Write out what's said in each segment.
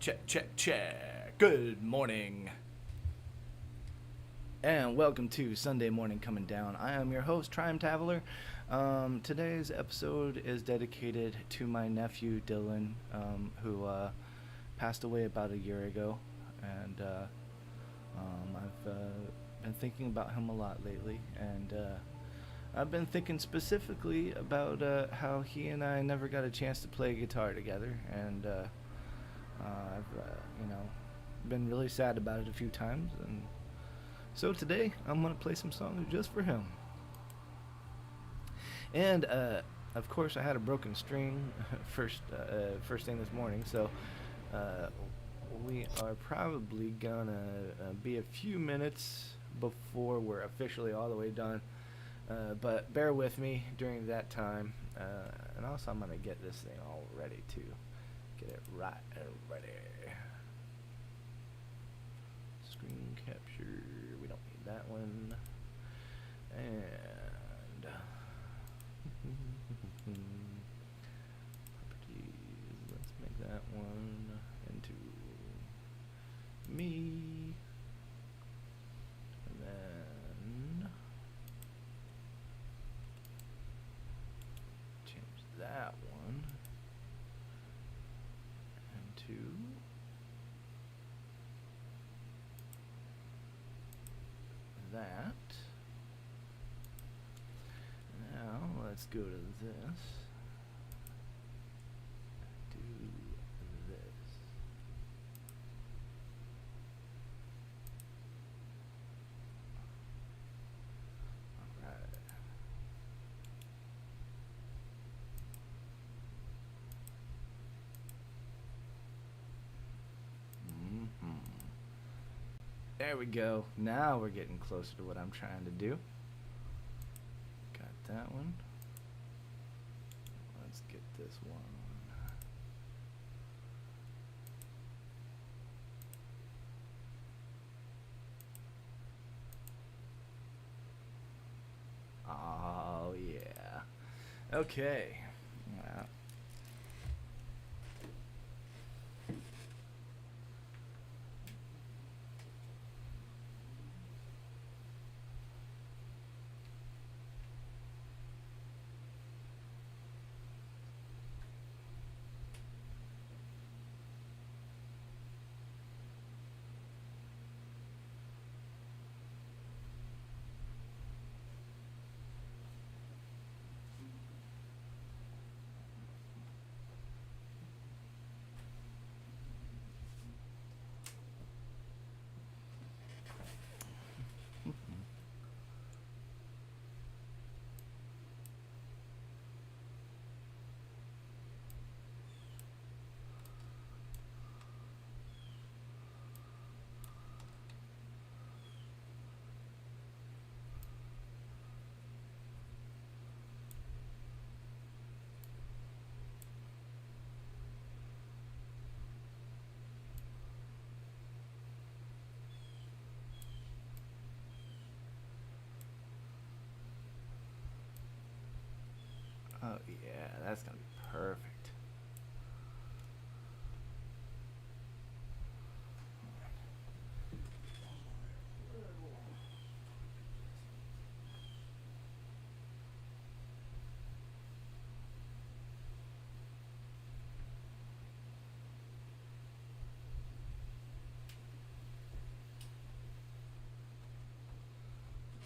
Check. Good morning. And welcome to Sunday Morning Coming Down. I am your host, Trime Taveler. Today's episode is dedicated to my nephew, Dylan, who passed away about a year ago. And I've been thinking about him a lot lately. And I've been thinking specifically about how he and I never got a chance to play guitar together. And I've been really sad about it a few times, and so today I'm gonna play some songs just for him. And of course, I had a broken string first thing this morning, so we are probably gonna be a few minutes before we're officially all the way done. But bear with me during that time, and also I'm gonna get this thing all ready to get it right and ready. Screen capture, we don't need that one. And properties, let's make that one into me. And then change that one into that. Now let's go to this. Do this. Alright. There we go. Now we're getting closer to what I'm trying to do. Got that one. Let's get this one. Oh, yeah. Okay. Wow. Oh, yeah, that's gonna be perfect.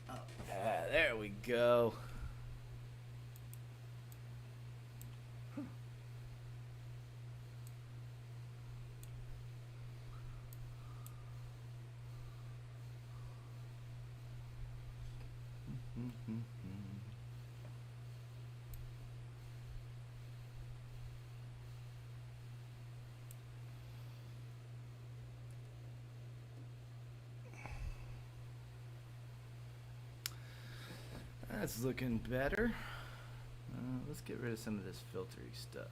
Oh, yeah, there we go. That's looking better. Let's get rid of some of this filtery stuff.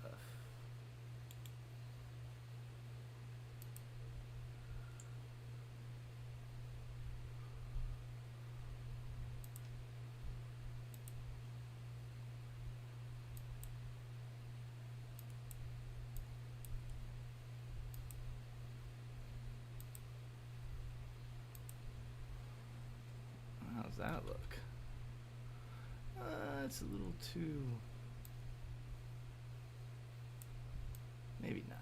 that look? It's a little too... Maybe not.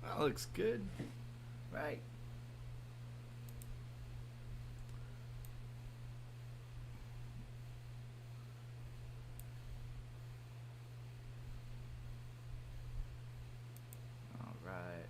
That looks good, right? All right.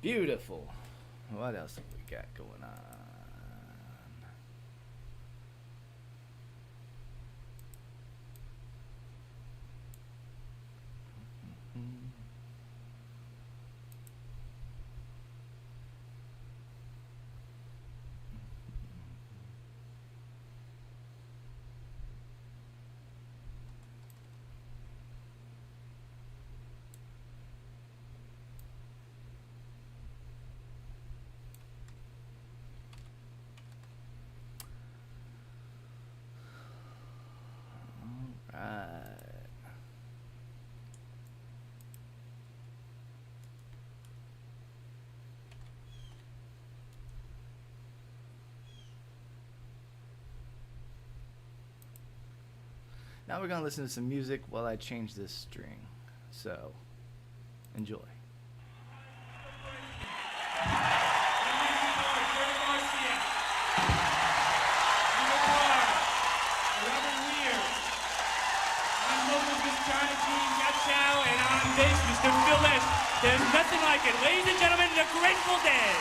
Beautiful. What else have we got going on? Now we're gonna listen to some music while I change this string. So, enjoy. And on bass, Mr. Phil. There's nothing like it. Ladies and gentlemen, the Grateful Dead.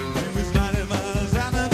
He was 90 miles out of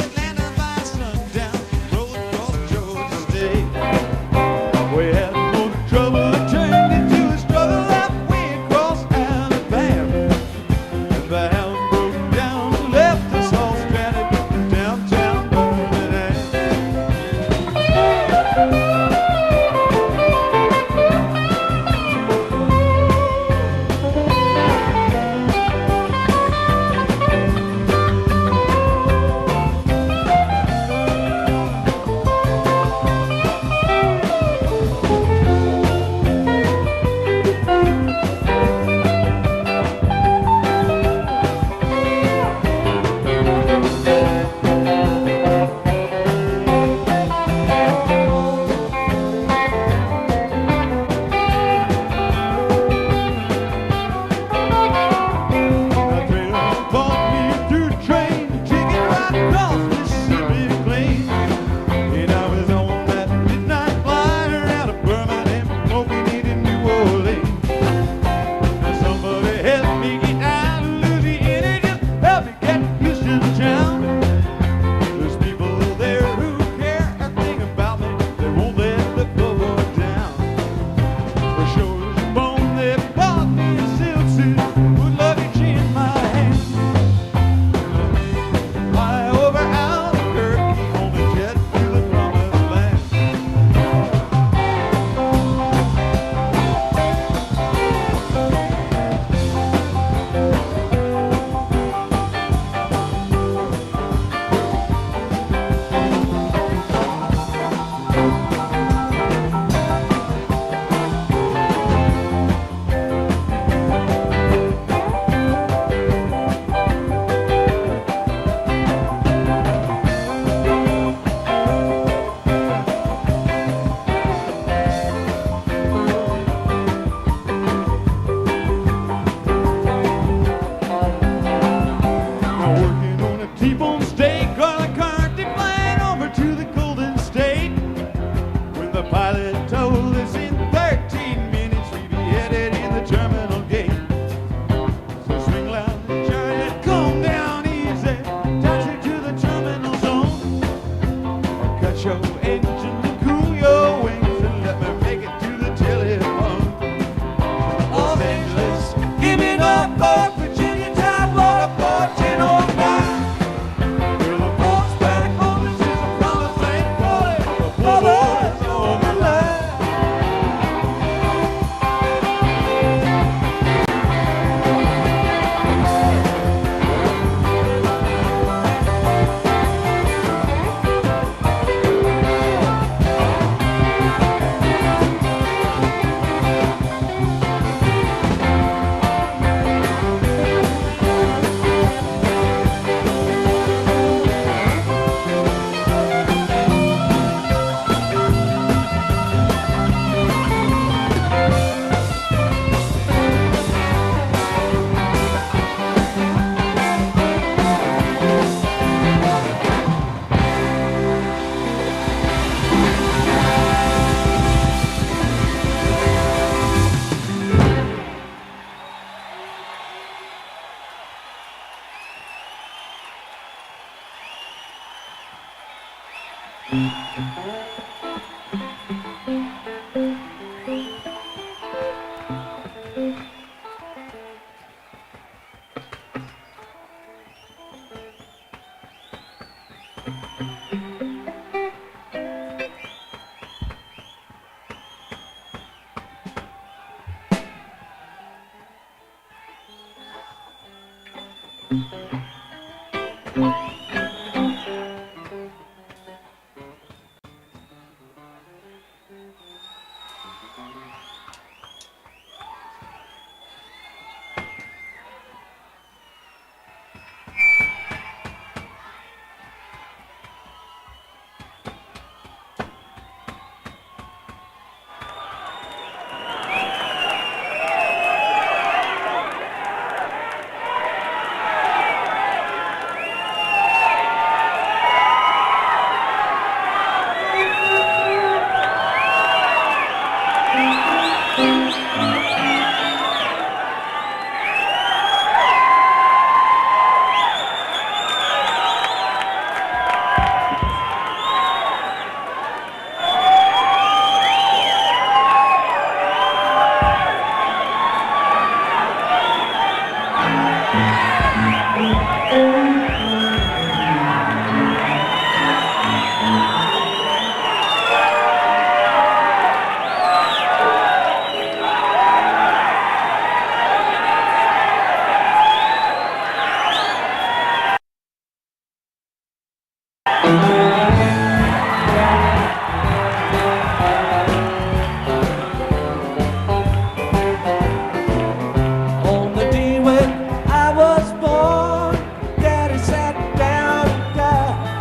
On the day when I was born, Daddy sat down and died.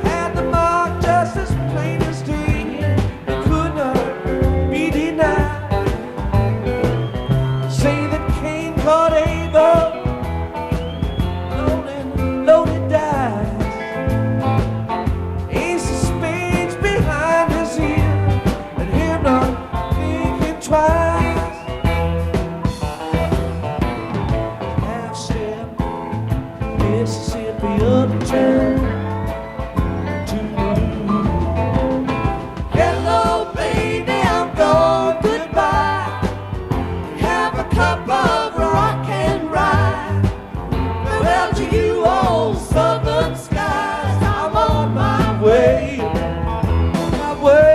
Had the mark just as plain as day, it could not be denied. Say that Cain caught Abel, loaded dice. Ace of spades behind his ear, and him not thinking twice. Mississippi uptown. Hello, baby, I'm gone, goodbye. Have a cup of rock and rye. Farewell to you, old southern skies. I'm on my way, on my way.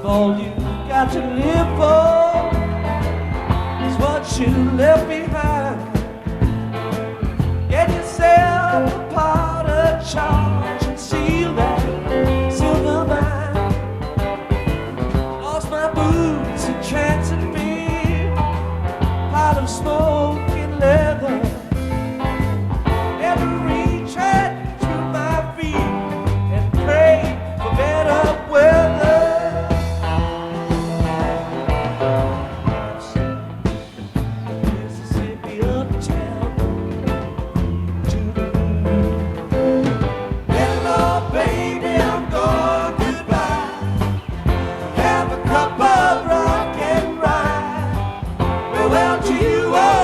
All you got to live for is what you left behind. Get yourself a pot of charge and seal that silver mine. Lost my boots in trance and fear, pot of smoke and leather. Never retread to my feet and pray for better weather. Mississippi uptown. Hello, baby, I'm gone, goodbye. Have a cup of rock and rye. Farewell to you all.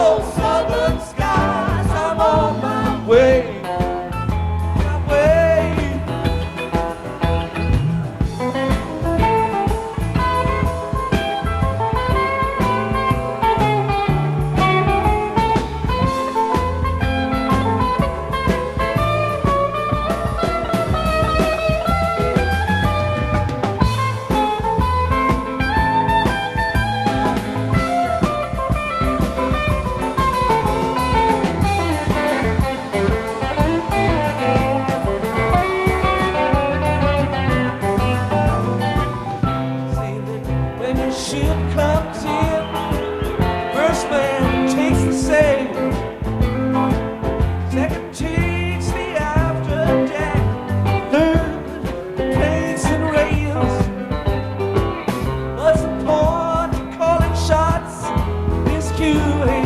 highway,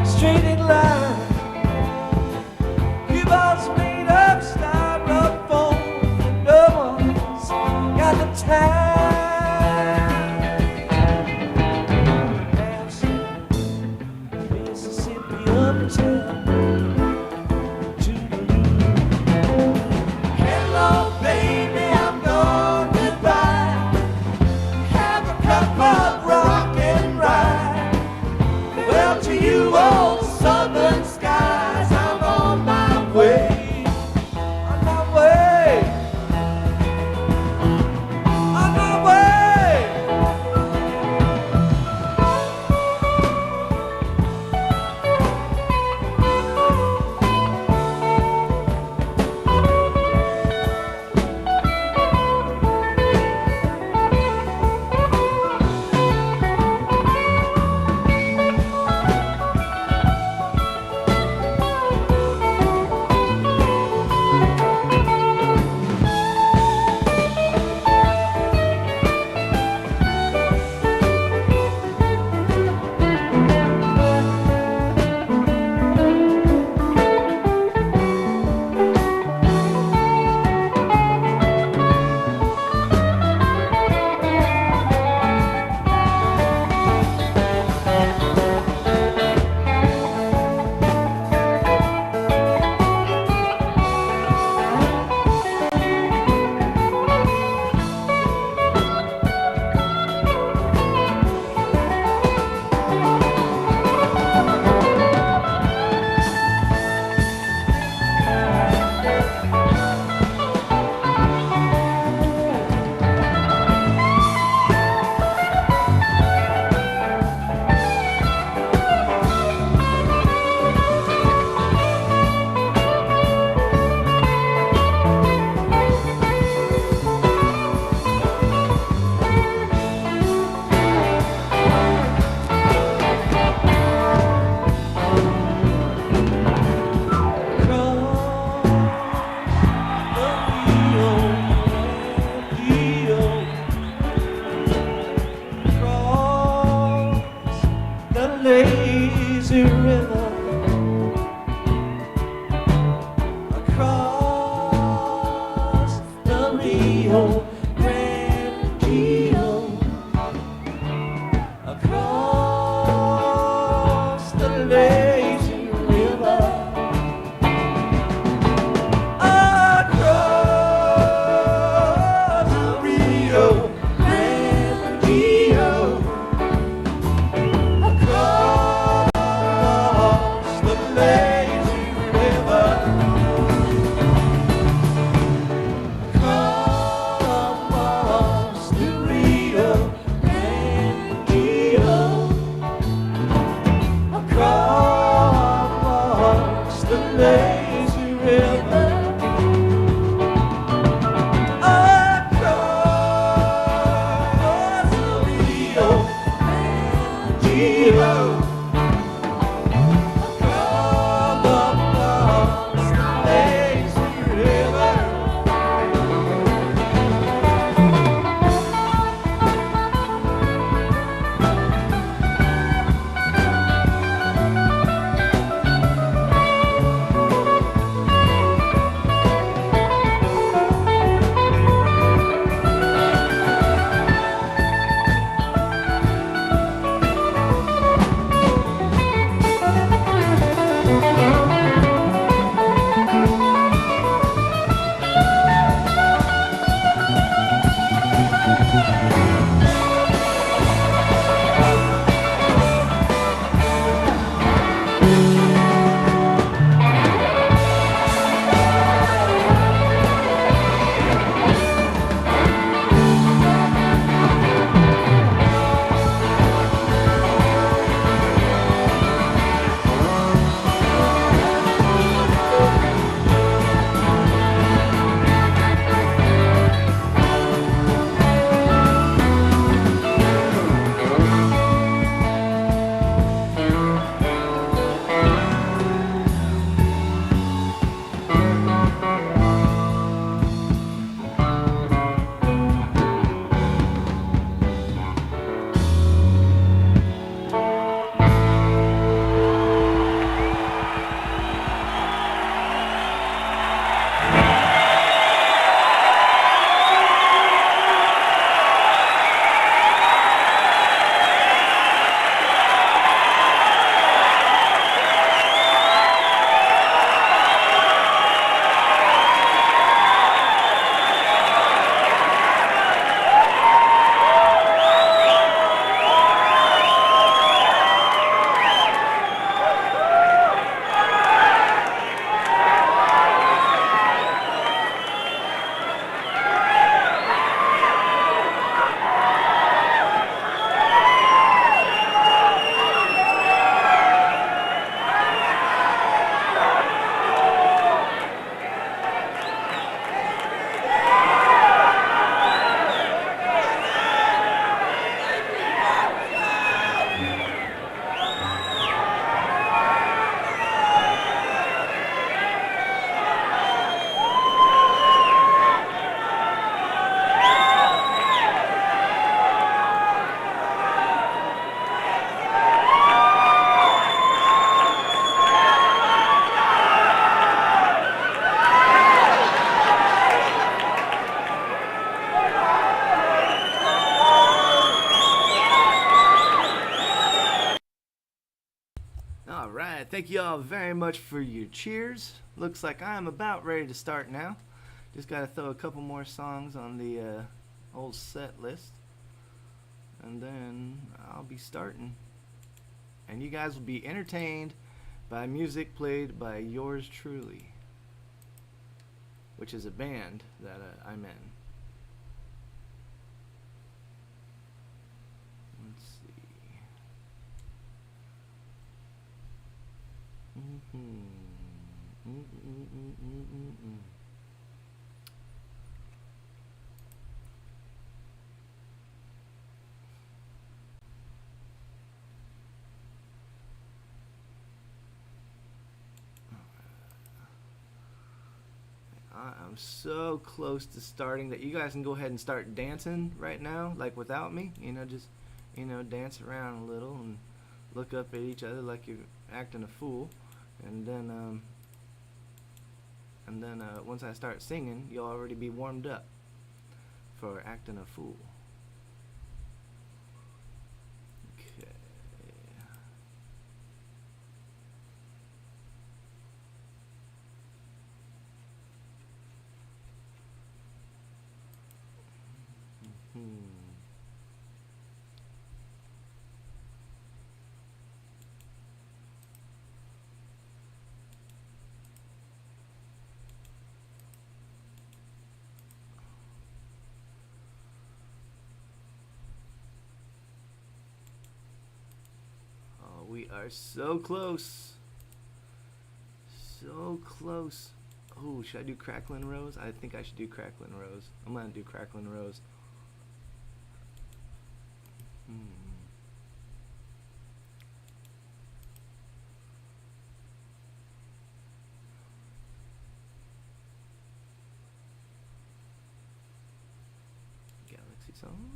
straight in line. Cuba's made of styrofoam, and no one's got the time. Mississippi uptown. Hello, baby, I'm gone goodbye. Have a cup of rock and ride. Well, to you, old southern skies, I'm on my way. On my way. On my way. Lazy river across the Rio Grande, across the lazy river, across the Rio Grande. Across the lazy river, across the Rio Grande, across the lazy river, across the Rio Grande. All right, thank you all very much for your cheers. Looks like I'm about ready to start now. Just gotta throw a couple more songs on the old set list, and then I'll be starting. And you guys will be entertained by music played by yours truly, which is a band that I'm in. Let's see. I'm so close to starting that you guys can go ahead and start dancing right now, like without me. Just dance around a little and look up at each other like you're acting a fool, and then once I start singing, you'll already be warmed up for acting a fool. Okay. Oh, we are so close. So close. Oh, should I do Cracklin' Rose? I think I should do Cracklin' Rose. I'm gonna do Cracklin' Rose. Galaxy song.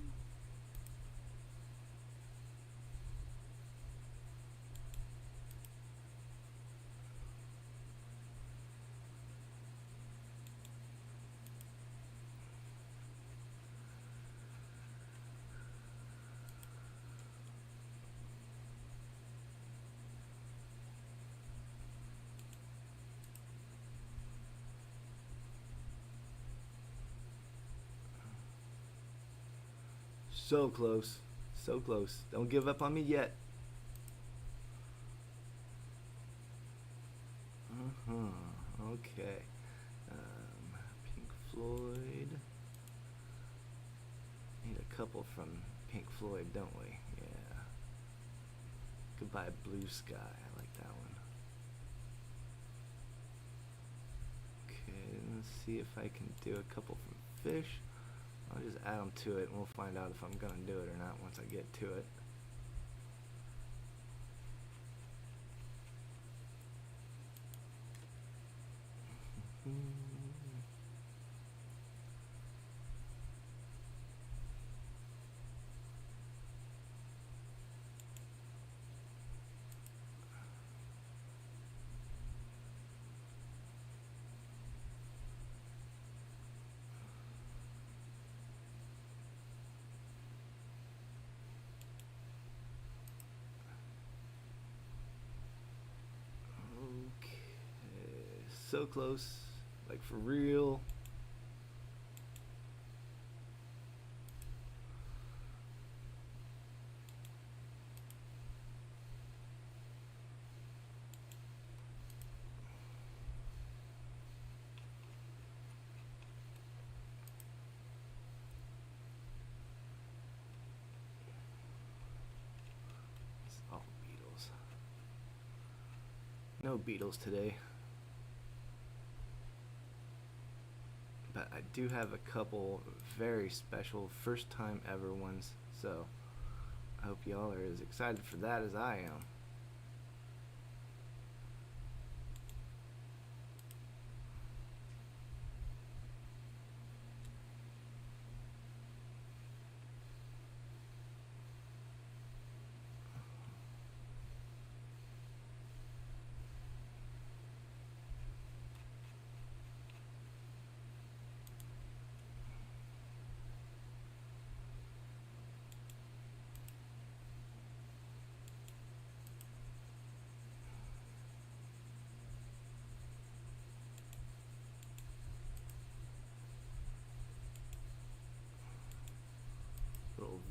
So close. So close. Don't give up on me yet. Okay. Pink Floyd. Need a couple from Pink Floyd, don't we? Yeah. Goodbye Blue Sky. I like that one. Okay, let's see if I can do a couple from Fish. I'll just add them to it and we'll find out if I'm going to do it or not once I get to it. So close, like for real. It's all Beatles. No Beatles today. But I do have a couple very special first time ever ones, so I hope y'all are as excited for that as I am.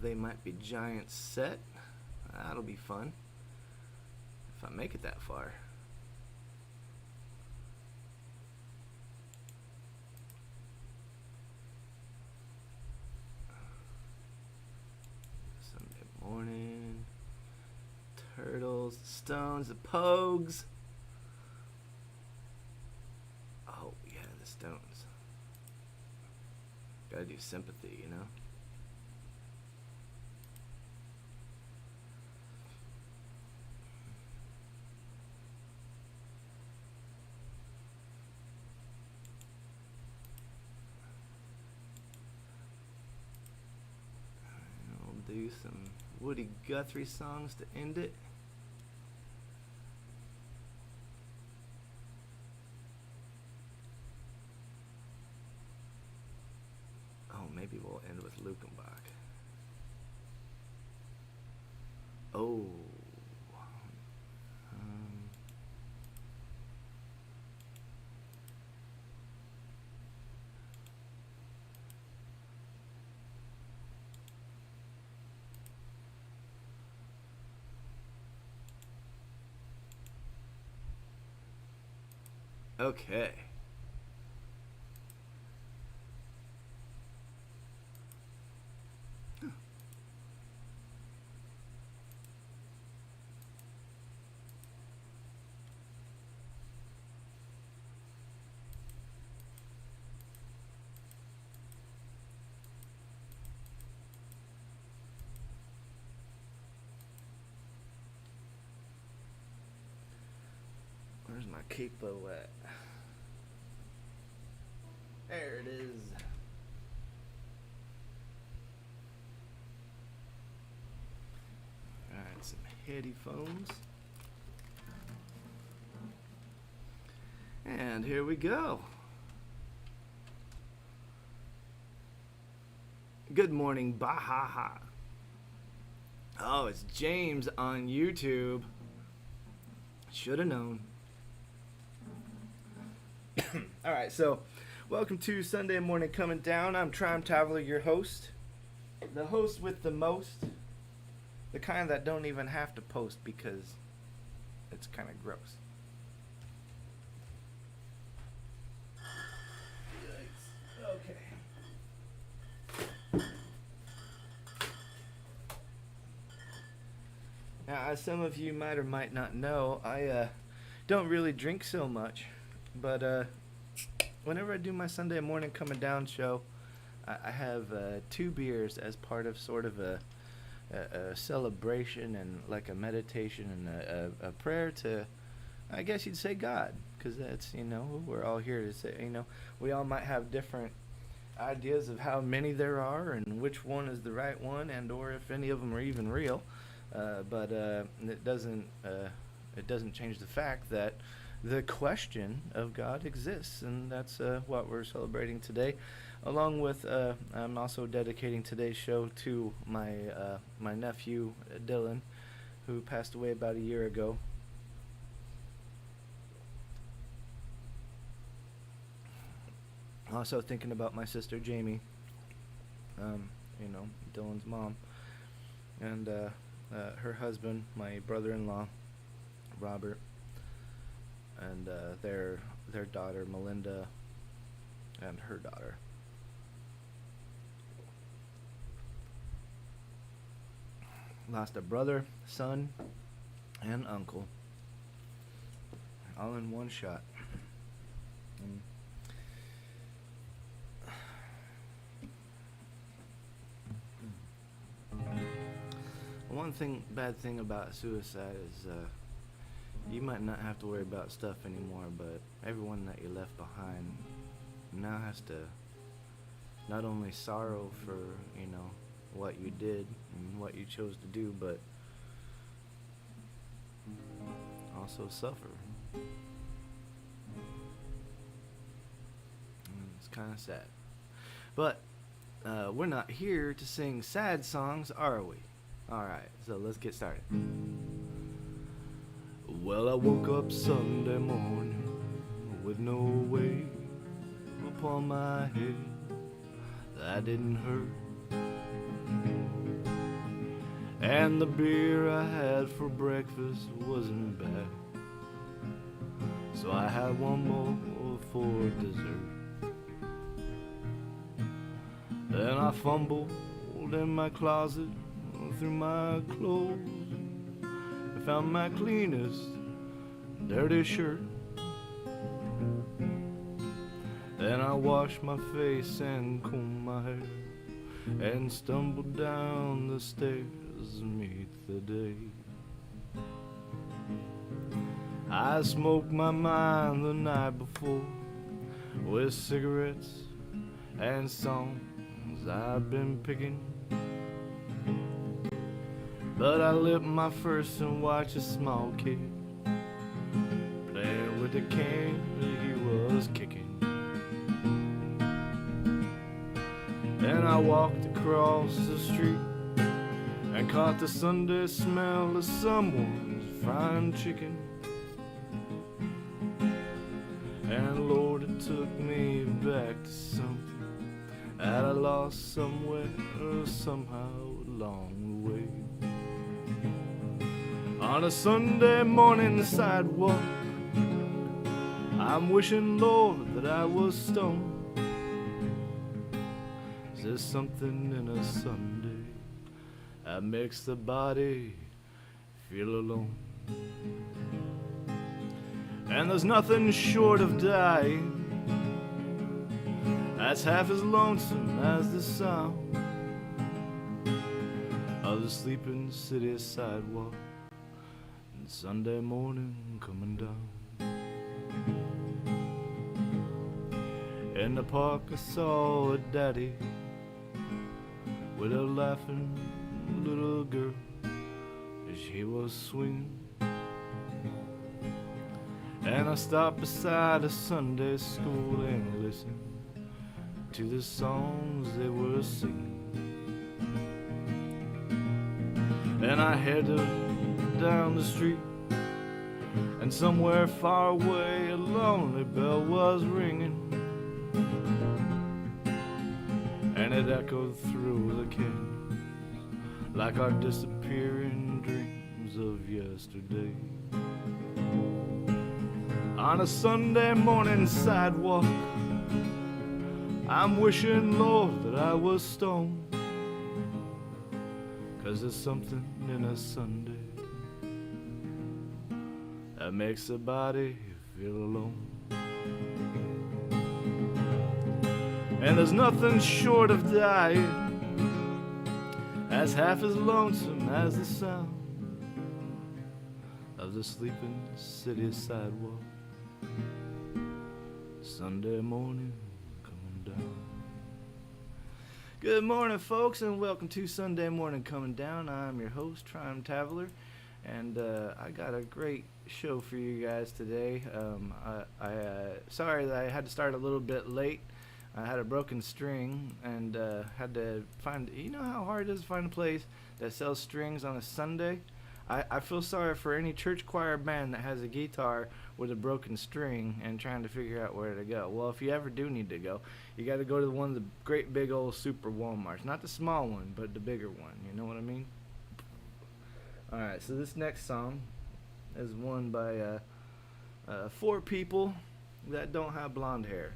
They Might Be Giants set. That'll be fun if I make it that far. Sunday Morning. Turtles, the Stones, the Pogues. Oh, yeah, the Stones. Gotta do Sympathy, you know? I'll do some Woody Guthrie songs to end it. Oh, maybe we'll end with Lukenbach. Oh. Okay. Where's my capo at? There it is. Alright, some headphones. And here we go. Good morning, Bahaha. Oh, it's James on YouTube. Should have known. Alright, so welcome to Sunday Morning Coming Down. I'm Trime Taveler, your host. The host with the most. The kind that don't even have to post because it's kind of gross. Yikes. Okay. Now, as some of you might or might not know, I don't really drink so much. But whenever I do my Sunday Morning Coming Down show, I have 2 beers as part of sort of a celebration and like a meditation and a prayer to, I guess you'd say, God. Because that's, you know, we're all here to say, you know, we all might have different ideas of how many there are and which one is the right one and or if any of them are even real. But it doesn't change the fact that the question of God exists, and that's what we're celebrating today. Along with, I'm also dedicating today's show to my my nephew Dylan, who passed away about a year ago. Also thinking about my sister Jamie, you know, Dylan's mom, and her husband, my brother-in-law, Robert, and their daughter Melinda, and her daughter. Lost a brother, son, and uncle, all in one shot. And one bad thing about suicide is you might not have to worry about stuff anymore, but everyone that you left behind now has to not only sorrow for, you know, what you did and what you chose to do, but also suffer. And it's kind of sad. But we're not here to sing sad songs, are we? Alright, so let's get started. Well, I woke up Sunday morning with no weight upon my head that didn't hurt. and the beer I had for breakfast wasn't bad. So I had one more for dessert. Then I fumbled in my closet through my clothes and found my cleanest dirty shirt. Then I washed my face and combed my hair and stumbled down the stairs to meet the day. I smoked my mind the night before with cigarettes and songs I've been picking. But I lit my first and watched a small kid playing with the can that he was kicking. Then I walked across the street and caught the Sunday smell of someone's frying chicken. And Lord, it took me back to something that I lost somewhere, somehow along the way. On a Sunday morning sidewalk, I'm wishing, Lord, that I was stoned. There's something in a Sunday that makes the body feel alone. And there's nothing short of dying that's half as lonesome as the sound of the sleeping city sidewalk and Sunday morning coming down. In the park I saw a daddy with a laughing little girl as she was swinging. And I stopped beside a Sunday school and listened to the songs they were singing. And I headed down the street, and somewhere far away a lonely bell was ringing, and it echoed through the canyons like our disappearing dreams of yesterday. On a Sunday morning sidewalk, I'm wishing, Lord, that I was stoned. 'Cause there's something in a Sunday that makes the body feel alone. And there's nothing short of dying that's half as lonesome as the sound of the sleeping city sidewalk Sunday morning coming down. Good morning, folks, and welcome to Sunday Morning Coming Down. I'm your host, Trime, Taveler, and I got a great show for you guys today. Sorry that I had to start a little bit late. I had a broken string and had to find, you know how hard it is to find a place that sells strings on a Sunday? I feel sorry for any church choir band that has a guitar with a broken string and trying to figure out where to go. Well, if you ever do need to go, you got to go to one of the great big old super Walmarts. Not the small one, but the bigger one. You know what I mean? Alright, so this next song is one by 4 people that don't have blonde hair.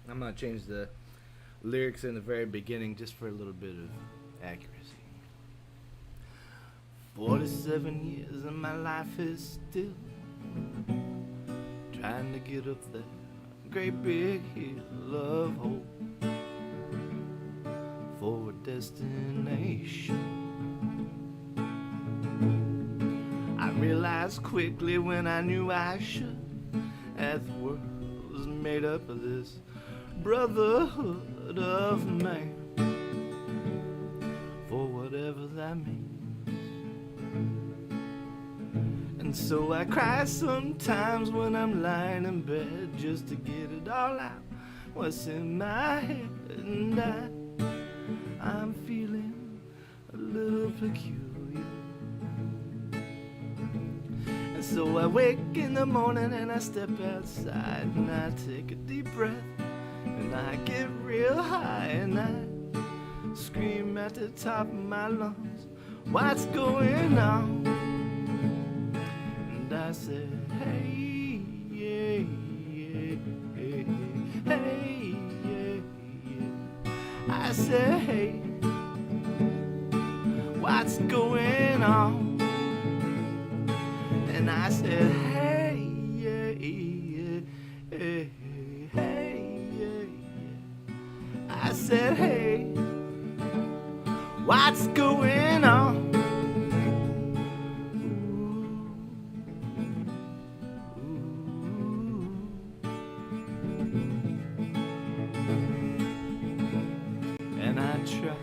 I'm going to change the lyrics in the very beginning just for a little bit of accuracy. 47 years and my life is still trying to get up that great big hill of hope for a destination. I realized quickly when I knew I should that the world was made up of this brotherhood of man, for whatever that means. And so I cry sometimes when I'm lying in bed just to get it all out what's in my head, and I'm feeling a little peculiar. And So I wake in the morning and I step outside and I take a deep breath and I get real high and I scream at the top of my lungs, what's going on? And I said, hey, yeah, yeah, yeah, hey, yeah, yeah. I said, hey, what's going on? And I said, hey, yeah, yeah, hey, hey, yeah, yeah. I said, hey, what's going on? And I try,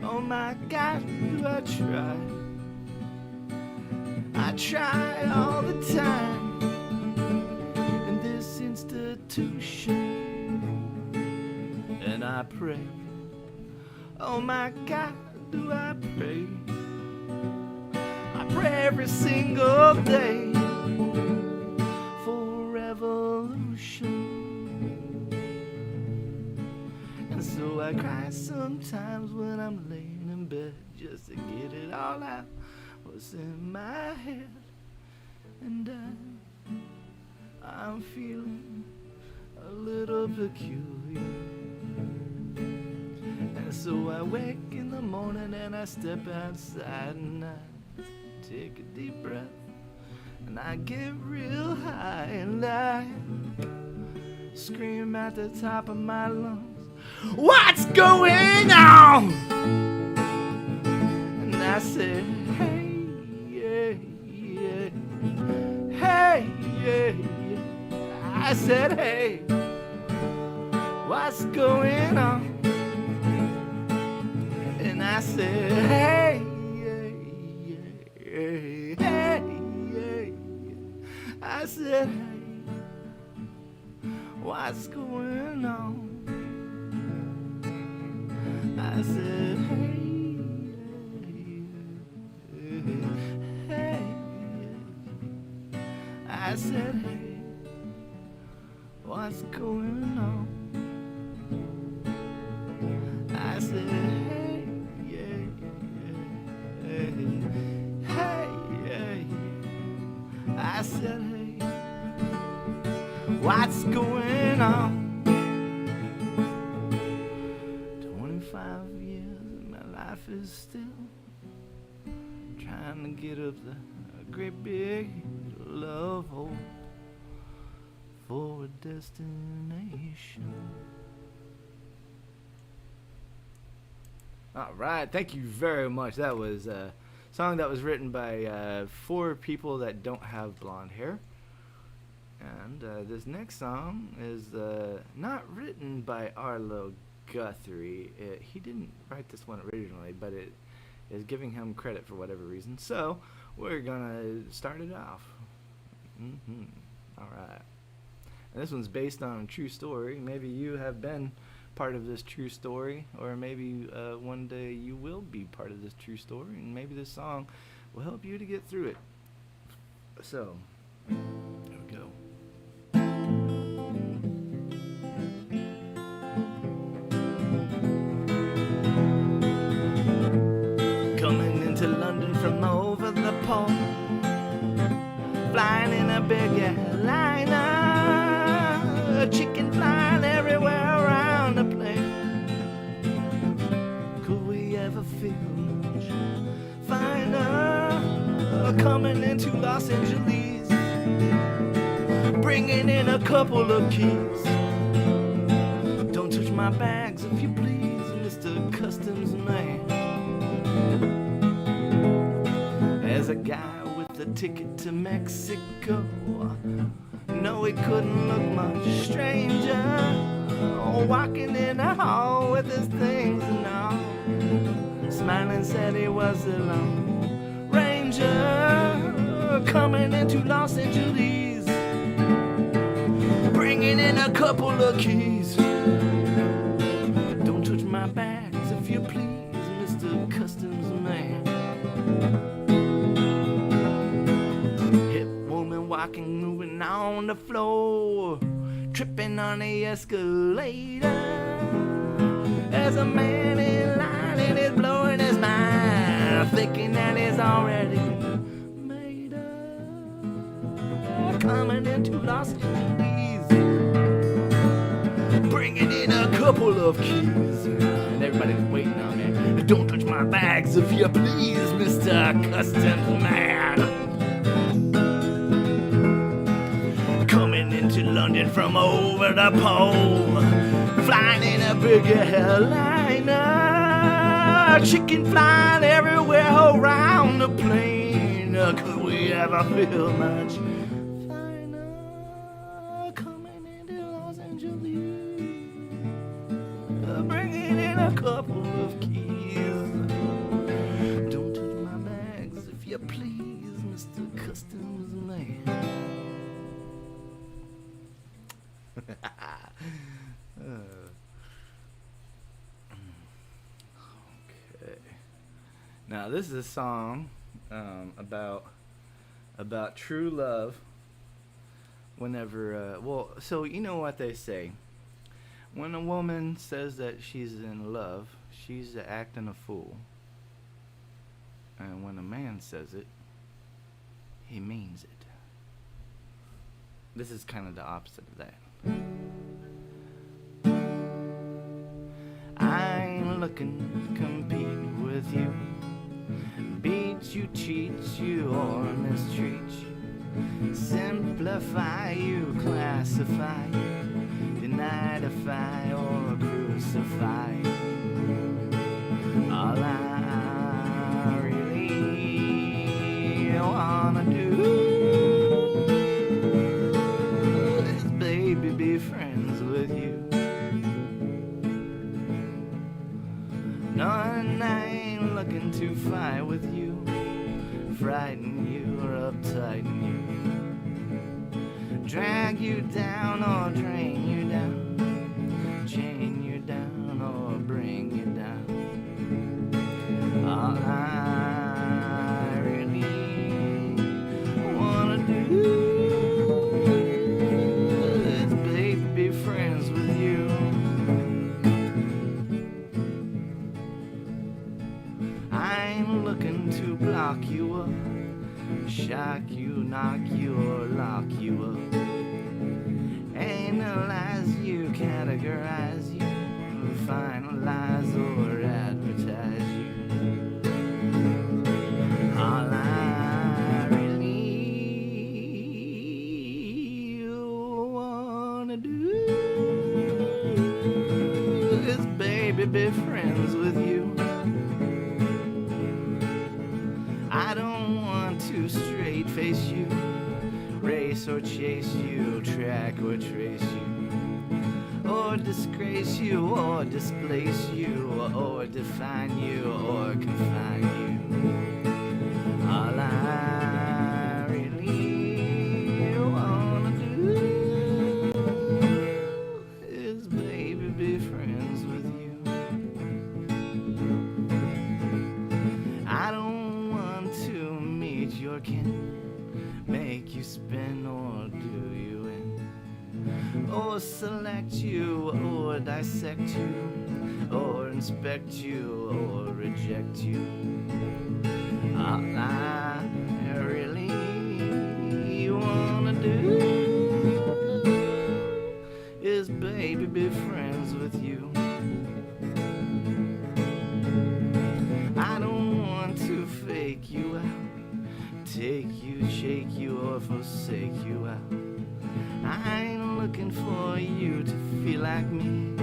oh my God, do I try? I try all the time in this institution, and I pray, oh my God, do I pray? I pray every single day for revolution, and so I cry sometimes when I'm laying in bed just to get it all out what's in my head, and I'm feeling a little peculiar. And so I wake in the morning and I step outside and I take a deep breath and I get real high and I scream at the top of my lungs, what's going on? And I said, hey, yeah, yeah, hey, yeah, yeah. I said, hey, what's going on? And I said, hey, yeah, yeah, hey, yeah, yeah. I said, hey, what's going on? I said, hey, hey, I said, hey, what's going on? I said, hey, yeah, yeah, hey, hey, yeah. I said, hey, what's going on? 25 years and my life is still trying to get up the great big love hope for a destination. All right, thank you very much. That was a song that was written by 4 people that don't have blonde hair. And this next song is not written by Arlo Guthrie. He didn't write this one originally, but it is giving him credit for whatever reason. So we're gonna start it off. All right. And this one's based on a true story. Maybe you have been part of this true story, or maybe one day you will be part of this true story, and maybe this song will help you to get through it. So, here we go. Coming into London from over the pole, flying in a big airliner, a chicken flying everywhere around the plane. Could we ever feel much finer? Coming into Los Angeles, bringing in a couple of keys. Don't touch my bags if you please, Mr. Customs Man. As a guy with a ticket to Mexico, no, he couldn't look much stranger, walking in the hall with his things and all, smiling said he was the Lone Ranger, coming into Los Angeles, bringing in a couple of keys. Don't touch my bags if you please, Mr. Customs Man. walking, moving on the floor, tripping on the escalator. There's a man in line and he's blowing his mind, thinking that he's already made up. Coming into Los Angeles, bringing in a couple of keys, and everybody's waiting on me. Don't touch my bags if you please, Mr. Customs Man. Coming into London from over the pole, flying in a big airliner, chicken flying everywhere around the plane. Could we ever feel much finer? Coming into Los Angeles, bringing in a couple of keys. Don't touch my bags if you please, Mr. Customs Man. Okay. Now this is a song about true love. Whenever, so you know what they say. When a woman says that she's in love, she's acting a fool. And when a man says it, he means it. This is kind of the opposite of that. I ain't looking to compete with you, beat you, cheat you, or mistreat you, simplify you, classify you, deny-defy, or crucify you. All I really wanna do is, baby, be friends with you. No, and I ain't looking to fight with you, frighten you or uptighten you, drag you down or drain you down, chain you down or bring you down. All I really wanna do is, baby, be friends with you. I ain't looking to block you up, shock you, knock you, or lock you up, analyze you, categorize you, finalize or advertise you. All I really wanna do is, baby, be friends with you. I don't want to straight face you, race or chase you, track or trace you, or disgrace you, or displace you, or define you, or confine you. All I really wanna do is, baby, be friends with you. I don't want to meet your kin, make you spin or do you in, or select you or dissect you, or inspect you or reject you. All I really wanna do is, baby, be friends with you. I don't want to fake you out, take you, shake you, or forsake you out. I ain't looking for you to feel like me,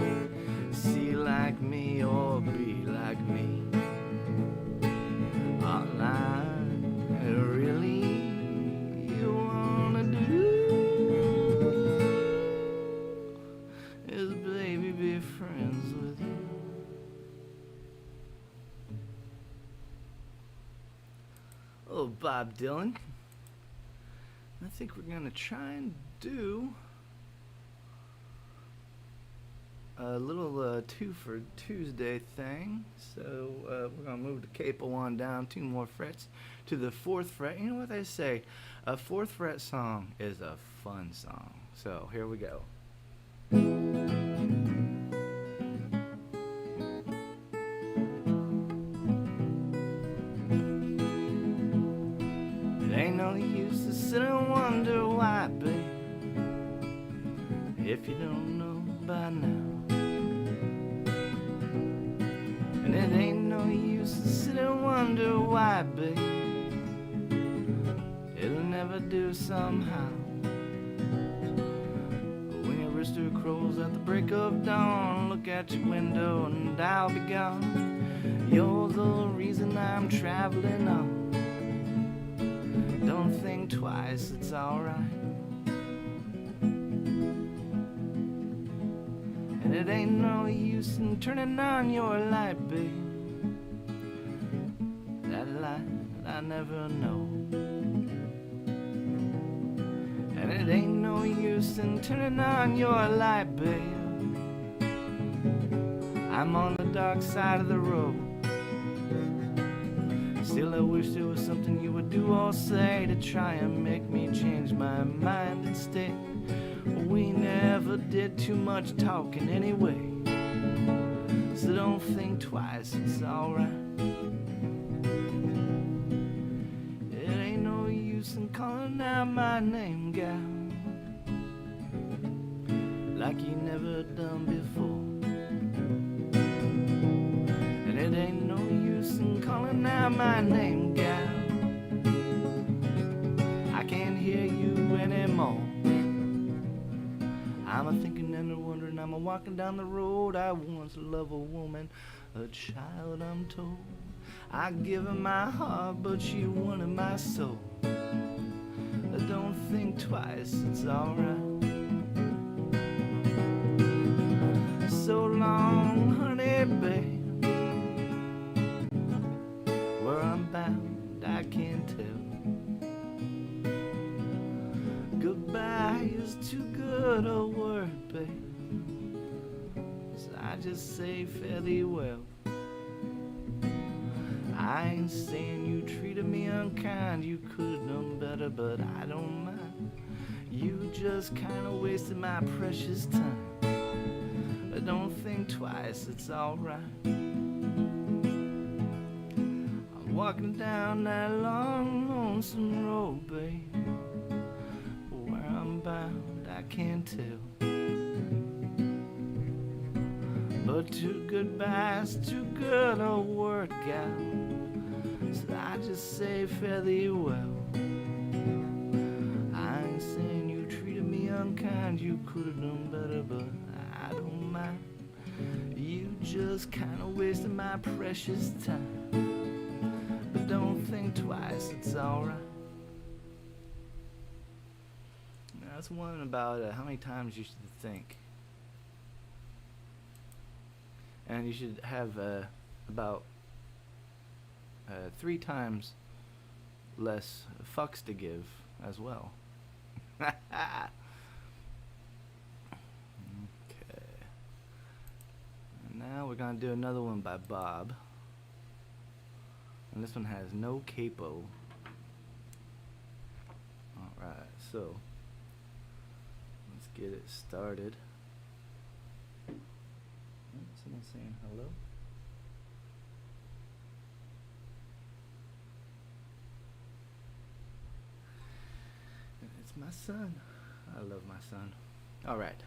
see like me, or be like me. All I really wanna do is, baby, be friends with you. Oh, Bob Dylan. I think we're gonna try and do a little two for Tuesday thing. So we're gonna move the capo on down 2 more frets to the 4th fret. You know what they say? A 4th fret song is a fun song. So here we go. It ain't no use to sit and wonder why, babe, if you don't know by now. And it ain't no use to sit and wonder why, babe, it'll never do somehow. When your rooster crows at the break of dawn, look at your window and I'll be gone. You're the reason I'm traveling on. Don't think twice, it's alright. And it ain't no use in turning on your light, babe, that light I never know. And it ain't no use in turning on your light, babe, I'm on the dark side of the road. Still I wish there was something you would do or say to try and make me change my mind and stay. We never did too much talking anyway, so don't think twice, it's alright. It ain't no use in calling out my name, gal, like you never done before. And it ain't no use in calling out my name, gal, I can't hear you anymore. I'm a thinking and a wondering, I'm a walking down the road. I once loved a woman, a child I'm told. I give her my heart, but she wanted my soul. Don't think twice, it's alright. So long, honey, babe, where I'm bound, I can't tell. Goodbye is too good a word, babe, so I just say fare thee well. I ain't saying you treated me unkind, you could've done better, but I don't mind. You just kinda wasted my precious time, but don't think twice, it's alright. I'm walking down that long, lonesome road, babe, bound, I can't tell. But 2 goodbyes, too good a word, gal, so I just say fare thee well. I ain't saying you treated me unkind, you could've done better, but I don't mind. You just kinda wasted my precious time, but don't think twice, it's alright. That's one about how many times you should think. And you should have about 3 times less fucks to give as well. Okay. And now we're going to do another one by Bob. And this one has no capo. Alright, so let's get it started. Someone saying hello? It's my son. I love my son. Alright.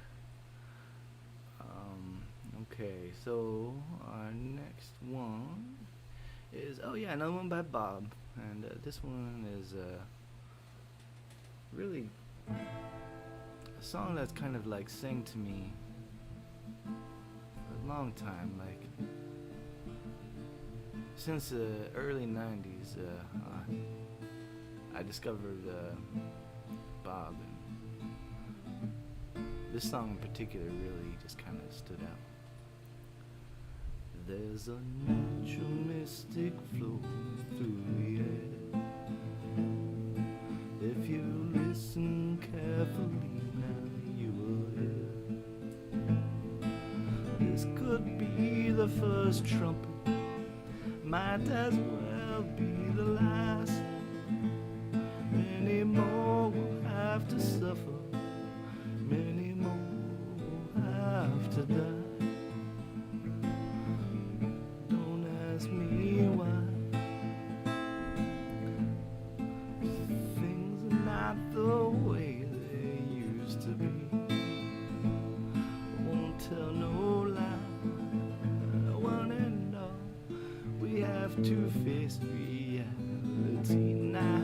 Okay, so our next one is, oh yeah, another one by Bob. And this one is really a song that's kind of like sang to me for a long time, like since the early 90s. I discovered Bob, and this song in particular really just kind of stood out. There's a natural mystic flow through the air. If you listen carefully now, you will hear be the first trumpet, might as well be the last. Many more will have to suffer, many more will have to die. Don't ask me why. Things are not the way they used to be. I won't tell no lie, one and all, we have to face reality now.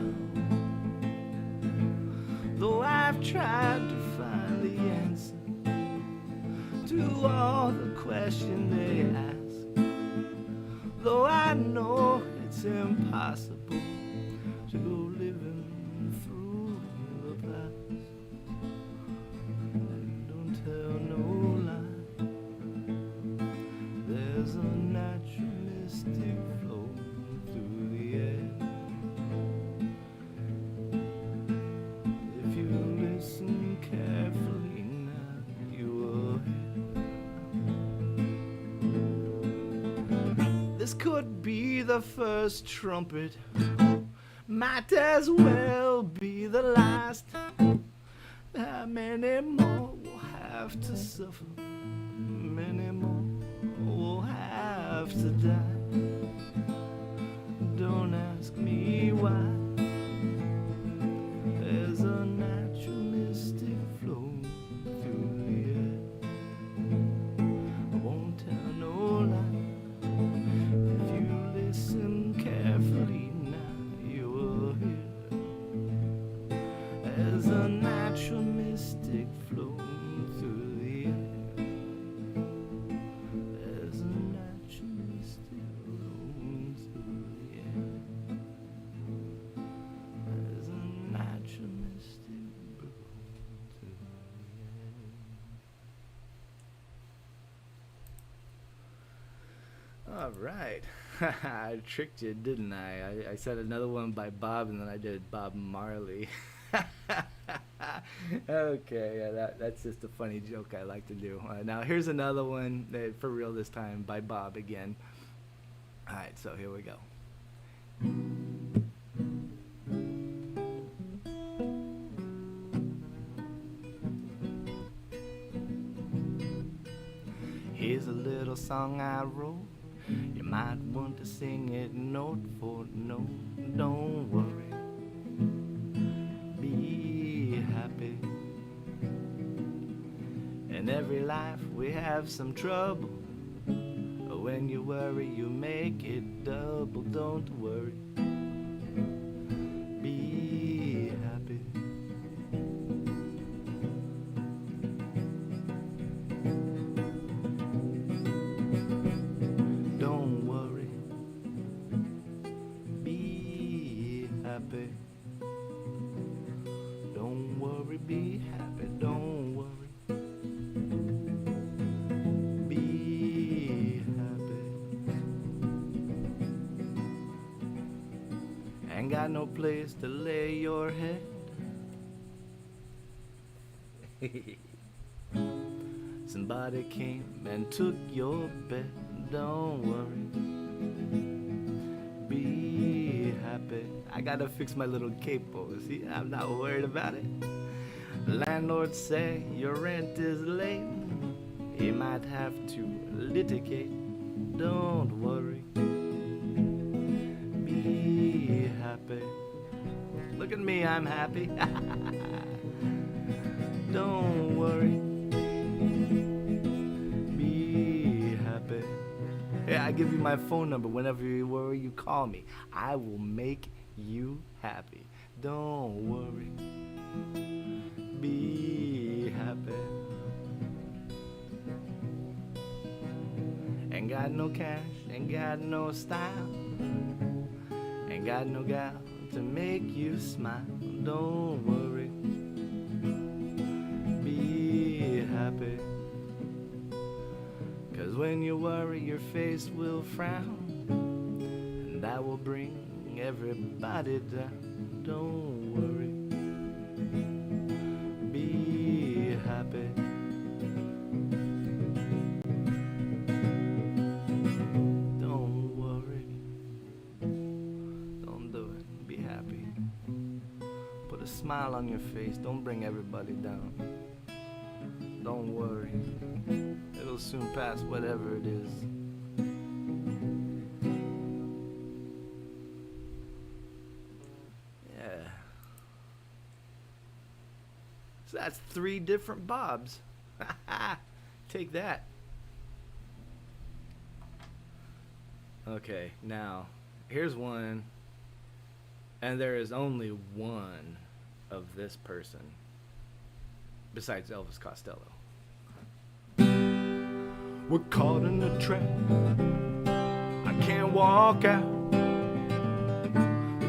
Though I've tried to find the answer to all the questions they ask, though I know it's impossible to go living through the past. Don't tell no lie, there's a natural mystic flow through the air. If you listen carefully now, you will hear. This could be the first trumpet, might as well be the last. How many more will have to suffer, many more will have to die. Don't ask me why, there's a natural mystic flow through the air. I won't tell no lie, if you listen carefully now, you will hear. There's a natural mystic flow through the air. There's a natural mystic flow through the air. There's a natural mystic flow through the air. All right. I tricked you, didn't I? I said another one by Bob, and then I did Bob Marley. Okay, yeah, that's just a funny joke I like to do. Now here's another one for real this time by Bob again. All right, so here we go. Here's a little song I wrote. You might want to sing it note for note. Don't worry, be happy. In every life we have some trouble. When you worry, you make it double. Don't worry, be happy. Don't worry, be happy. Don't worry, be happy. Don't worry. Ain't got no place to lay your head. Somebody came and took your bed. Don't worry, be happy. I gotta fix my little capo. See, I'm not worried about it. Landlord say your rent is late. He might have to litigate. Don't worry, be happy. Look at me, I'm happy. Don't worry, be happy. Hey, I give you my phone number. Whenever you worry, you call me. I will make you happy. Don't worry, be happy. Ain't got no cash, ain't got no style, ain't got no gal to make you smile. Don't worry, be happy. 'Cause when you worry, your face will frown, and that will bring everybody down. Don't worry, be happy. smile on your face. Don't bring everybody down. Don't worry. It'll soon pass, whatever it is. Yeah. So that's 3 different Bobs. Take that. Okay, now, here's one. And there is only one of this person besides Elvis Costello. We're caught in a trap. I can't walk out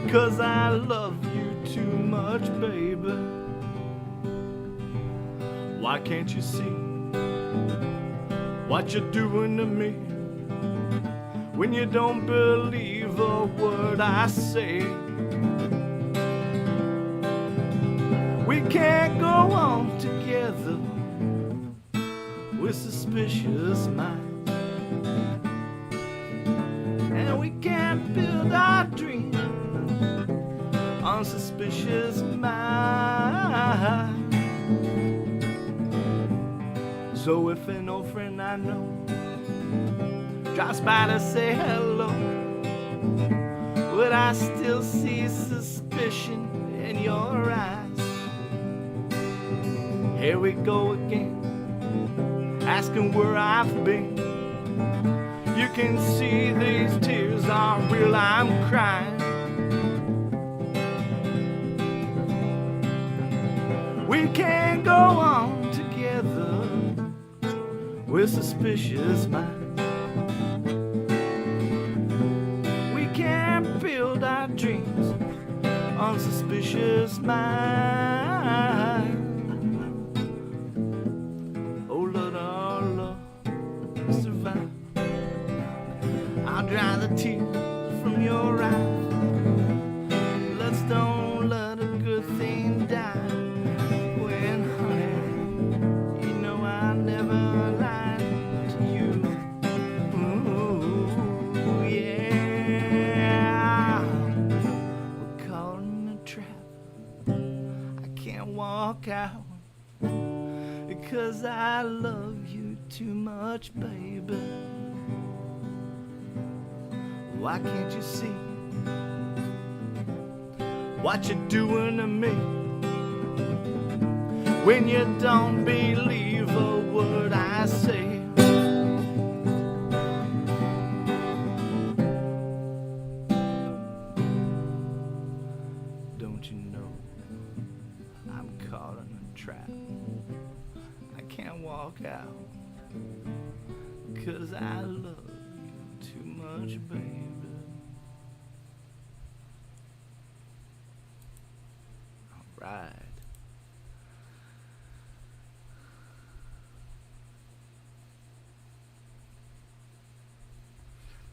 because I love you too much, baby. Why can't you see what you're doing to me when you don't believe a word I say? We can't go on together with suspicious minds, and we can't build our dreams on suspicious minds. So if an old friend I know drops by to say hello, would I still see suspicion in your eyes? Here we go again, asking where I've been. You can see these tears are real, I'm crying. We can't go on together with suspicious minds. We can't build our dreams on suspicious minds. Dry the tears from your eyes. Let's don't let a good thing die. When, honey, you know I never lied to you. Ooh, yeah. We're caught in a trap. I can't walk out because I love you too much, baby. Why can't you see what you're doing to me when you don't believe a word I say? Don't you know I'm caught in a trap? I can't walk out 'cause I love you too much, baby. Right.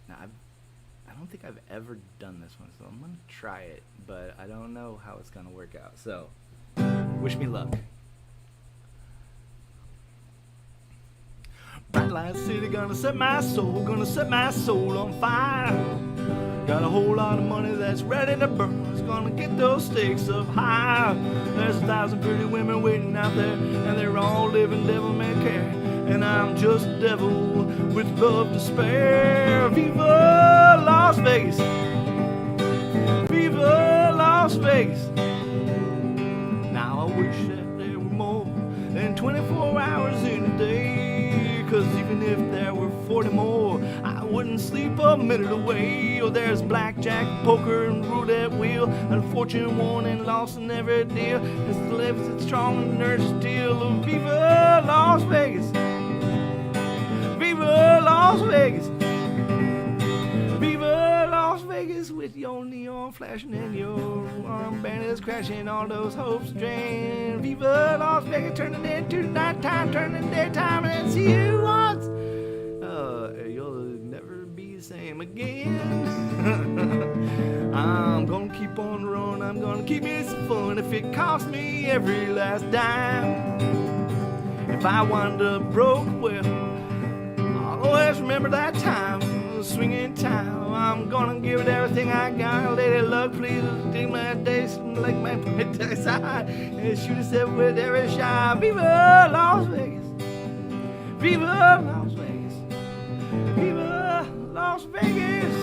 Now, I don't think I've ever done this one, so I'm gonna try it, but I don't know how it's gonna work out. So, wish me luck. Bright light city, gonna set my soul on fire. Got a whole lot of money that's ready to burn. It's gonna get those stakes up high. There's 1,000 pretty women waiting out there, and they're all living devil may care. And I'm just a devil with love to spare. Viva Las Vegas! Viva Las Vegas! Now I wish that there were more than 24 hours in a day. 'Cause even if there were 40 more, I wouldn't sleep a minute away. Oh, there's blackjack, poker, and roulette wheel, and fortune won and lost in every deal. It's the lives that's strong and nerves still. Oh, Viva Las Vegas! Viva Las Vegas! Viva Las Vegas with your neon flashing and your armband is crashing, all those hopes drained. Viva Las Vegas, turning into nighttime, turning daytime, and see you once. You'll never be the same again. I'm gonna keep on running, I'm gonna keep me some fun if it costs me every last dime. If I wind up broke, well, I'll always remember that time, swinging time. I'm I'm gonna give it everything I got. Lady luck, please take my days like my side and shoot us up with every shot. Viva Las Vegas! Viva Las Vegas! Viva Las Vegas!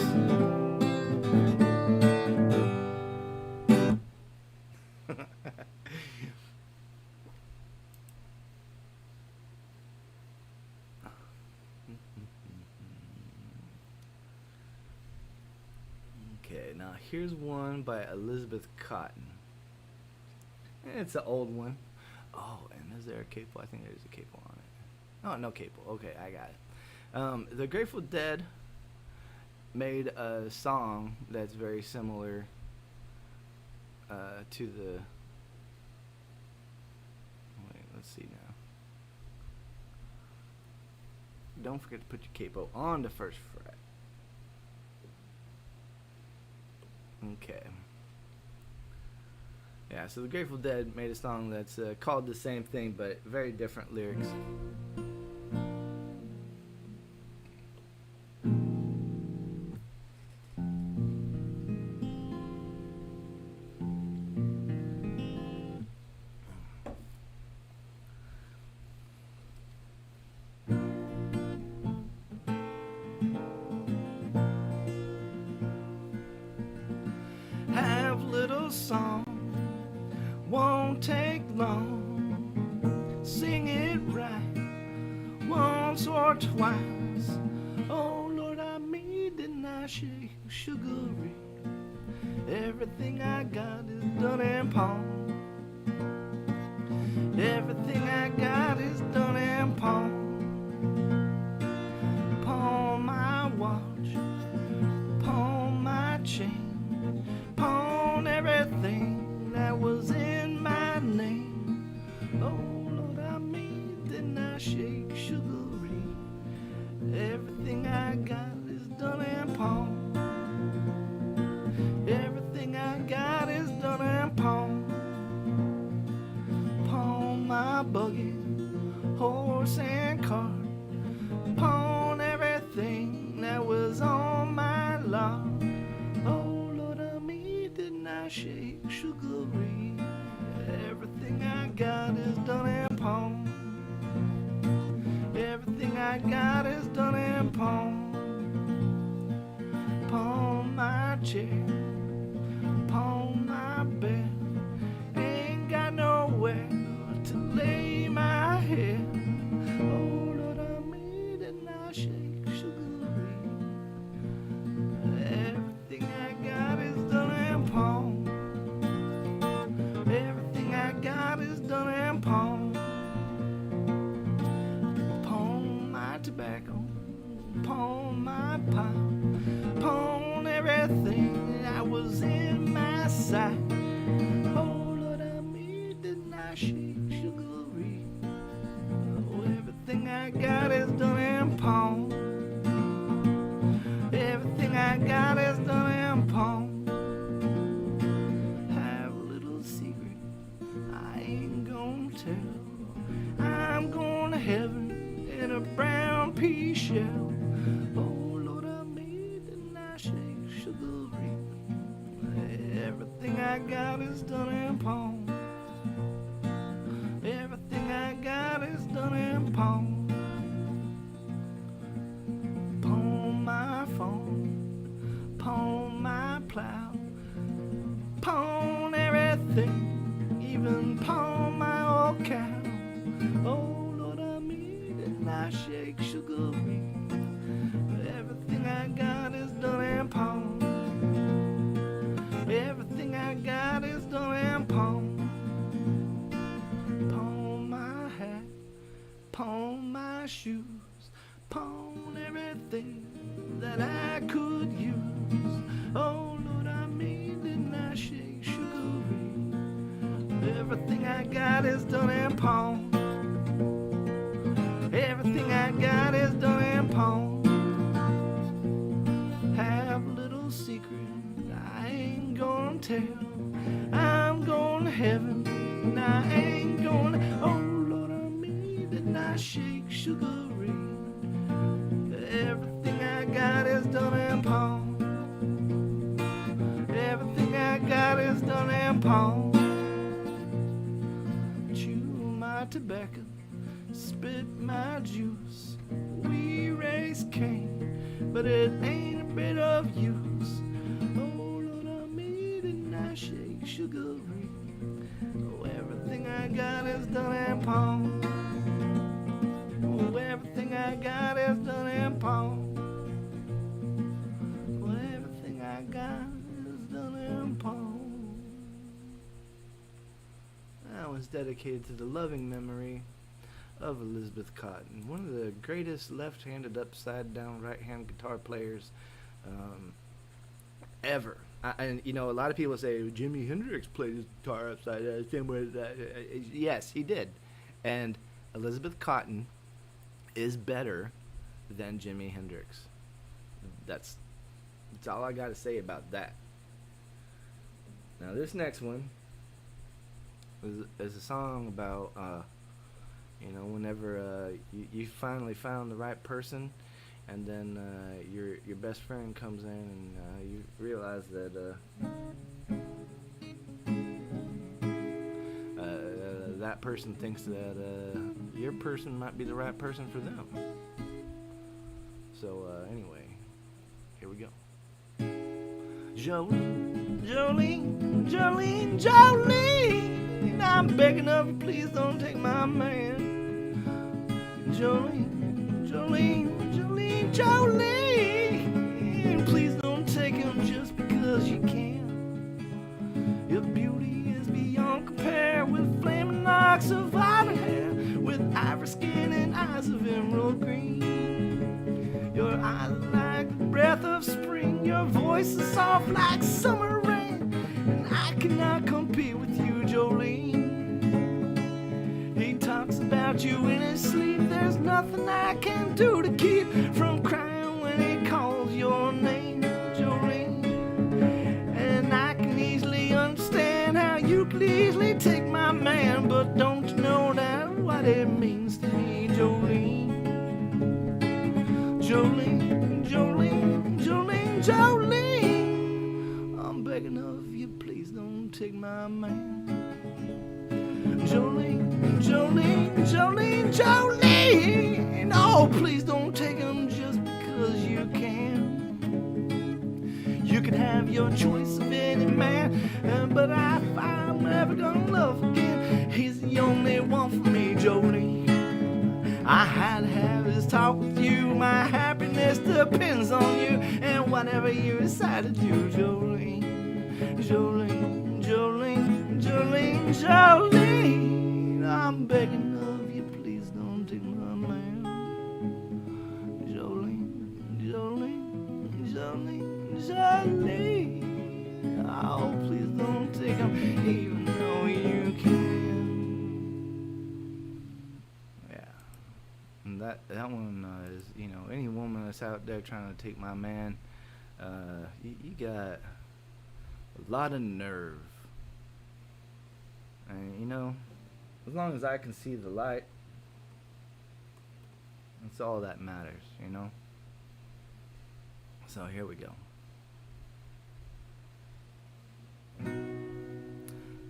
Okay, now here's one by Elizabeth Cotton. It's an old one. Oh, and is there a capo? I think there's a capo on it. Oh, no capo. Okay, I got it. The Grateful Dead made a song that's very similar to the... Wait, let's see now. Don't forget to put your capo on the first fret. Okay. Yeah, so the Grateful Dead made a song that's called the same thing, but very different lyrics. Have little song, won't take long. Sing it right, once or twice. Oh Lord, I made and I shake sugary. Everything I got is done in pawn. Everything I got is done in pawn. Pawn my watch, pawn my chain. Pawn everything that was in my name. Oh Lord, I made and I shake sugary. Everything I got is done in pawn. Everything I got is done in pawn. Pawn my buggy, horse and cart. Pawn everything that was on my lot. Oh Lord, I made and I shake sugary. Everything I got is done in pawn. Everything I got is done in pawn. Pawn my chair, pawn my bed. Ain't got nowhere to lay my head. Oh Lord, I made and I shake sugary. Everything I got is done in pawn. Everything I got is done in pawn. Pawn my tobacco, pawn my pipe, pawn everything that was in my sight. Oh Lord, I made and I shake sugary. Oh, everything I got is done in pawn. Everything I got is done in pawn. Have a little secret I ain't gonna tell. I'm going to heaven in a brown pea shell. Oh Lord, I made and I shake sugary. Everything I got is done in pawn. Everything I got is done in pawn. Pawn my phone, pawn my plow, pawn everything, even pawn my old cow. Oh Lord, I made and I shake sugary. Everything I got is done in pawn. Everything I got is done in pawn. Pawn my hat, pawn my shoes, pawn everything that I could use. Oh Lord, I made and I shake sugary. Everything I got is done in pawn. Everything I got is done in pawn. Have a little secret I ain't gonna tell. I'm going to heaven and I ain't gonna. Oh Lord, I made and I shake sugary. Everything I got is done in pawn. juice. We raised Cain, but it ain't a bit of use. Oh Lord, I'm eating, I shake sugar free. Oh, everything I got is done in pawn. Oh, everything I got is done in pawn. Oh, everything I got is done in pawn. That was dedicated to the loving memory of Elizabeth Cotton, one of the greatest left-handed upside-down right-hand guitar players ever. And you know, a lot of people say Jimi Hendrix played his guitar upside down, same way that. Yes, he did. And Elizabeth Cotton is better than Jimi Hendrix. That's all I got to say about that. Now this next one is a song about you know, whenever you finally found the right person, and then your best friend comes in and you realize that that person thinks that your person might be the right person for them. So anyway, here we go. Jolene, Jolene, Jolene, Jolene, I'm begging of you, please don't take my man. Jolene, Jolene, Jolene, Jolene, please don't take him just because you can. Your beauty is beyond compare, with flaming locks of ivory hair, with ivory skin and eyes of emerald green. Your eyes are like the breath of spring, your voice is soft like summer rain, and I cannot compete with you, Jolene. He talks about you in his sleep, there's nothing I can do to keep from crying when he calls your name, Jolene. And I can easily understand how you could easily take my man, but don't you know that what it means to me, Jolene? Jolene, Jolene, Jolene, Jolene, I'm begging of you, please don't take my man. Jolene, Jolene, Jolene, Jolene, oh, please don't take him just because you can. You can have your choice of any man, but I'm never gonna love again. He's the only one for me, Jolene. I had to have this talk with you, my happiness depends on you, and whatever you decide to do, Jolene, Jolene, Jolene, Jolene, Jolene, I'm begging of you, please don't take my man. Jolene, Jolene, Jolene, Jolene, oh, please don't take him, even though you can. And that one is, you know, any woman that's out there trying to take my man, you got a lot of nerve. And, you know, as long as I can see the light, that's all that matters, you know. So here we go.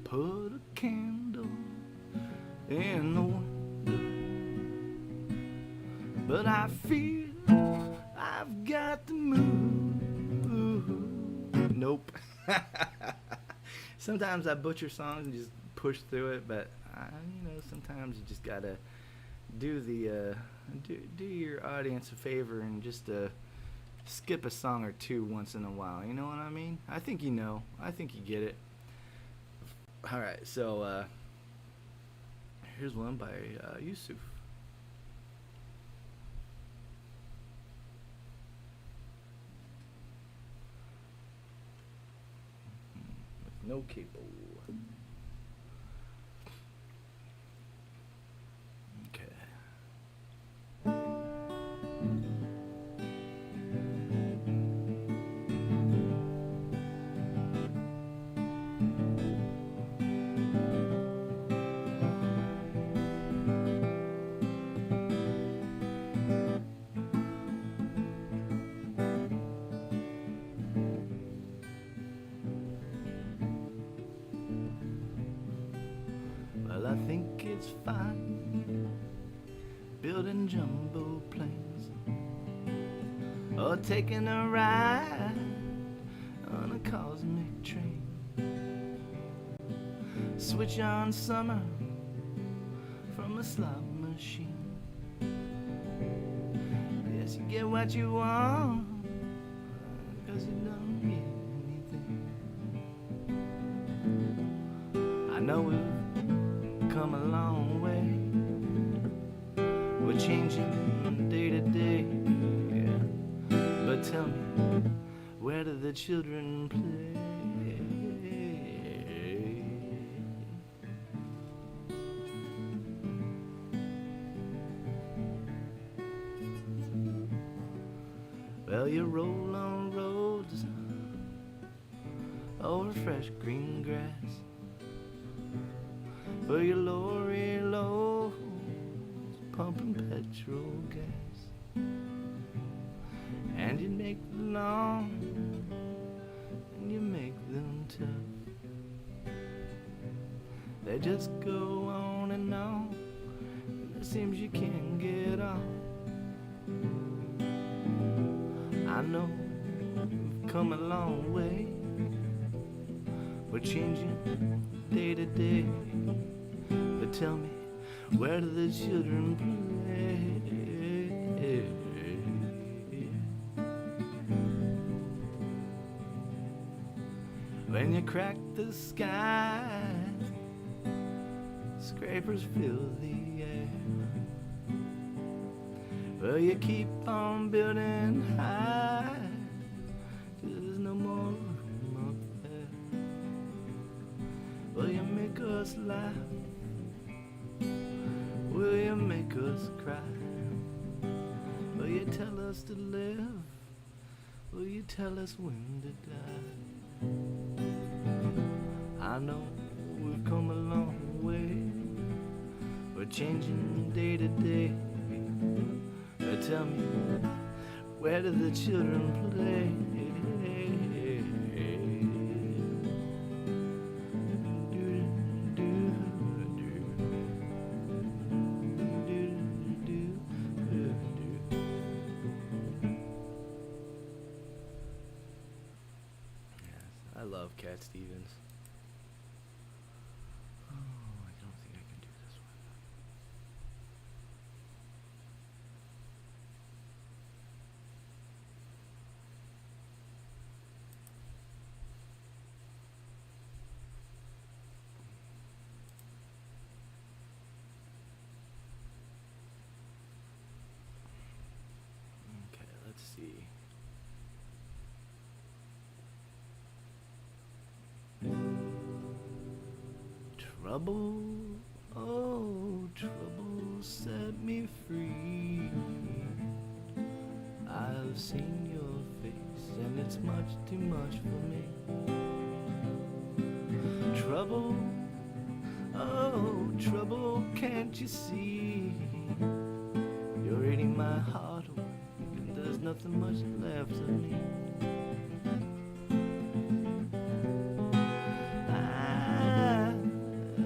Put a candle in the window, but I feel I've got to move. Nope. Sometimes I butcher songs and just push through it, but you know, sometimes you just gotta do the do your audience a favor and just skip a song or two once in a while. You know what I mean? I think you know. I think you get it. All right, so here's one by Yusuf. No cable. Okay. Well, I think it's fine building jumbo planes, or taking a ride on a cosmic train. Switch on summer from a slot machine. Yes, you get what you want, 'cause you don't get anything. I know we've come a long way. We're changing day to day, yeah. But tell me, where do the children play? Well, you roll on roads over fresh green grass, where your lorry loads pumping petrol gas, and you make them long and you make them tough. They just go on and on, and it seems you can't get off. I know we've come a long way. We're changing day to day. But tell me, where do the children play? When you crack the sky, scrapers fill the air. Well, you keep on building high, 'cause there's no more room up there. Will you make us laugh? Will you make us cry? Will you tell us to live? Will you tell us when to die? I know we've come a long way. We're changing day to day. Tell me, where do the children play? Yes, I love Cat Stevens. Oh, I don't think I can do this one. Okay, let's see. Trouble, oh, trouble set me free. I've seen your face, and it's much too much for me. Trouble, oh, trouble, can't you see? You're eating my heart away, and there's nothing much left of me.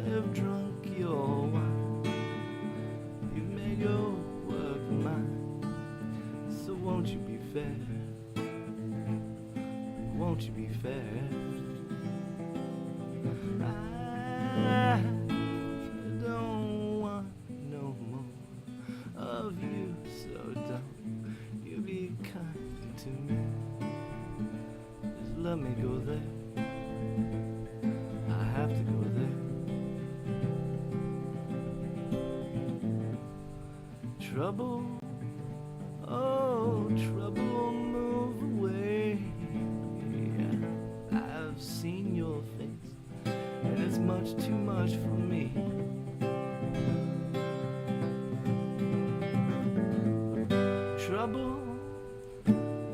I've drunk your wine, you made your work mine. So won't you be fair? Won't you be fair? I don't want no more of you, so don't you be kind to me. Just let me go there. I have to go there. Trouble, oh, trouble, move away. Yeah, I've seen your face, and it's much too much for me. Trouble,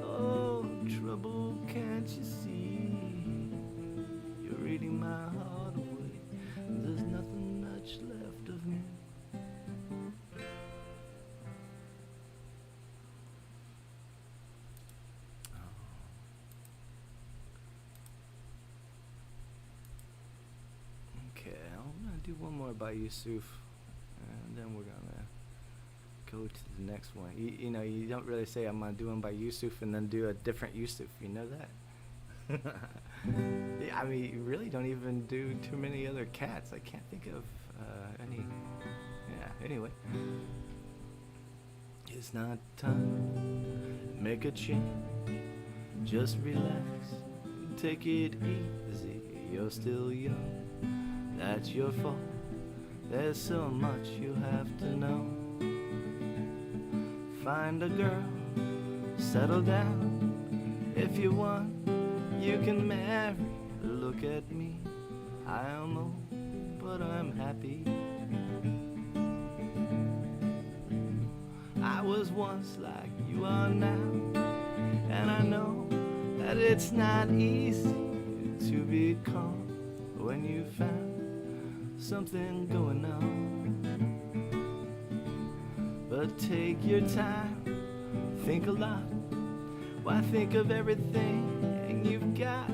oh, trouble, can't you see? You're eating my heart away, and there's nothing much left of me. Okay, I'm gonna do one more by Yusuf, and then we're gonna go to the next one. You know, you don't really say I'm gonna do one by Yusuf and then do a different Yusuf. You know that? Yeah, I mean, you really don't even do too many other cats. I can't think of any. Yeah. Anyway, it's not time. Make a change. Just relax. Take it easy. You're still young. That's your fault. There's so much you have to know. Find a girl, settle down. If you want, you can marry. Look at me, I am old, but I'm happy. I was once like you are now, and I know that it's not easy to be calm when you found something going on. But take your time, think a lot. Why think of everything you've got?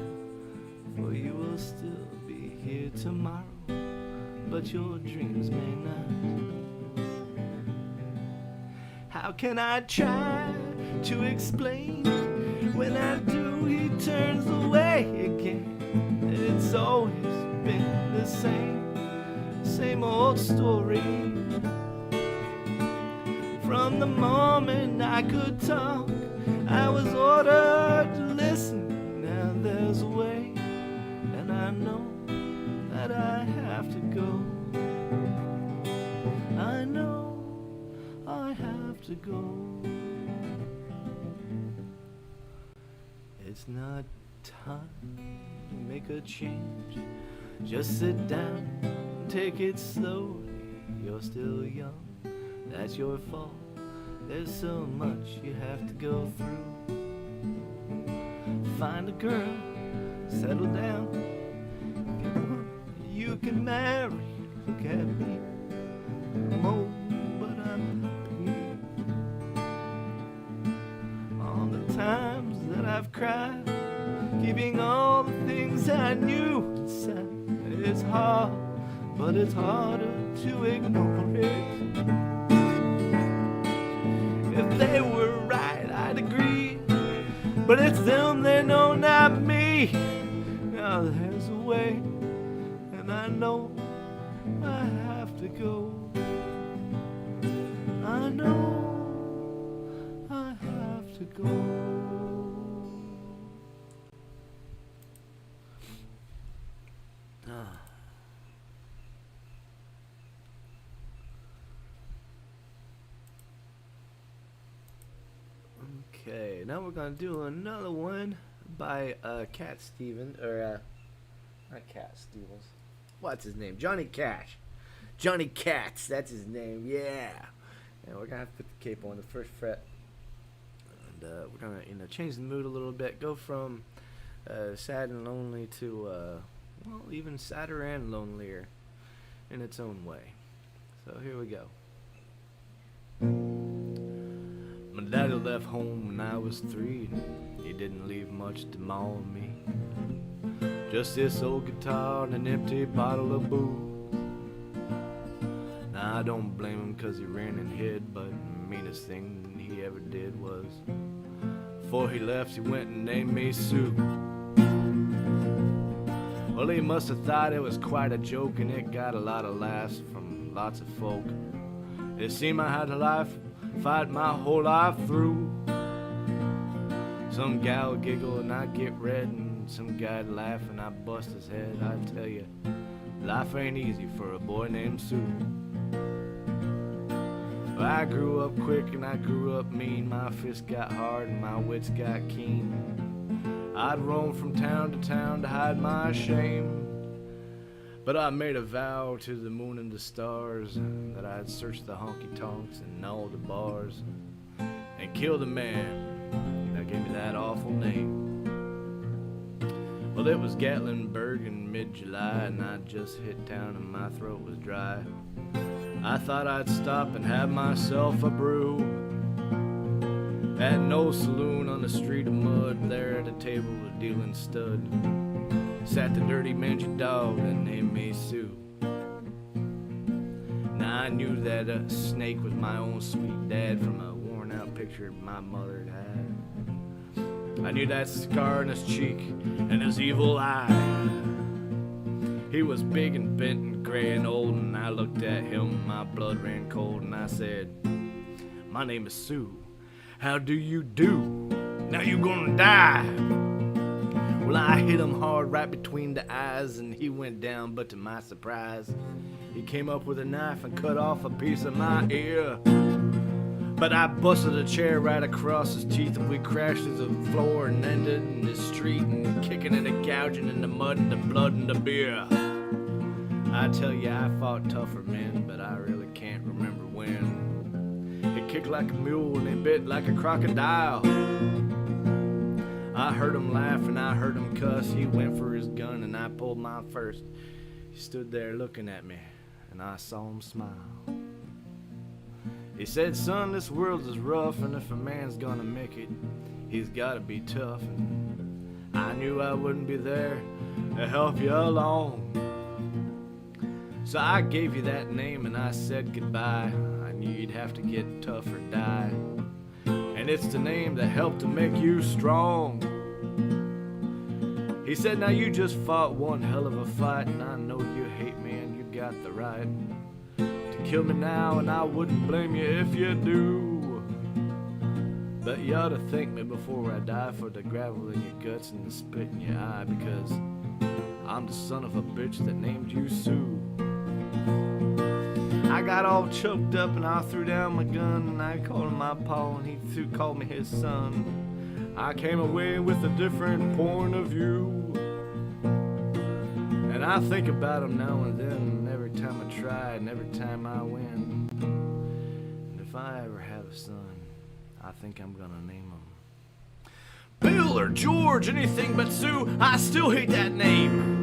For you will still be here tomorrow, but your dreams may not. How can I try to explain? When I do, he turns away again. It's always been the same old story. From the moment I could talk, I was ordered to listen. Now there's a way, and I know that I have to go. I know I have to go. It's not time to make a change. Just sit down, take it slowly. You're still young, that's your fault. There's so much you have to go through. Find a girl, settle down. If you want, you can marry. Look at me, I'm old, but I'm happy. All the times that I've cried, keeping all the things I knew inside. It's hard, but it's harder to ignore it. If they were right, I'd agree. But it's them, they know, not me. Now there's a way, and I know I have to go. I know I have to go. Okay, now we're gonna do another one by Cat Stevens, or not Cat Stevens. What's his name? Johnny Cash. Johnny Katz, that's his name. Yeah. And we're gonna have to put the capo on the first fret, and we're gonna change the mood a little bit. Go from sad and lonely to well, even sadder and lonelier in its own way. So here we go. My daddy left home when I was 3. He didn't leave much to maul me. Just this old guitar and an empty bottle of booze. Now I don't blame him 'cause he ran and hid, but the meanest thing he ever did was, before he left, he went and named me Sue. Well, he must have thought it was quite a joke, and it got a lot of laughs from lots of folk. It seemed I had to fight my whole life through. Some gal would giggle and I'd get red, and some guy'd laugh and I'd bust his head. I tell you, life ain't easy for a boy named Sue. Well, I grew up quick and I grew up mean. My fists got hard and my wits got keen. I'd roam from town to town to hide my shame. But I made a vow to the moon and the stars that I'd search the honky-tonks and all the bars and kill the man that gave me that awful name. Well, it was Gatlinburg in mid-July, and I just hit town and my throat was dry. I thought I'd stop and have myself a brew at no saloon on the street of mud. There at a table was dealing stud sat the dirty mangy dog that named me Sue. Now I I knew that Snake was my own sweet dad from a worn out picture my mother had. I knew that scar on his cheek and his evil eye. He was big and bent and gray and old, and I looked at him, my blood ran cold, and I said, "My name is Sue. How do you do? Now you gonna die." Well, I hit him hard right between the eyes, and he went down, but to my surprise, he came up with a knife and cut off a piece of my ear. But I busted a chair right across his teeth, and we crashed to the floor and ended in the street and kicking and a gouging in the mud and the blood and the beer. I tell you, I fought tougher men, but I really can't remember when. He kicked like a mule and he bit like a crocodile. I heard him laugh and I heard him cuss. He went for his gun and I pulled mine first. He stood there looking at me and I saw him smile. He said, "Son, this world is rough, and if a man's gonna make it, he's gotta be tough." And I knew I wouldn't be there to help you along. So I gave you that name and I said goodbye. I knew you'd have to get tough or die. And it's the name that helped to make you strong. He said, "Now you just fought one hell of a fight, and I know you hate me and you got the right to kill me now, and I wouldn't blame you if you do. But you ought to thank me before I die for the gravel in your guts and the spit in your eye, because I'm the son of a bitch that named you Sue." I got all choked up and I threw down my gun and I called him my pa and he called me his son. I came away with a different point of view, and I think about him now and then, and every time I try and every time I win. And if I ever have a son, I think I'm gonna name him Bill or George, anything but Sue. I still hate that name.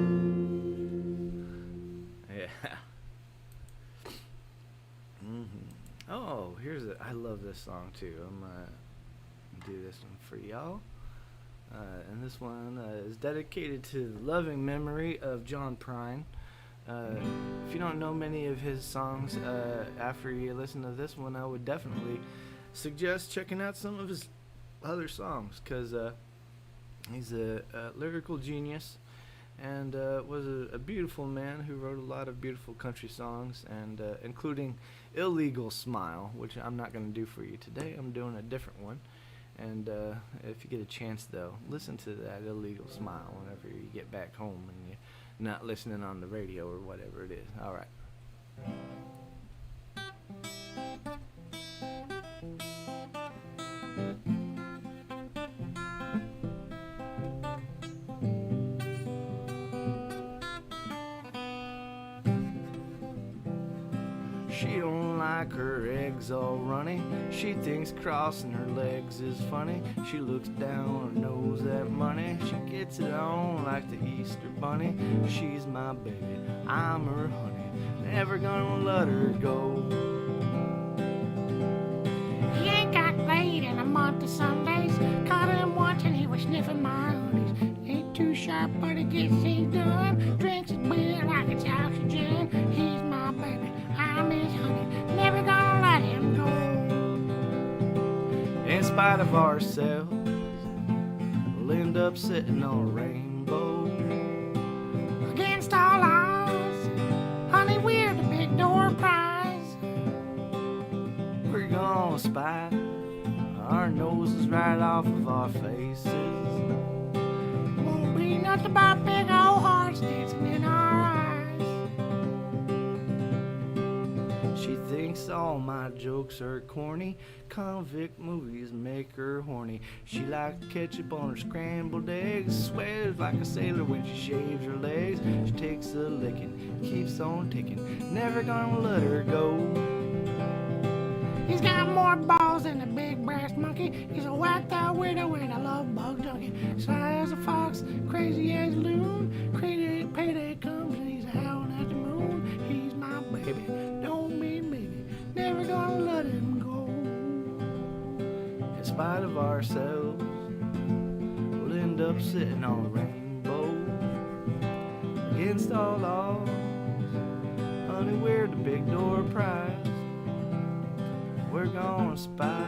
Yeah. Oh, I love this song too. I'm gonna do this one for y'all. And this one is dedicated to the loving memory of John Prine. If you don't know many of his songs, after you listen to this one, I would definitely suggest checking out some of his other songs, because he's a lyrical genius and was a beautiful man who wrote a lot of beautiful country songs, and including Illegal Smile, which I'm not going to do for you today. I'm doing a different one. And if you get a chance, though, listen to that Illegal Smile whenever you get back home and you're not listening on the radio or whatever it is. All right. She don't like her eggs all runny. She thinks crossing her legs is funny. She looks down her nose at money. She gets it on like the Easter bunny. She's my baby, I'm her honey. Never gonna let her go. He ain't got laid in a month of Sundays. Caught him once and he was sniffing my hoodies. Ain't too sharp, but he gets things done. Drinks his beer like it's oxygen. He's my baby, I'm his honey. Never gonna let him go. In spite of ourselves, we'll end up sitting on a rainbow. Against all odds, honey, we're the big door prize. We're gonna spy our noses right off of our faces. Won't be nothing but big old hearts dancing in our eyes. She thinks all my jokes are corny. Convict movies make her horny. She likes ketchup on her scrambled eggs. Swears like a sailor when she shaves her legs. She takes a licking, keeps on ticking. Never gonna let her go. He's got more balls than a big brass monkey. He's a whacked out widow and a love bug junkie. Sly as a fox, crazy as a loon. Crazy payday comes and he's howling at the moon. He's my baby, don't mean maybe. Never gonna let him go. In spite of ourselves, we'll end up sitting on a rainbow. Against all odds, Honey, we're the big door prize. We're gonna spy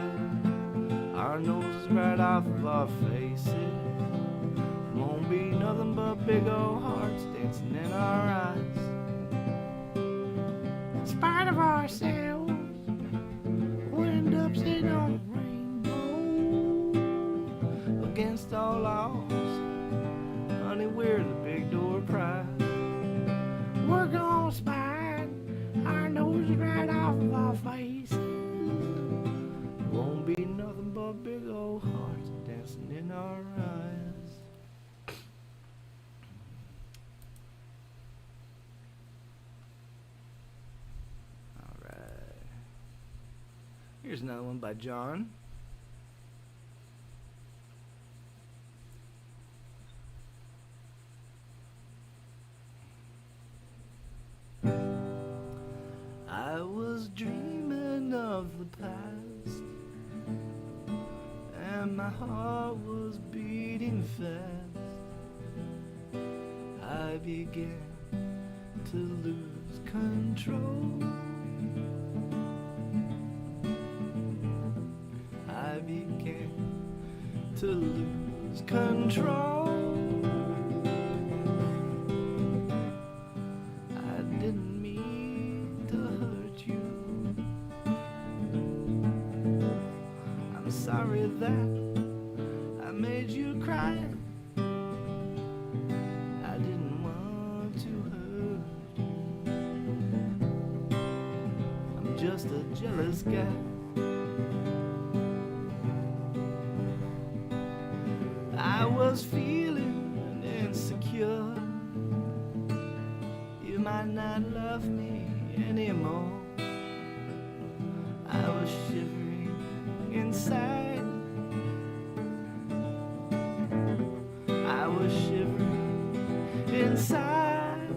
our noses right off of our faces. Won't be nothing but big old hearts dancing in our eyes. In spite of ourselves, we'll end up sitting on a rainbow. Against all odds, honey, we're the big door prize. We're gonna spine our noses right off of our faces. Won't be nothing but big old hearts dancing in our eyes. Alright. Here's another one by John. I was dreaming of the past, and my heart was beating fast. I began to lose control. I began to lose control. I didn't mean to hurt you. I'm sorry that I made you cry. I didn't want to hurt you. I'm just a jealous guy. I was feeling insecure. You might not love me anymore. I was shivering inside. I was shivering inside.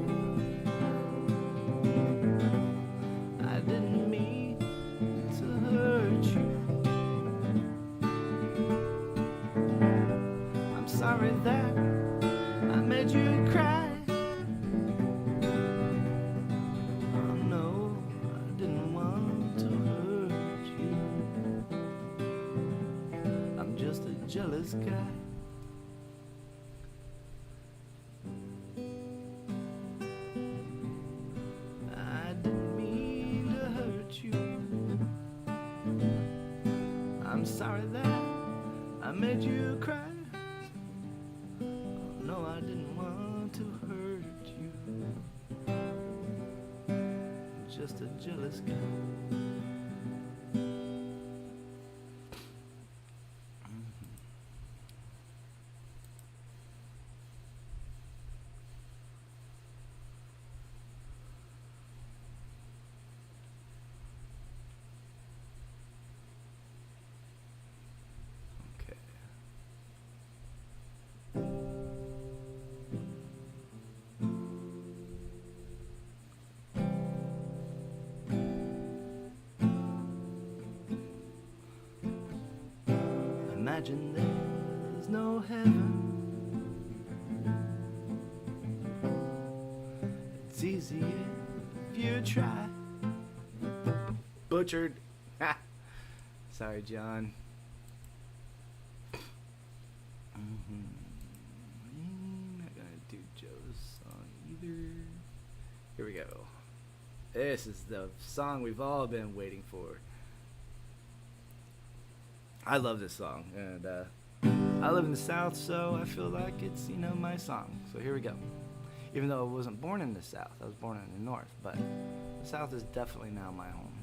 I didn't mean to hurt you. I'm sorry that I made you cry. Oh no, I didn't want to hurt you. I'm just a jealous guy. I didn't mean to hurt you. I'm sorry that I made you cry. No, I didn't want to hurt you. Just a jealous guy. Okay. Imagine there's no heaven. It's easy if you try. Butchered. Ha. Sorry, John. Not gonna do Joe's song either. Here we go. This is the song we've all been waiting for. I love this song, and I live in the South, so I feel like it's, my song. So here we go. Even though I wasn't born in the South, I was born in the North, but the South is definitely now my home.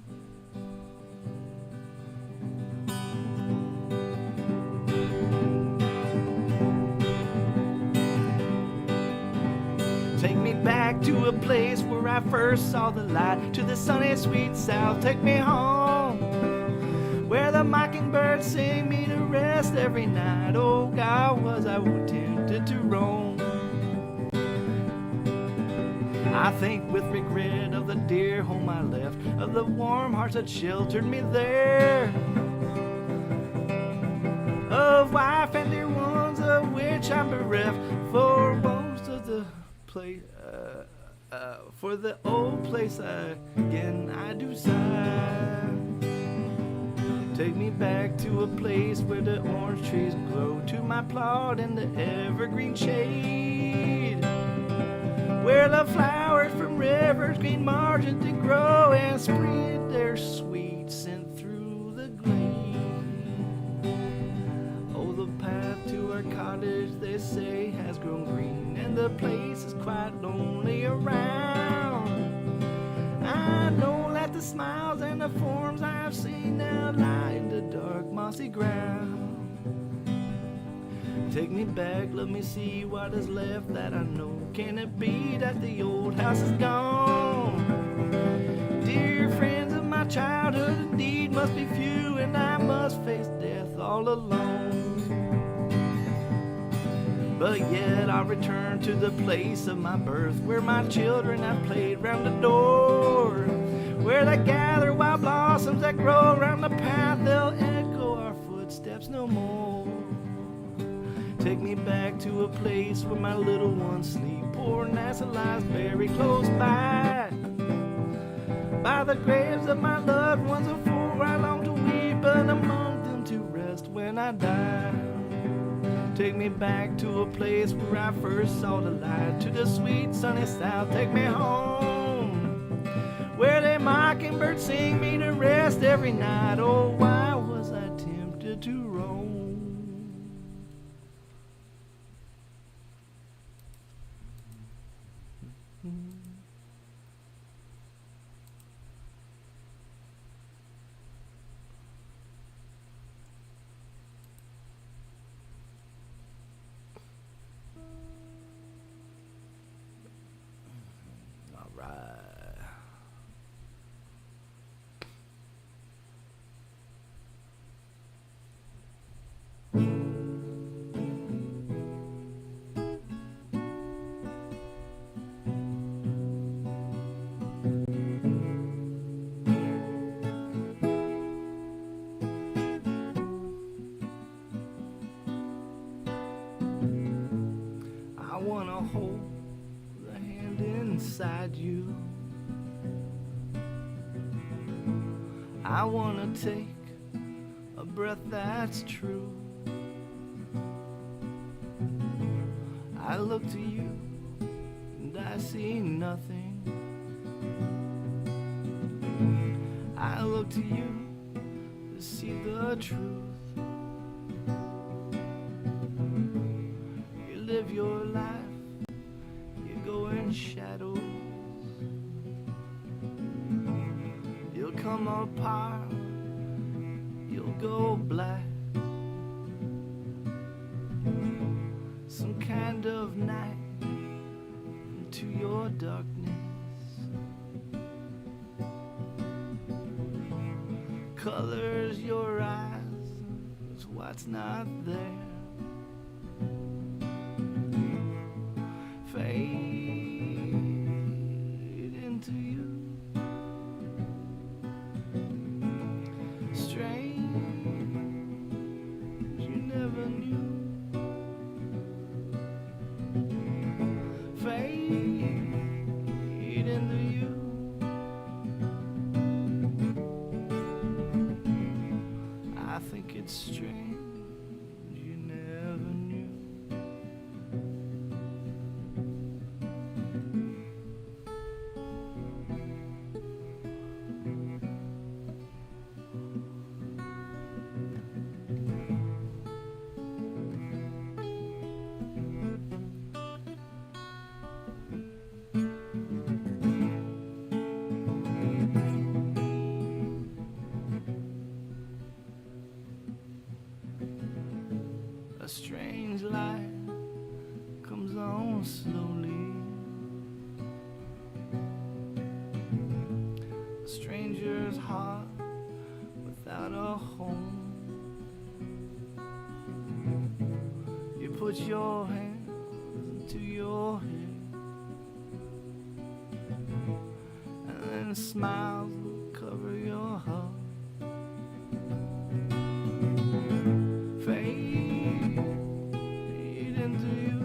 Take me back to a place where I first saw the light, to the sunny sweet South. Take me home, where the mockingbirds sing me to rest every night. Oh God, was I tempted to roam. I think with regret of the dear home I left, of the warm hearts that sheltered me there, of wife and dear ones of which I'm bereft, for most of the place For the old place again I do sigh. Take me back to a place where the orange trees grow, to my plot in the evergreen shade, where the flowers from rivers green margins did grow and spread their sweet scent through the glade. Oh, the path to our cottage, they say, has grown green, and the place is quite lonely around. I know that the smiles and the forms I have seen now lie in the dark mossy ground. Take me back, let me see what is left that I know. Can it be that the old house is gone? Dear friends of my childhood indeed must be few, and I must face death all alone. But yet I'll return to the place of my birth, where my children have played round the door, where they gather wild blossoms that grow around the path. They'll echo our footsteps no more. Take me back to a place where my little ones sleep. Poor Nasa lies very close by the graves of my loved ones. For I long to weep, but among them to rest when I die. Take me back to a place where I first saw the light, to the sweet sunny south. Take me home, where the mockingbirds sing me to rest every night. Oh, why was I tempted to roam? All right. I wanna hold the hand inside you. I wanna take a breath that's true. I look to you and I see nothing. I look to you to see the truth. You live your life, you go in shadows. You'll come apart, you'll go black. Some kind of night into your darkness. Colors your eyes, is what's not there. Fade into you. Strange, you never knew. Fade into you. I think it's strange you never knew. A strange light comes on slowly. A stranger's heart without a home. You put your hands into your head, and then smiles will cover your heart. Fade into you.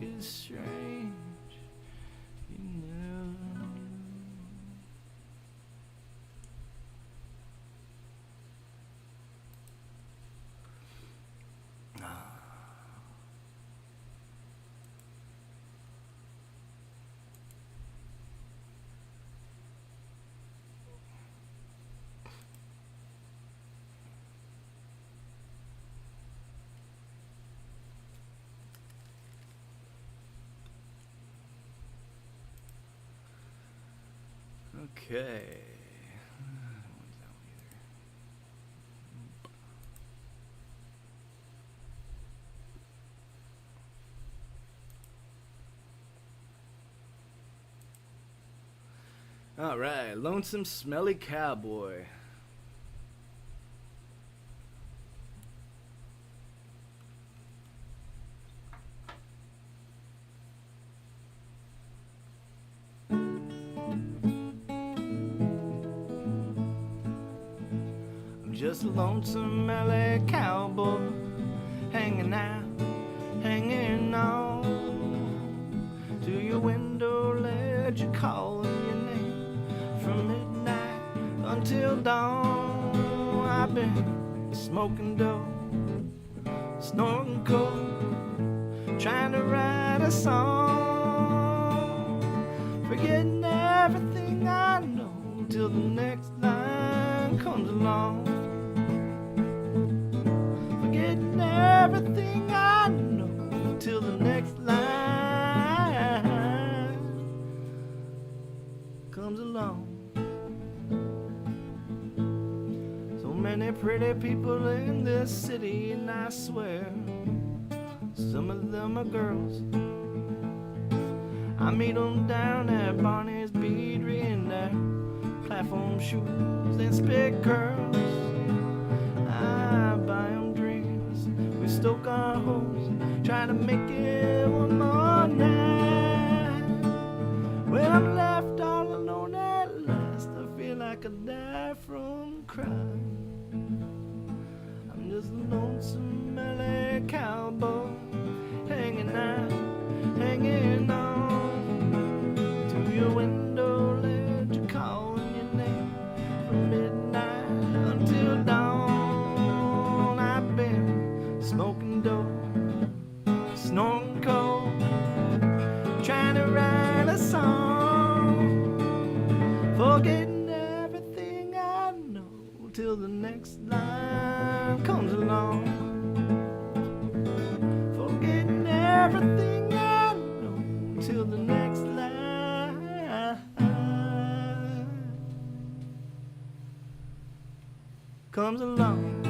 is strange. You never knew. Okay. What's that one either? All right, Lonesome Smelly Cowboy. I'm just a lonesome LA cowboy, hanging out, hanging on to your window ledge, you calling your name from midnight until dawn. I've been smoking dope, snorting coke, trying to write a song, forgetting everything I know till the next line comes along. Forgetting everything I know till the next line comes along. So many pretty people in this city, and I swear some of them are girls. I meet them down at Barney's Beatery in their platform shoes and spit curls. I buy them drinks, we stoke our hopes, trying to make it one more night. When I'm left all alone at last, I feel like I die from crying. I'm just a lonesome LA cowboy, hanging out, hanging on to your window ledge, calling your name from midnight until dawn. I've been smoking dope, snorting coke, trying to write a song, forgetting everything I know till the next line comes along. Forgetting everything I know till the next line comes along.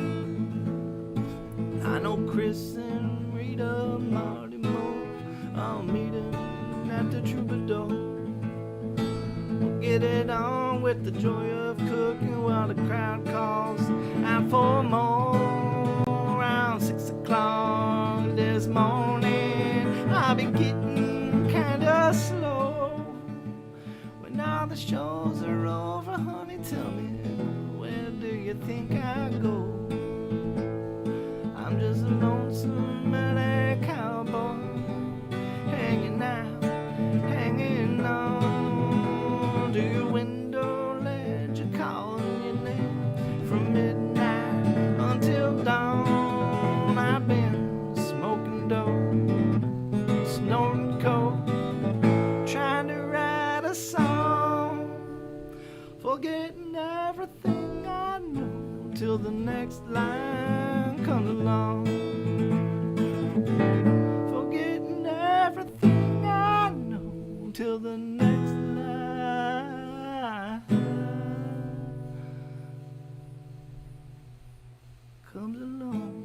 I know Chris and Rita, Marty Moore, I'll meet him at the Troubadour. We'll get it on with the joy of cooking while the crowd calls out for more. Around 6 o'clock this morning, I'll be getting kinda slow. When all the shows are over, honey, tell me, where do you think I go? I'm just a lonesome LA cowboy, hanging out, hanging on to your window ledge, calling your name from midnight until dawn. I've been smoking dope, snorting coke, trying to write a song, forgetting everything I know till the next line comes along. Forgetting everything I know till the next line comes along.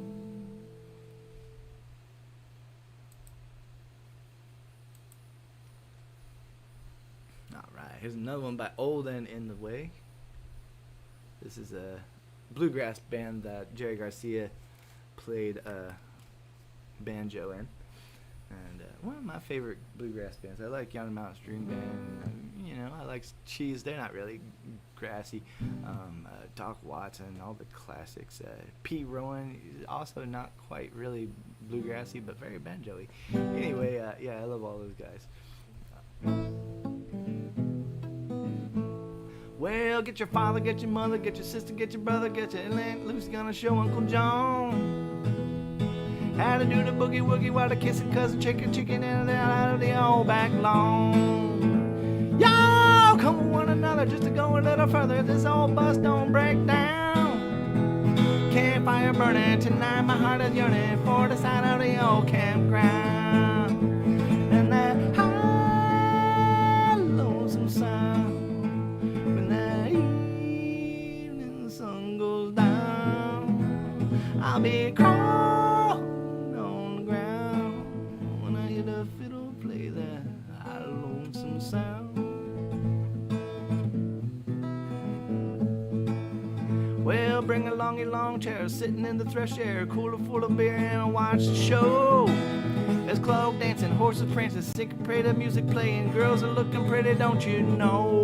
All right, here's another one by Old and In the Way. This is a bluegrass band that Jerry Garcia played banjo in, and one of my favorite bluegrass bands. I like Yonder Mountain String Band. You know, I like Cheese. They're not really grassy. Doc Watson, all the classics. P. Rowan, also not quite really bluegrassy, but very banjo-y. Anyway, yeah, I love all those guys. Well, get your father, get your mother, get your sister, get your brother, get your Aunt Lucy gonna show Uncle John how to do the boogie woogie while the kissing cousin chicken and out of the old back lawn. Y'all come with one another just to go a little further. This old bus don't break down. Campfire burning tonight, my heart is yearning for the side of the old campground. And that high, lonesome sound when the evening sun goes down. I'll be crawling on the ground when I hear the fiddle play that high, lonesome sound. Well, bring along your long chair, sitting in the fresh air, cooler full of beer, and I'll watch the show. There's clog dancing, horses prancing, syncopated music playing, girls are looking pretty, don't you know?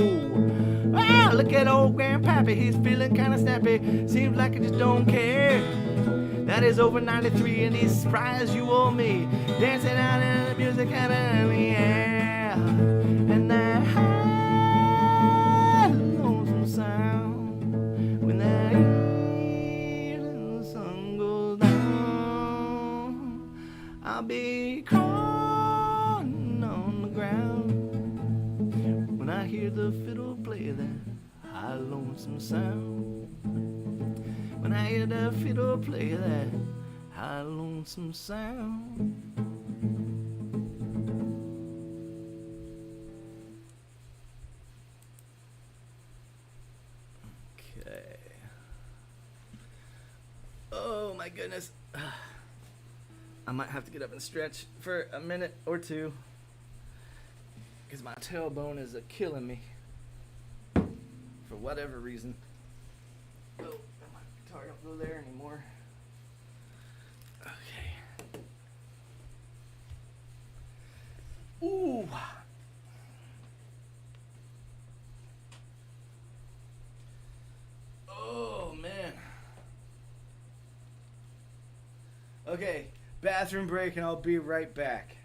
Ah, look at old Grandpappy, he's feeling kinda snappy, seems like he just don't care. That is over 93 and he's surprised you or me, dancing out in the music out in the air. And that high, lonesome sound when the evening sun goes down, I'll be crawling on the ground when I hear the fiddle play that high, lonesome sound. When I hear the fiddle play that high, lonesome sound. Okay. Oh my goodness. I might have to get up and stretch for a minute or two because my tailbone is killing me for whatever reason. Oh, my guitar don't go there anymore. Okay. Ooh. Oh man. Okay, bathroom break and I'll be right back.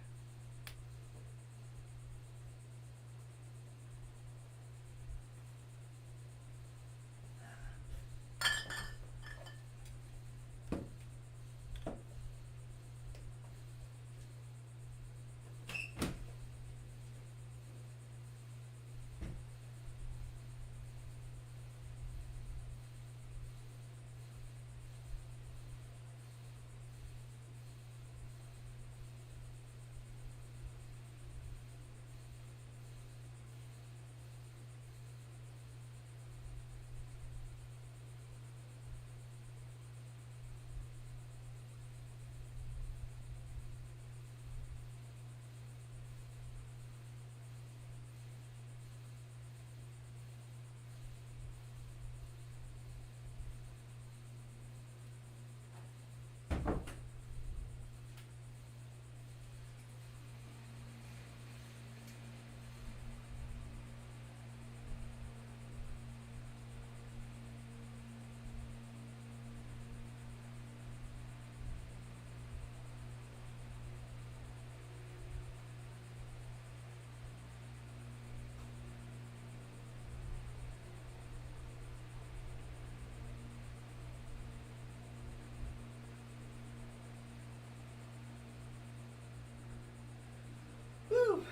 Woo!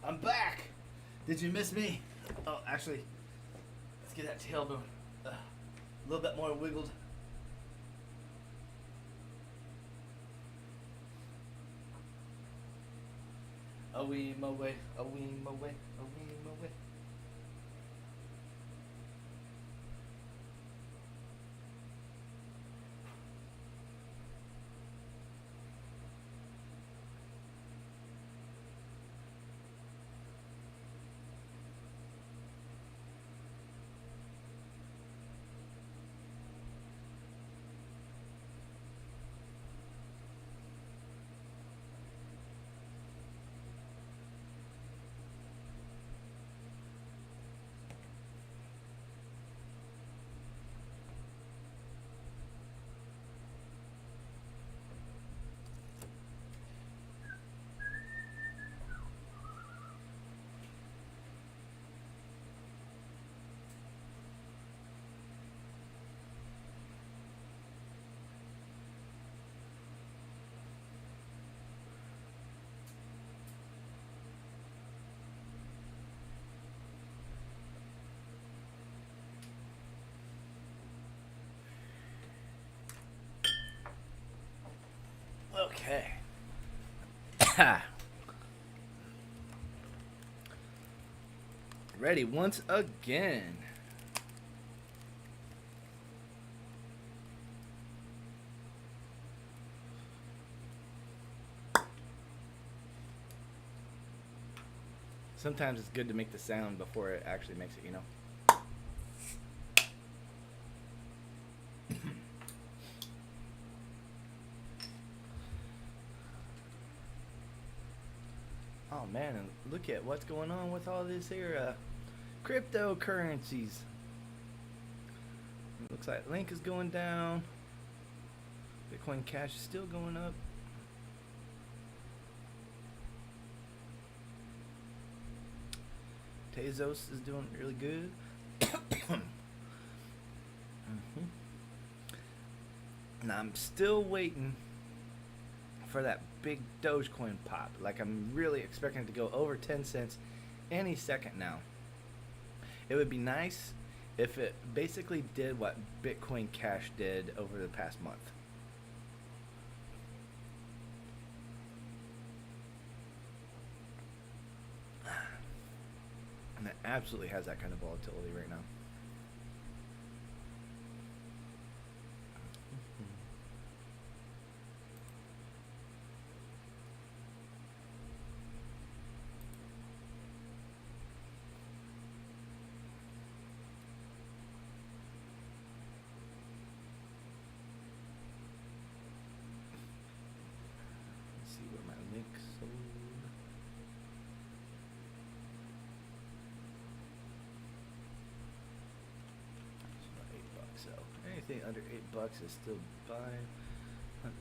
I'm back. Did you miss me? Oh, actually, let's get that tailbone a little bit more wiggled. A wee my way, a wee my way, a wee my way. Okay. Ready once again. Sometimes it's good to make the sound before it actually makes it, you know? Oh man, and look at what's going on with all this here cryptocurrencies. It looks like Link is going down. Bitcoin Cash is still going up. Tezos is doing really good. And I'm still waiting for that big Dogecoin pop. Like, I'm really expecting it to go over 10 cents any second now. It would be nice if it basically did what Bitcoin Cash did over the past month. And it absolutely has that kind of volatility right now. Let's see where my link sold. It's about $8, so anything under $8 is still buying. 105.5.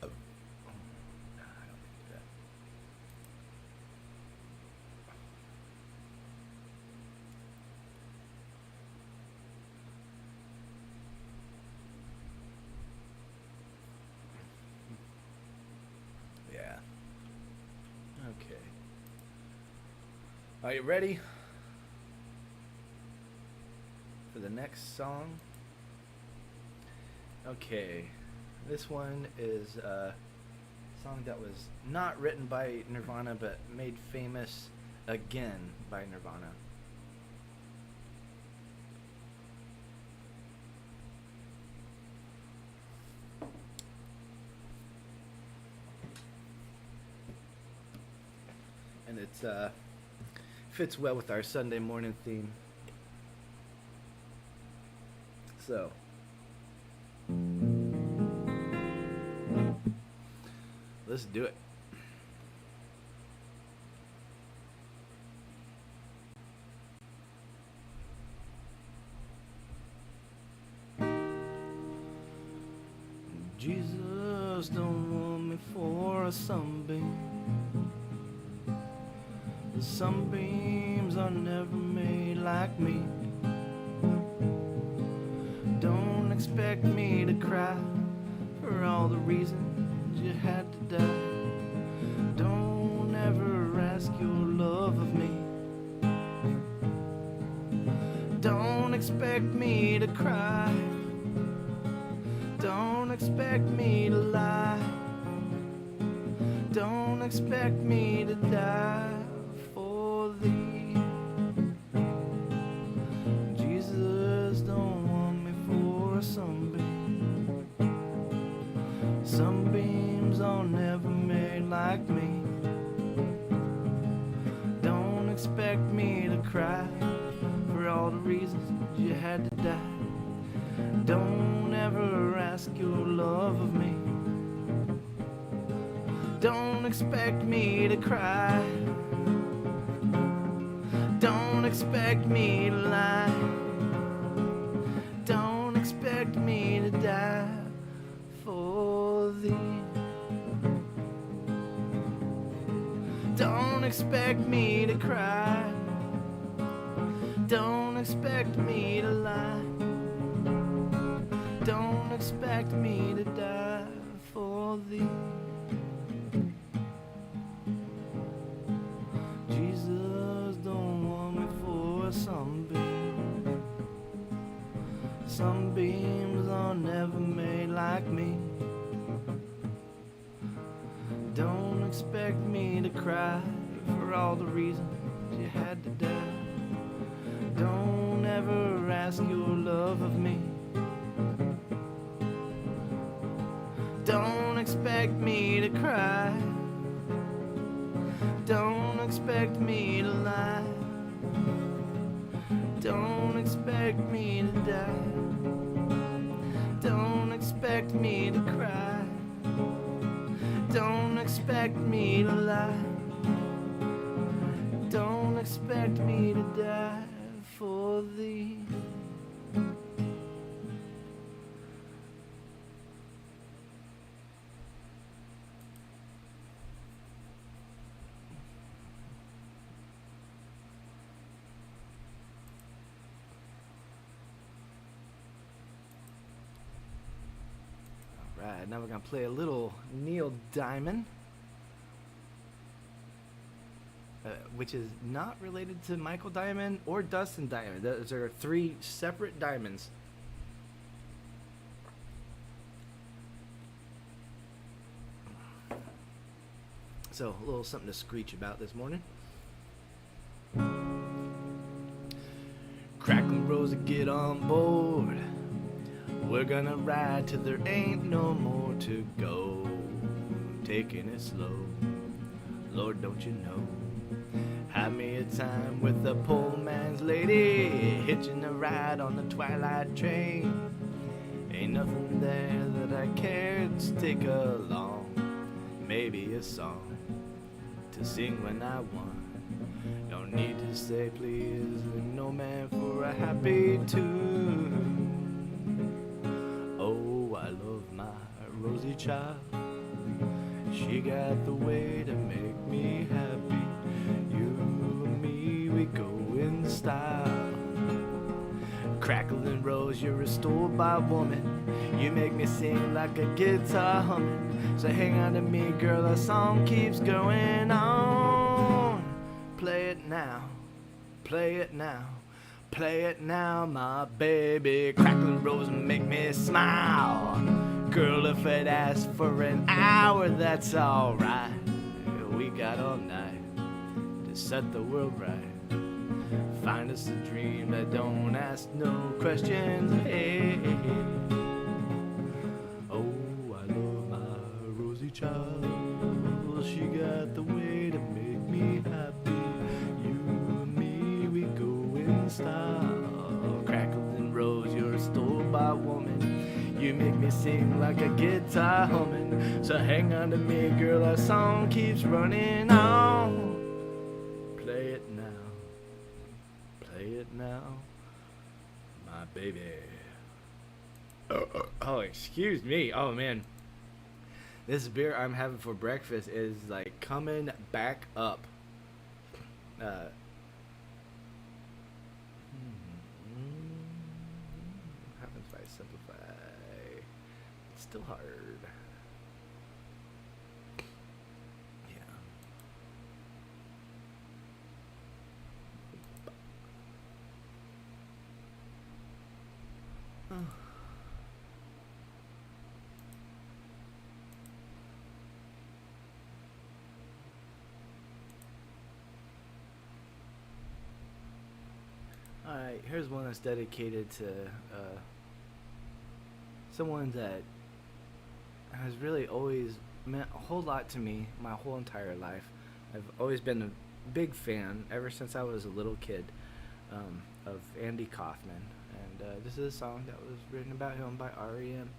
Oh. Nah, I don't need that. Yeah. Okay. Are you ready for the next song? Okay. This one is a song that was not written by Nirvana but made famous again by Nirvana. And it's fits well with our Sunday morning theme. So let's do it. Jesus don't want me for a sunbeam. The sunbeams are never made like me. Don't expect me to cry for all the reasons you had to die. Don't ever ask your love of me. Don't expect me to cry. Don't expect me to lie. Don't expect me to die for thee. Jesus don't want me for a sunbeam. Sunbeams are never made like me. Don't expect me to cry for all the reasons you had to die. Don't ever ask your love of me. Don't expect me to cry. Don't expect me to lie. Don't expect me to die for thee. Don't expect me to cry. Don't expect me to lie. Don't expect me to die for thee. Jesus don't want me for a sunbeam. girl never made like me. Don't expect me to cry for all the reasons you had to die. Don't ever ask your love of me. Don't expect me to cry. Don't expect me to lie. Don't expect me to die. Don't expect me to cry. Don't expect me to lie. Don't expect me to die for thee. Alright, now we're gonna play a little Neil Diamond, which is not related to Michael Diamond or Dustin Diamond. Those are three separate diamonds. So, a little something to screech about this morning. Crackling Rosa, get on board. We're gonna ride till there ain't no more to go. Taking it slow, Lord, don't you know? Had me a time with the poor man's lady, hitching a ride on the twilight train. Ain't nothing there that I cared to take along. Maybe a song to sing when I want. Don't need to say please, no man for a happy tune. Oh, I love my Rosie child. She got the way to make me happy. You and me, we go in style. Crackling Rose, you're a store-by woman. You make me sing like a guitar humming. So hang on to me, girl, our song keeps going on. Play it now, play it now, play it now, my baby. Crackling Rose, make me smile. Girl, if it asks for an hour, that's alright. We got all night to set the world right. Find us a dream that don't ask no questions. Hey, oh, I love my Rosie child. She got the way to make me happy. You and me, we go in style. Crackling Rose, you're a store-bought woman. You make me sing like a guitar humming. So hang on to me, girl, our song keeps running on. Play it now, play it now, my baby. Oh, excuse me. Oh, man. This beer I'm having for breakfast is like coming back up. What happens if I simplify? It's still hard. Yeah. Alright, here's one that's dedicated to someone that has really always meant a whole lot to me my whole entire life. I've always been a big fan ever since I was a little kid of Andy Kaufman. And this is a song that was written about him by R.E.M.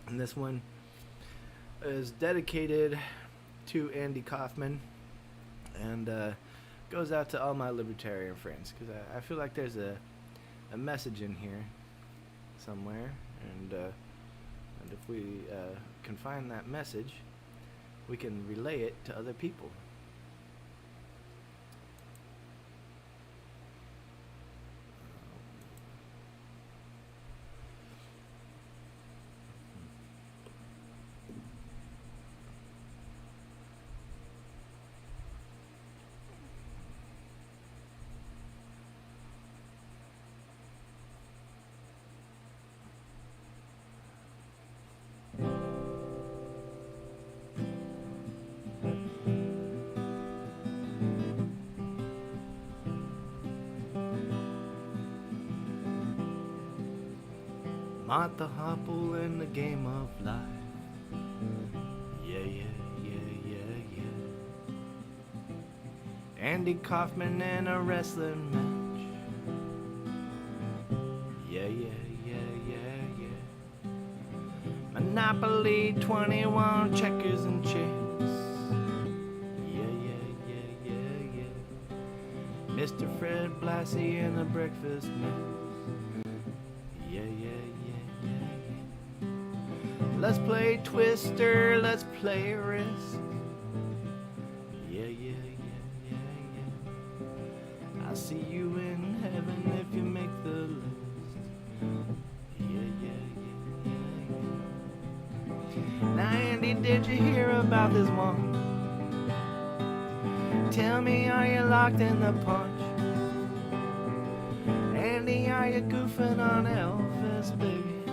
And this one is dedicated to Andy Kaufman and goes out to all my libertarian friends, because I feel like there's a message in here somewhere, and if we can find that message, we can relay it to other people. Martha Hopple in the game of life. Yeah, yeah, yeah, yeah, yeah. Andy Kaufman in a wrestling match. Yeah, yeah, yeah, yeah, yeah. Monopoly 21 checkers and chess. Yeah, yeah, yeah, yeah, yeah. Mr. Fred Blassie in a breakfast mess. Yeah, yeah, yeah, yeah, yeah. Let's play Twister, let's play Risk. Yeah, yeah, yeah, yeah, yeah. I'll see you in heaven if you make the list. Yeah, yeah, yeah, yeah, yeah. Now, Andy, did you hear about this one? Tell me, are you locked in the punch? Andy, are you goofing on Elvis, baby?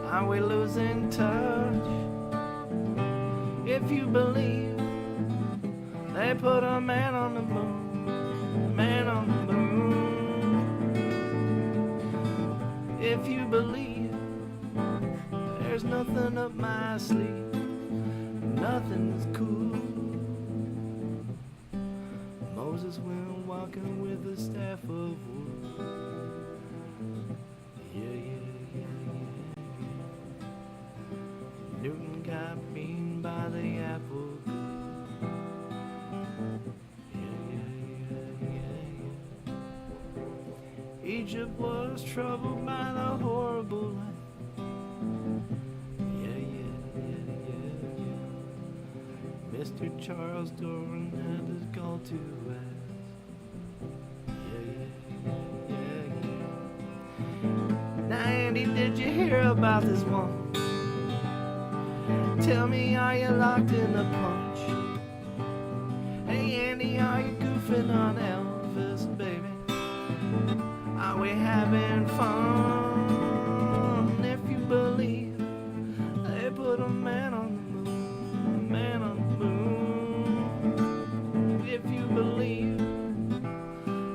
Are we losing touch? If you believe they put a man on the moon, man on the moon. If you believe there's nothing up my sleeve, nothing's cool. Moses went walking with a staff of wood. Yeah, yeah, yeah, yeah, yeah. Newton got beaten by the apple. Egypt was troubled by the horrible light. Yeah, yeah, yeah, yeah, yeah. Mr. Charles Doran had his call to ask. Yeah, yeah, yeah, yeah, yeah. Now, Andy, did you hear about this one? Tell me, are you locked in the punch? Hey, Andy, are you goofing on Elvis, baby? Are we having fun? If you believe they put a man on the moon, a man on the moon. If you believe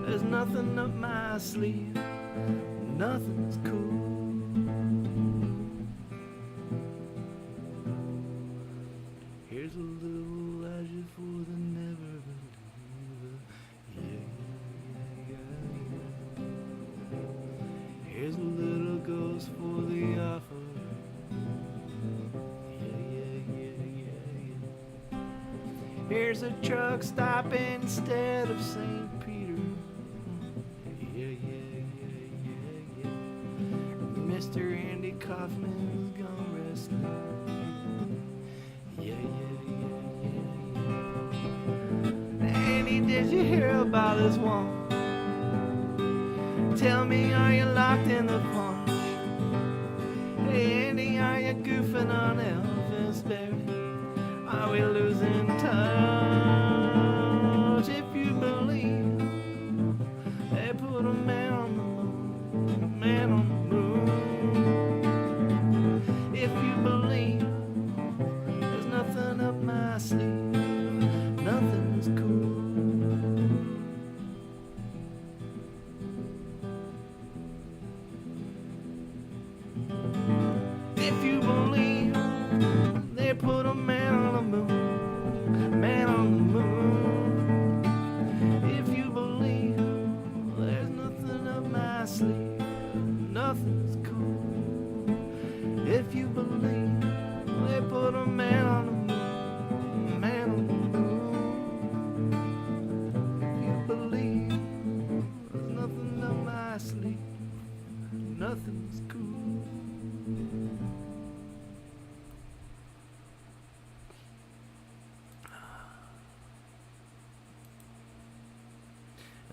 there's nothing up my sleeve, nothing's cool. Here's a little azure for the never believer. Yeah. Here's a little ghost for the offer. Yeah, yeah, yeah, yeah, yeah. Here's a truck stop instead of St. Peter. Yeah, yeah, yeah, yeah, yeah. Mr. Andy Kaufman's gone wrestling. Yeah, yeah, yeah, yeah, yeah. Andy, did you hear about this one? Tell me, are you locked in the punch? Hey, Andy, are you goofing on Elvis, baby? Are we losing touch? If you believe they put a man on the moon, a man on the moon. If you believe there's nothing up my sleeve, nothing's cool. If you believe they put a man on the moon, man on the moon. If you believe there's nothing up my sleeve, nothing's cool. If you believe they put a man on the moon, man on the moon. If you believe there's nothing up my sleeve, nothing's cool.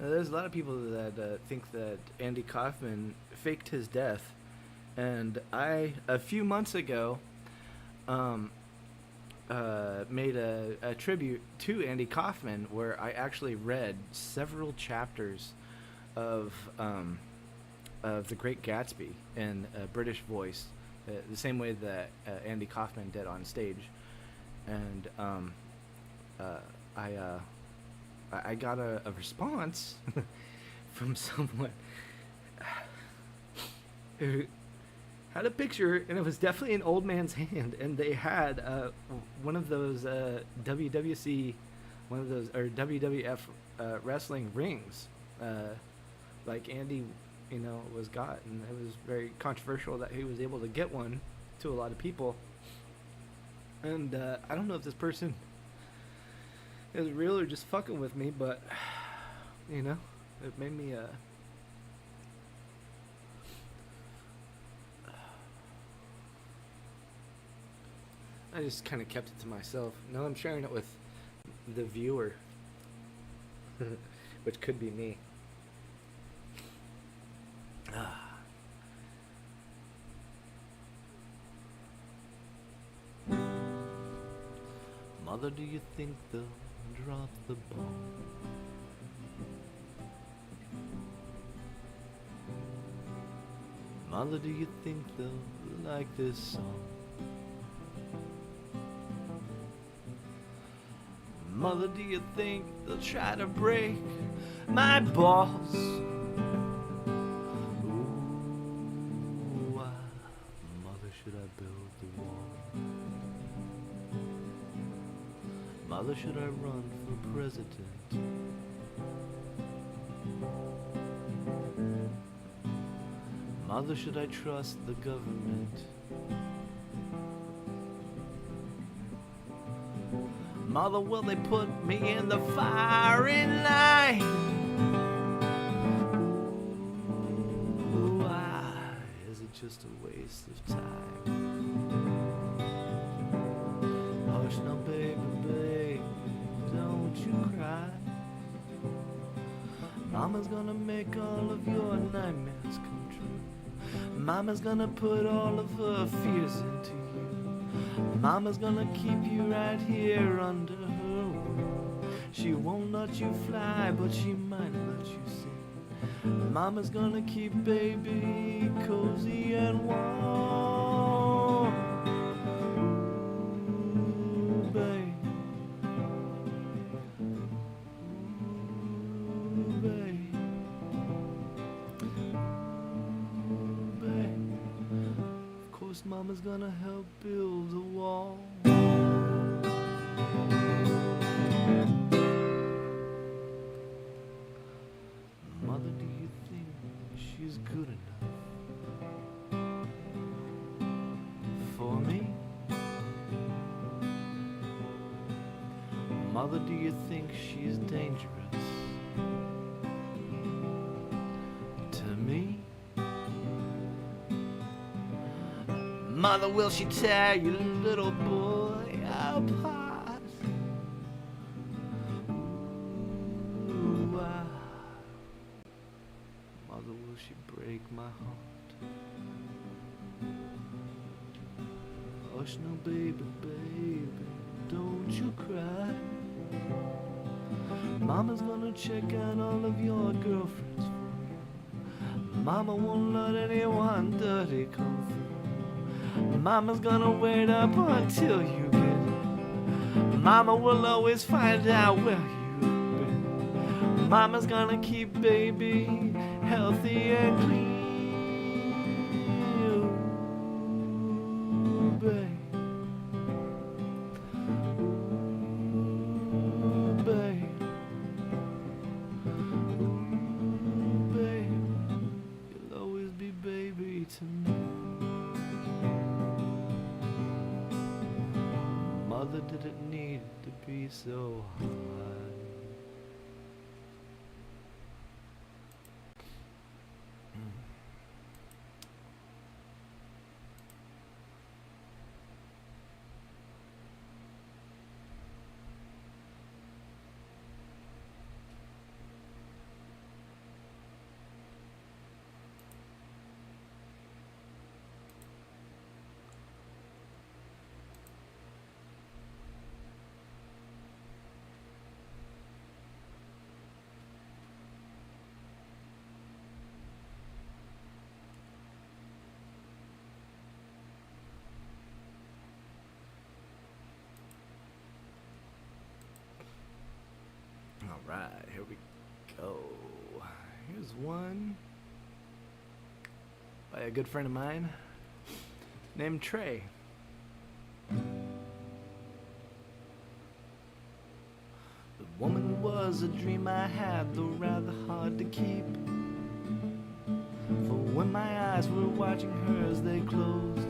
There's a lot of people that think that Andy Kaufman faked his death, and I, a few months ago, made a tribute to Andy Kaufman where I actually read several chapters of The Great Gatsby in a British voice, the same way that Andy Kaufman did on stage, and I got a response from someone had a picture, and it was definitely an old man's hand, and they had one of those WWC, one of those or WWF wrestling rings, like Andy, was got, and it was very controversial that he was able to get one to a lot of people. And I don't know if this person is real or just fucking with me, but it made me I just kind of kept it to myself. Now I'm sharing it with the viewer, which could be me. Mother, do you think they'll drop the ball? Mother, do you think they'll like this song? Mother, do you think they'll try to break my balls? Ooh, why, Mother, should I build the wall? Mother, should I run for president? Mother, should I trust the government? Mother, will they put me in the firing line? Ooh, why is it just a waste of time? Hush now, baby, baby, don't you cry. Mama's gonna make all of your nightmares come true. Mama's gonna put all of her fears into you. Mama's gonna keep you right here under her wing. She won't let you fly, but she might let you sing. Mama's gonna keep baby cozy and warm. Ooh, babe. Ooh, babe. Ooh, babe. Of course, Mama's gonna help build a wall. Mother, do you think she's good enough for me? Mother, do you think she's dangerous to me? Mother, will she tear your little boy apart? Ooh, why? Mother, will she break my heart? Hush now, baby, baby, don't you cry. Mama's gonna check out all of your girlfriends for you. Mama won't let anyone dirty come through. Mama's gonna wait up until you get in. Mama will always find out where you've been. Mama's gonna keep baby healthy and clean. Ooh, babe. Ooh, babe. Ooh, babe. You'll always be baby to me. Mother, did it need to be so hard? Alright, here we go. Here's one by a good friend of mine. named Trey. The woman was a dream I had, though rather hard to keep. For when my eyes were watching hers, they closed,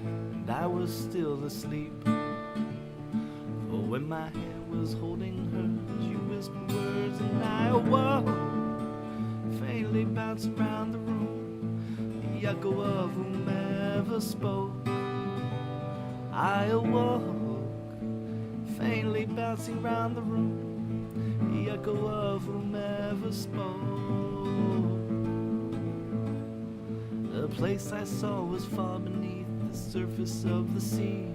and I was still asleep. For when my hand was holding hers, you whispered words, and I awoke, faintly bounced around the room, the echo of whomever spoke. I awoke, faintly bouncing around the room, the echo of whomever spoke. The place I saw was far beneath the surface of the sea.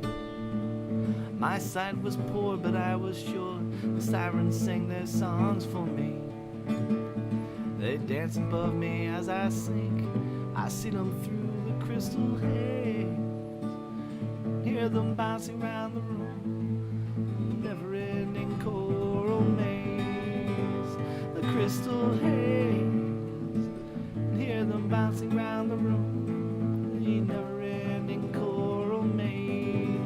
My sight was poor, but I was sure the sirens sang their songs for me. They dance above me as I sink. I see them through the crystal haze, hear them bouncing around the room, never-ending choral maze. The crystal haze, hear them bouncing around the room, the never-ending choral maze.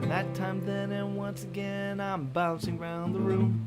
That time, then, and once again, I'm bouncing around the room.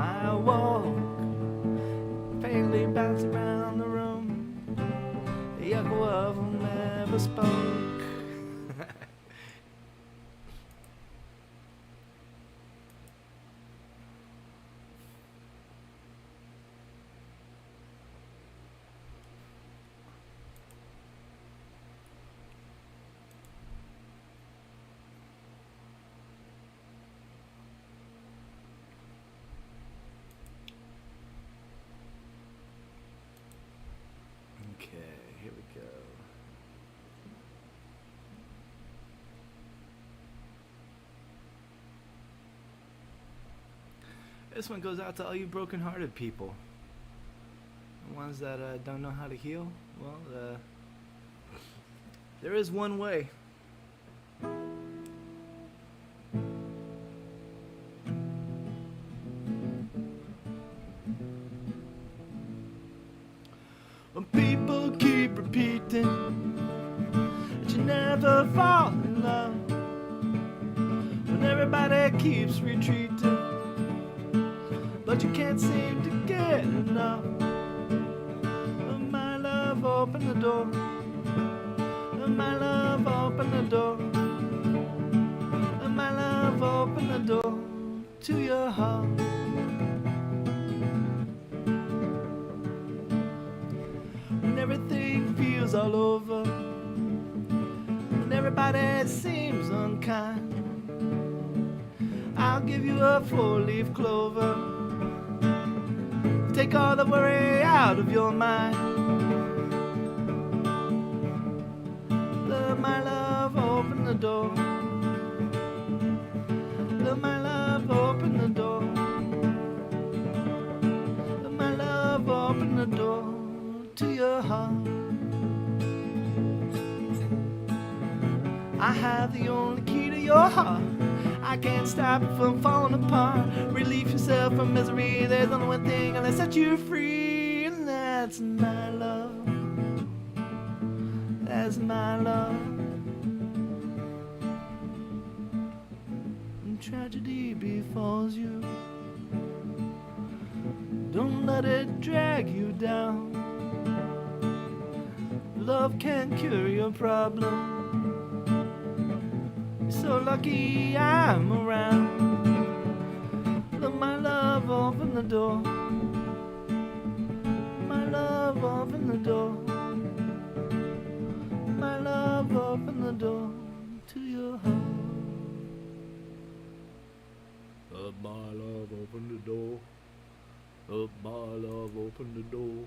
I walk, faintly bouncing around the room, the echo of whomever spoke. Okay, here we go. This one goes out to all you broken-hearted people. The ones that don't know how to heal. Well, there is one way. When people keep repeating that you never fall in love, when everybody keeps retreating, but you can't seem to get enough. My love, open the door. My love, open the door. My love, open the door to your heart. When everything feels all over, when everybody seems unkind, I'll give you a 4-leaf clover. Take all the worry out of your mind. Let my love open the door. Let my love open the door. Let my love open the door to your heart. I have the only key to your heart. I can't stop it from falling apart. Relieve yourself from misery. There's only one thing that'll set you free, and that's my love. That's my love. When tragedy befalls you, don't let it drag you down. Love can cure your problem. So lucky I'm around. Let my love open the door. My love open the door. My love open the door to your heart. Let my love open the door. Let my love open the door.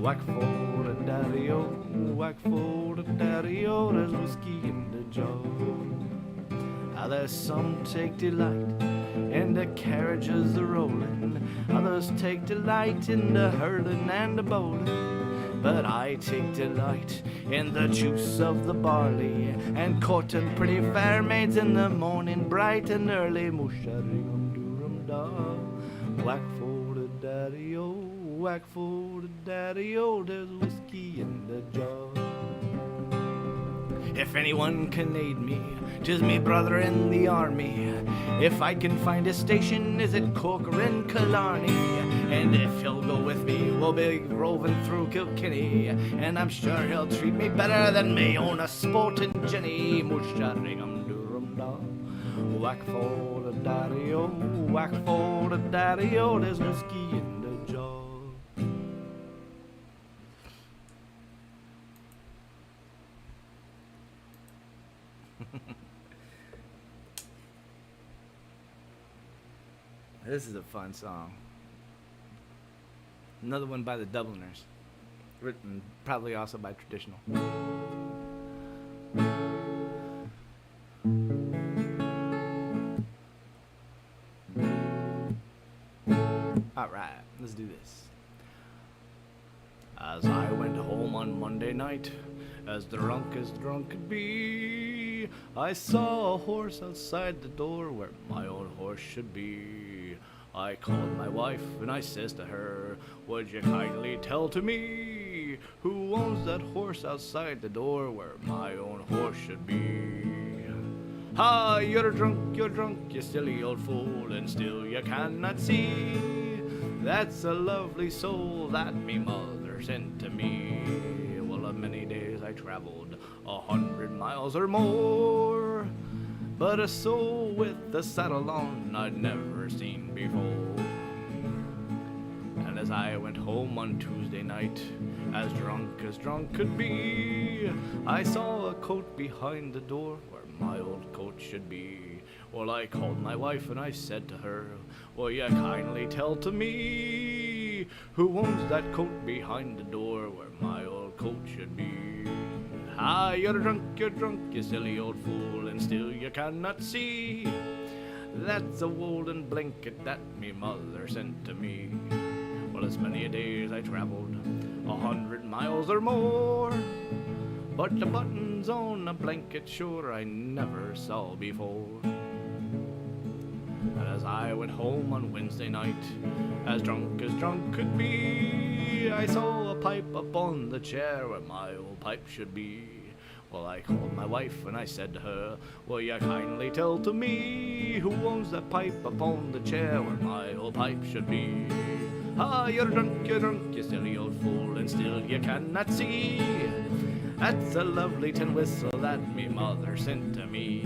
Whack for the daddy-o, whack for the daddy-o, there's whiskey in the jar. There's some take delight in the carriages a-rolling, others take delight in the hurling and the bowling. But I take delight in the juice of the barley, and courting pretty fair maids in the morning bright and early. Musha-ring-um-doo-rum-da, whack for the daddy-o, whack for the daddy-o, there's whiskey in the jar. If anyone can aid me, 'tis me brother in the army. If I can find a station, is it Cork or in Killarney? And if he'll go with me, we'll be roving through Kilkenny, and I'm sure he'll treat me better than me own a sporting Jenny. Musha-ring-um-doo-rum-da, whack for the daddy-o, whack for the daddy-o, there's whiskey in the jar. This is a fun song. Another one by the Dubliners. Written probably also by Traditional. Alright, let's do this. As I went home on Monday night, as drunk could be, I saw a horse outside the door where my own horse should be. I called my wife and I says to her, would you kindly tell to me who owns that horse outside the door where my own horse should be? Ah, you're drunk, you silly old fool, and still you cannot see. That's a lovely soul that me mother sent to me. Well, of many days I traveled 100 miles or more, but a soul with a saddle on I'd never seen before. And as I went home on Tuesday night, as drunk could be, I saw a coat behind the door where my old coat should be. Well, I called my wife and I said to her, will you kindly tell to me who owns that coat behind the door where my old coat should be? Ah, you're drunk, you silly old fool, and still you cannot see. That's a woolen blanket that me mother sent to me. Well, as many a days I traveled 100 miles or more, but the buttons on a blanket sure I never saw before. And as I went home on Wednesday night, as drunk could be, I saw a pipe upon the chair where my old pipe should be. Well, I called my wife and I said to her, will you kindly tell to me who owns that pipe upon the chair where my old pipe should be? Ah, you're drunk, you silly old fool, and still you cannot see. That's a lovely tin whistle that me mother sent to me.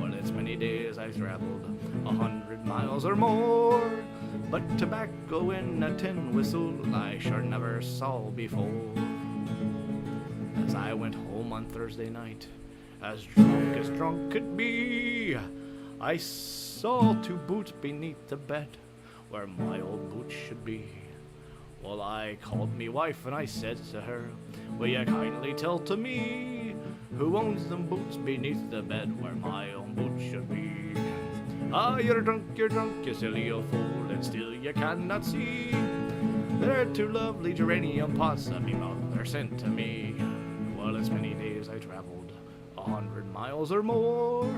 Well, it's many days I've traveled 100 miles or more, but tobacco in a tin whistle I sure never saw before. As I went home on Thursday night, as drunk could be, I saw 2 boots beneath the bed where my old boots should be. Well, I called me wife and I said to her, will you kindly tell to me who owns them boots beneath the bed where my own boots should be? Ah, you're drunk, you silly old fool, and still you cannot see. They're 2 lovely geranium pots that me mother sent to me. Well, as many days I traveled 100 miles or more,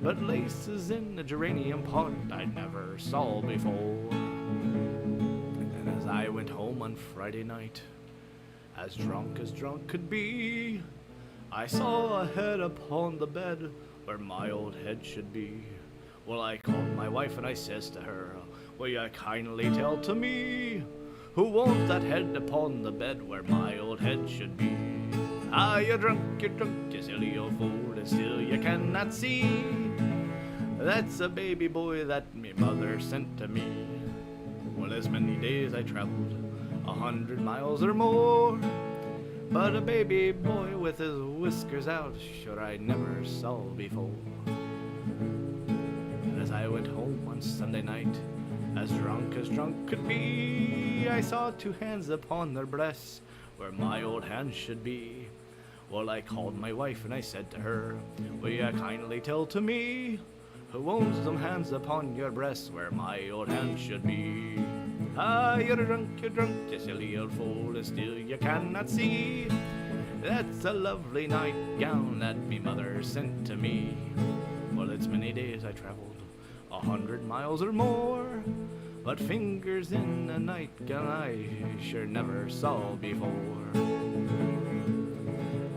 but laces in a geranium pot I never saw before. And as I went home on Friday night, as drunk could be, I saw a head upon the bed where my old head should be. Well, I called my wife and I says to her, will you kindly tell to me who owns that head upon the bed where my old head should be? Ah, you're drunk, you silly old fool, and still you cannot see. That's a baby boy that me mother sent to me. Well, as many days I traveled 100 miles or more, but a baby boy with his whiskers out sure I never saw before. And as I went home on Sunday night, As drunk could be, I saw two hands upon their breasts, where my old hands should be. Well, I called my wife and I said to her, will you kindly tell to me, who owns them hands upon your breasts, where my old hands should be? Ah, you're drunk, you silly old fool, and still you cannot see. That's a lovely nightgown that me mother sent to me. Well, it's many days I traveled, 100 miles or more, but fingers in a nightgown I sure never saw before.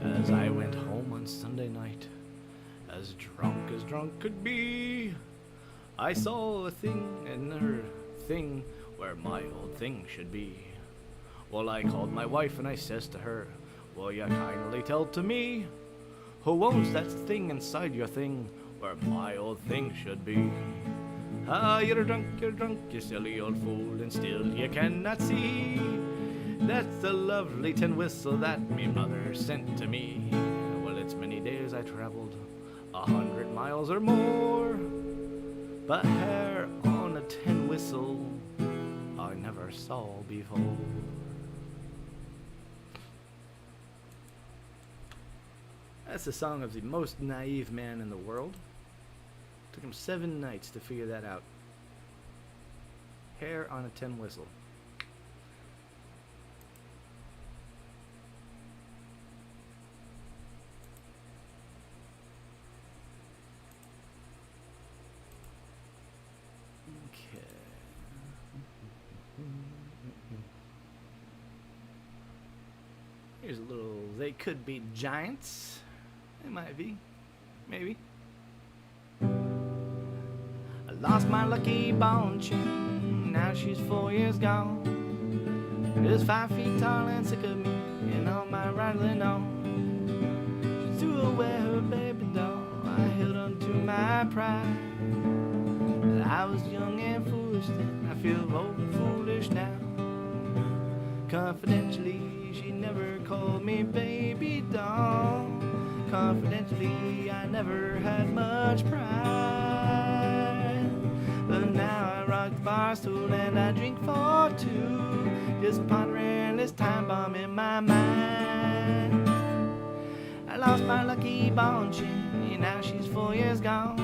As I went home on Sunday night, as drunk could be, I saw a thing in her thing where my old thing should be. Well, I called my wife and I says to her, will you kindly tell to me, who owns that thing inside your thing where my old thing should be? Ah, you're drunk, you silly old fool, and still you cannot see. That's the lovely tin whistle that me mother sent to me. Well, it's many days I traveled, 100 miles or more, but hair on a tin whistle I never saw before. That's the song of the most naive man in the world. Took him 7 nights to figure that out. Hair on a tin whistle. Okay. Here's a little They Could Be Giants. They might be. Maybe. I lost my lucky bone chain. Now she's 4 years gone. Just 5 feet tall and sick of me and all my rattling on. She threw away her baby doll. I held on to my pride. I was young and foolish then. I feel old and foolish now. Confidentially, she never called me baby doll. Confidentially, I never had much pride. But now I rock the bar stool and I drink for 2, just pondering this time bomb in my mind. I lost my lucky ball and chain, now she's 4 years gone.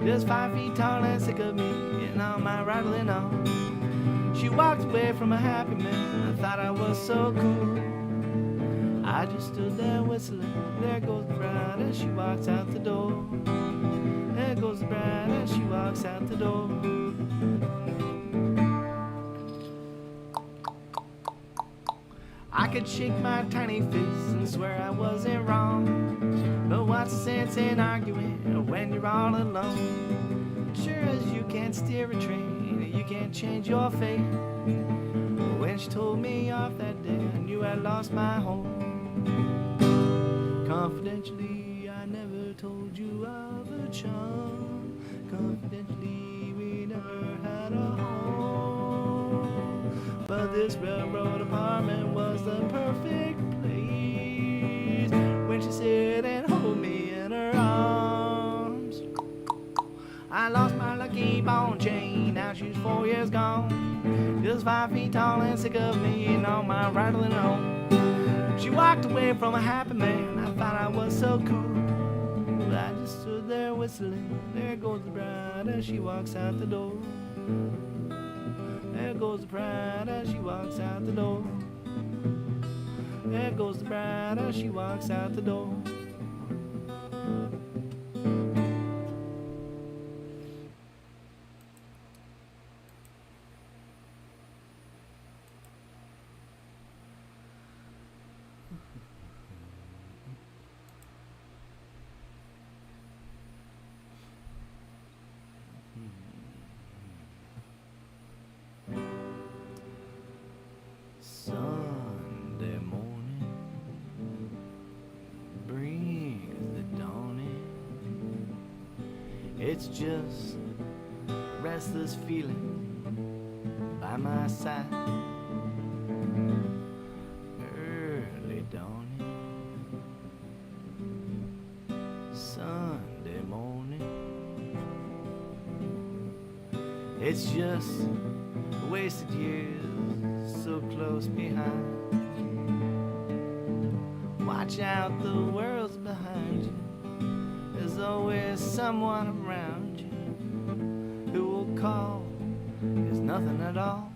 Just 5 feet tall and sick of me and all my rattling on. She walked away from a happy man, I thought I was so cool. I just stood there whistling, there goes the bride as she walks out the door. There goes the bride as she walks out the door. I could shake my tiny fist and swear I wasn't wrong. But what's the sense in arguing when you're all alone? Sure as you can't steer a train, you can't change your fate. When she told me off that day, I knew I lost my home. Confidentially, I never told you of a chum. Confidentially, we never had a home. But this railroad apartment was the perfect place when she said and hold me in her arms. I lost my lucky bone chain, now she's 4 years gone. Just 5 feet tall and sick of me and all my rattling on. She walked away from a happy man, I thought I was so cool. But I just stood there whistling, there goes the bride as she walks out the door. There goes the bride as she walks out the door. There goes the bride as she walks out the door. Sunday morning brings the dawning. It's just restless feeling by my side. Early dawning, Sunday morning. It's just wasted years so close behind. Watch out, the world's behind you. There's always someone around you who will call. It's nothing at all.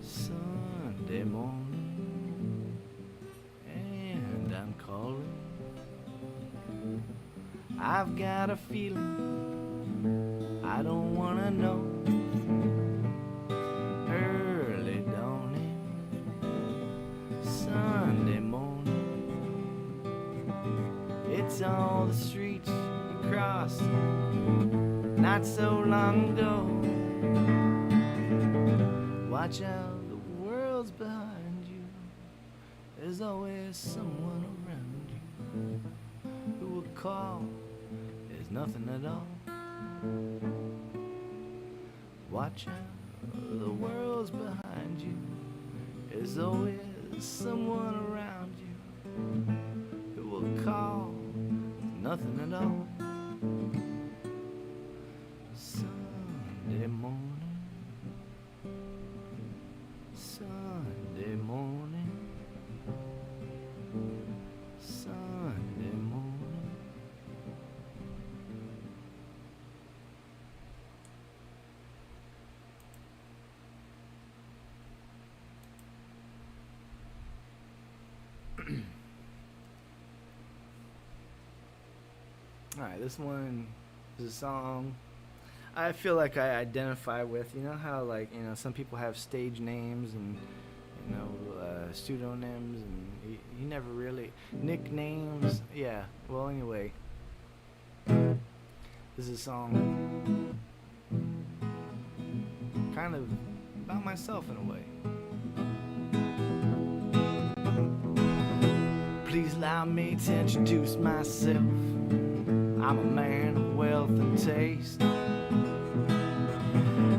Sunday morning, and I'm calling. I've got a feeling I don't wanna know. Early dawning, Sunday morning. It's all the streets you crossed not so long ago. Watch out, the world's behind you. There's always someone around you who will call. There's nothing at all. Watch out, the world's behind you. There's always someone around you who will call. There's nothing at all. Sunday morning, Sunday morning, Sunday morning. Alright, this one is a song I feel like I identify with. You know how, like, you know, some people have stage names and, you know, pseudonyms, and you never really nicknames. Yeah. Well, anyway, this is a song kind of about myself in a way. Please allow me to introduce myself. I'm a man of wealth and taste.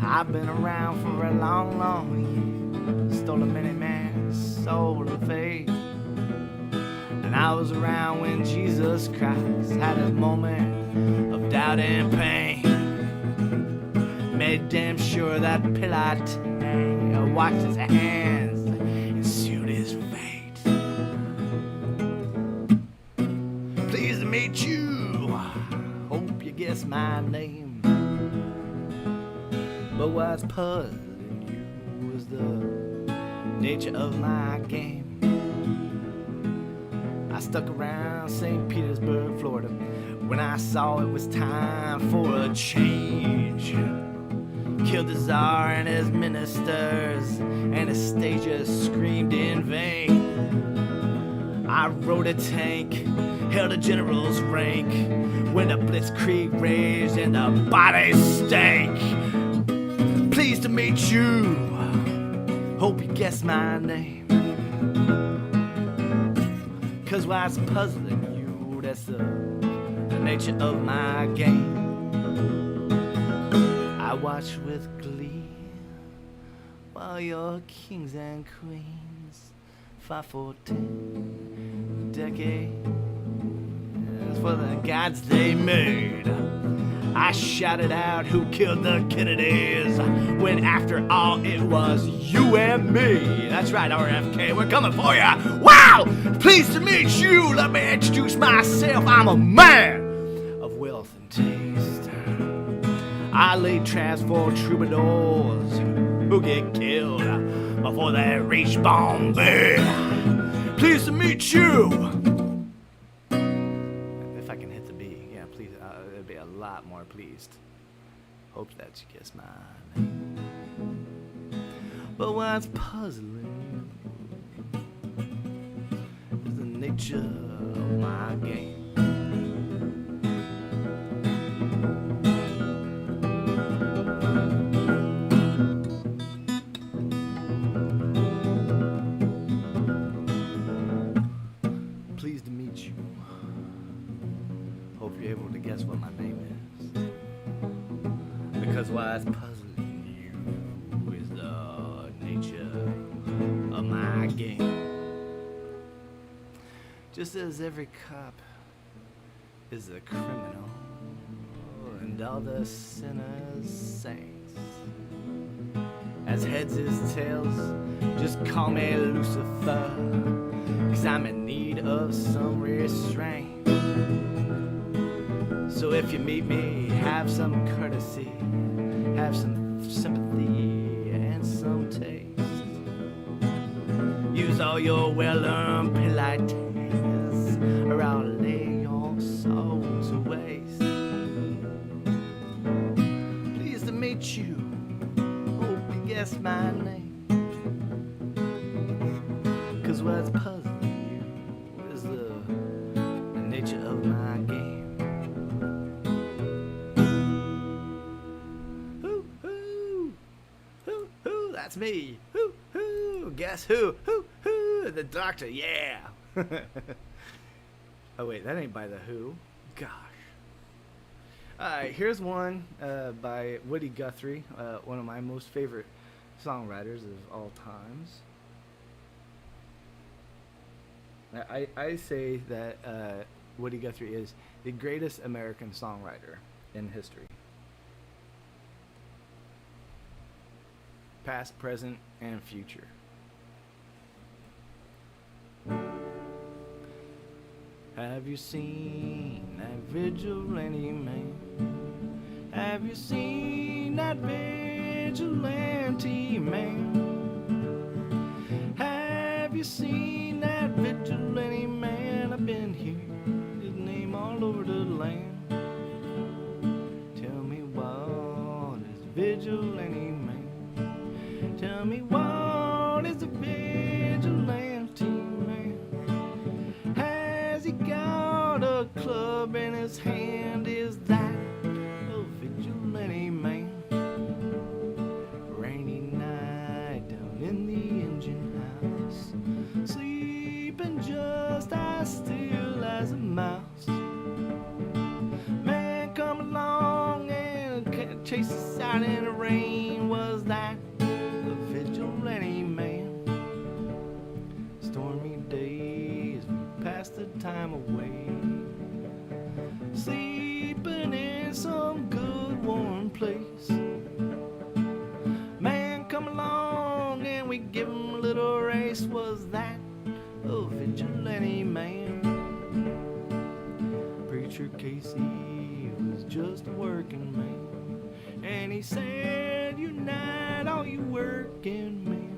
I've been around for a long, long year. Stole a many man's soul and faith. And I was around when Jesus Christ had his moment of doubt and pain. Made damn sure that Pilate washed his hands and sealed his fate. Pleased to meet you. Hope you guess my name. But what's puzzling you is the nature of my game. I stuck around St. Petersburg, Florida, when I saw it was time for a change. Killed the Tsar and his ministers, Anastasia screamed in vain. I rode a tank, held a general's rank, when the blitzkrieg raged and the bodies stank. Pleased to meet you. Hope you guess my name. Cause what's puzzling you, that's the nature of my game. I watch with glee while your kings and queens fight for 10 decades for the gods they made. I shouted out who killed the Kennedys, when after all it was you and me. That's right, RFK, we're coming for ya. Wow! Pleased to meet you. Let me introduce myself. I'm a man of wealth and taste. I laid traps for troubadours who get killed before they reach Bombay. Pleased to meet you. If I can hit the B, yeah, please. It'd be a lot more pleased. Hope that you guess my name. But what's puzzling is the nature of my game. Pleased to meet you. Hope you're able to guess what my name is. Because what's puzzling you is the nature of my game. Just as every cop is a criminal, all the sinners' saints. As heads is tails, just call me Lucifer, 'cause I'm in need of some restraint. So if you meet me, have some courtesy, have some sympathy and some taste. Use all your well-earned politeness, or I'll lay your soul to waste. Pleased to meet you. Hope you guess my name. 'Cause what's puzzling you is the nature of my game. Hoo hoo, hoo hoo, that's me. Hoo hoo, guess who? Hoo hoo, the doctor, yeah. Oh wait, that ain't by the Who. Gosh. Alright, here's one by Woody Guthrie, one of my most favorite songwriters of all times. I say that Woody Guthrie is the greatest American songwriter in history. Past, present, and future. Have you seen that vigilante man? Have you seen that vigilante man? Have you seen that vigilante man? I've been hearing his name all over the land. Tell me what is a vigilante man? Tell me what is a vigilante man? Has he got a club in his hand? Is that a vigilante man? Rainy night down in the engine house, sleeping just as still as a mouse. Man come along and chase us out in the rain. Was that a vigilante man? Stormy days, we pass the time away, sleeping in some good warm place. Man come along and we give him a little race. Was that a vigilante man? Preacher Casey was just a working man, and he said, unite all you working men.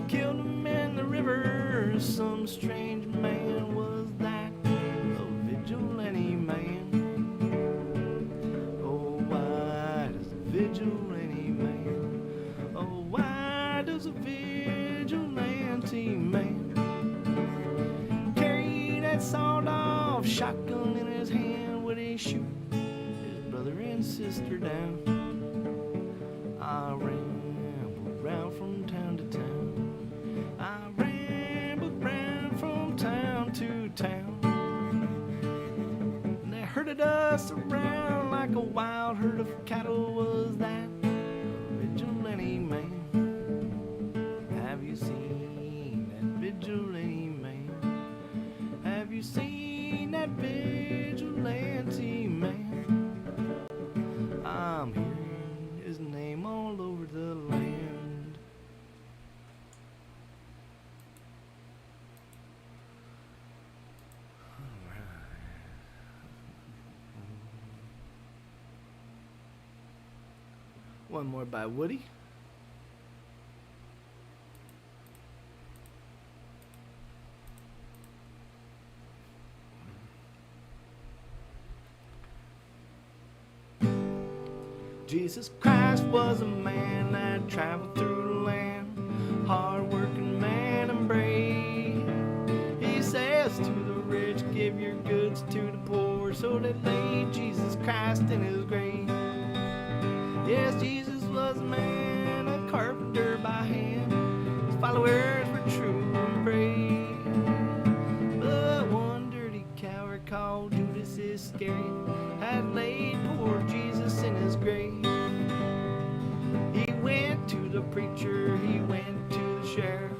Killed him in the river, some strange man. Was that a vigilante man? Oh, why does a vigilante man? Oh, why does a vigilante man carry that sawed-off shotgun in his hand? Would he shoot his brother and sister down? I rambled round from town to town. I rambled round from town to town. And they herded us around like a wild herd of cattle. Was that a vigilante man? Have you seen that vigilante man? Have you seen that vigilante man? I'm hearing his name all over the land. One more by Woody. Jesus Christ was a man that traveled through the land, hard-working man and brave. He says to the rich, give your goods to the poor, so they laid Jesus Christ in his grave. Yes, Jesus was a man, a carpenter by hand. His followers were true and brave. But one dirty coward called Judas Iscariot had laid poor Jesus in his grave. He went to the preacher, he went to the sheriff,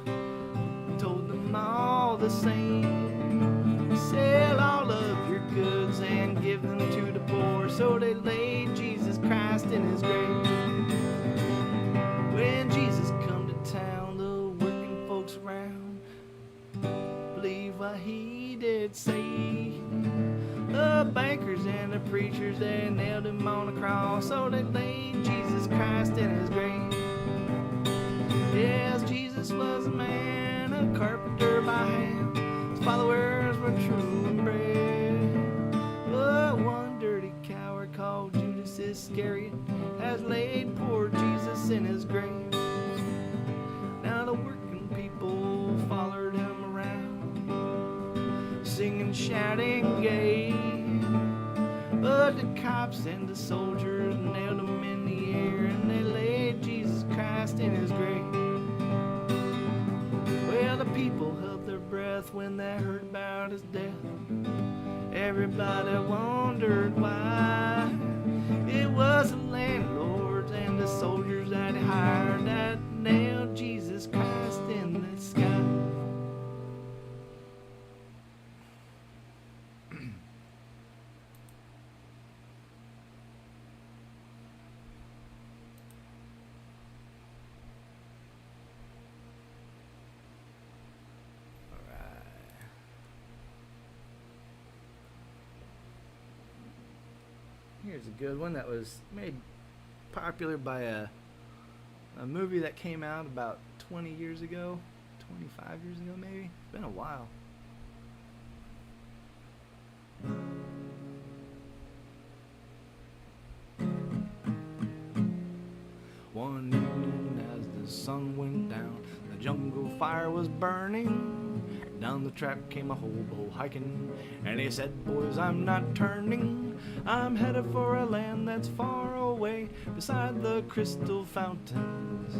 told them all the same. Sell all of your goods and give them to the poor, so they soldiers, they nailed him on a cross. So they laid Jesus Christ in his grave. Yes, Jesus was a man, a carpenter by hand. His followers were true and brave. But one dirty coward called Judas Iscariot has laid poor Jesus in his grave. Now the working people followed him around, singing, shouting, gay. But the cops and the soldiers nailed him in the air, and they laid Jesus Christ in his grave. Well, the people held their breath when they heard about his death. Everybody wondered why. It was the landlords and the soldiers that he hired that nailed Jesus Christ in the sky. Here's a good one that was made popular by a movie that came out about 20 years ago, 25 years ago maybe. It's been a while. One evening as the sun went down, the jungle fire was burning. Down the track came a hobo hiking, and he said, "Boys, I'm not turning. I'm headed for a land that's far away, beside the crystal fountains.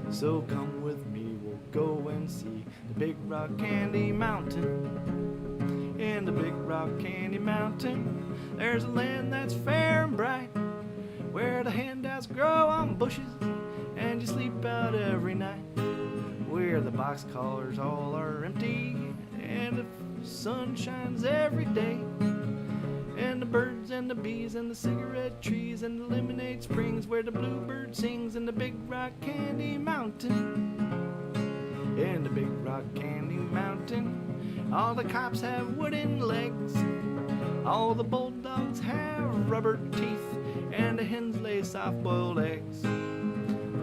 So come with me, we'll go and see the Big Rock Candy Mountain. In the Big Rock Candy Mountain, there's a land that's fair and bright, where the handouts grow on bushes, and you sleep out every night. Where the box collars all are empty, and the sun shines every day, and the birds and the bees and the cigarette trees and the lemonade springs, where the bluebird sings in the Big Rock Candy Mountain. In the Big Rock Candy Mountain, all the cops have wooden legs, all the bulldogs have rubber teeth, and the hens lay soft-boiled eggs.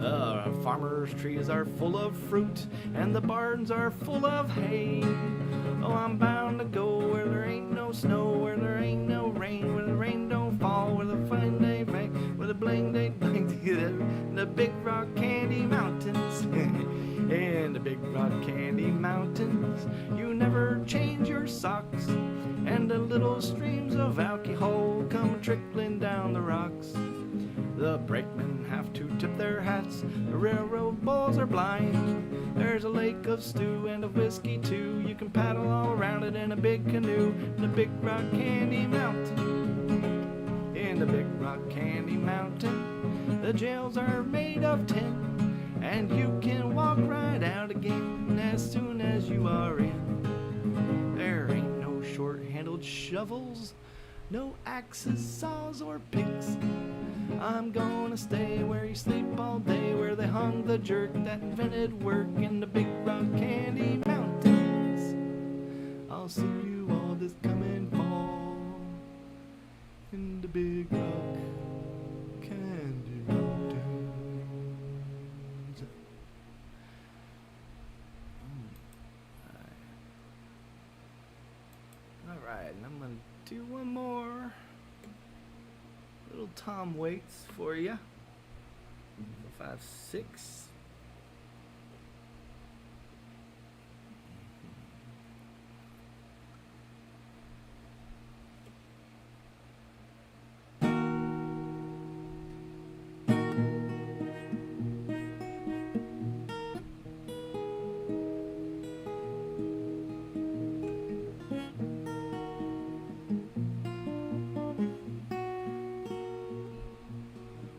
The farmers' trees are full of fruit, and the barns are full of hay. Oh, I'm bound to go where there ain't no snow, where there ain't no rain, where the rain don't fall, where the fine day make, where the bling day bling together. The Big Rock Candy Mountains. In the Big Rock Candy Mountains, you never change your socks, and the little streams of alcohol come trickling down the rocks. The brakemen have to tip their hats, the railroad bulls are blind. There's a lake of stew and of whiskey too, you can paddle all around it in a big canoe. In the Big Rock Candy Mountain. In the Big Rock Candy Mountain, the jails are made of tin, and you can walk right out again as soon as you are in. There ain't no short-handled shovels, no axes, saws, or picks. I'm gonna stay where you sleep all day, where they hung the jerk that invented work in the Big Rock Candy Mountains. I'll see you all this coming fall in the Big Rock Candy Mountains. Alright, and I'm gonna do one more little Tom Waits for you. 5, 6.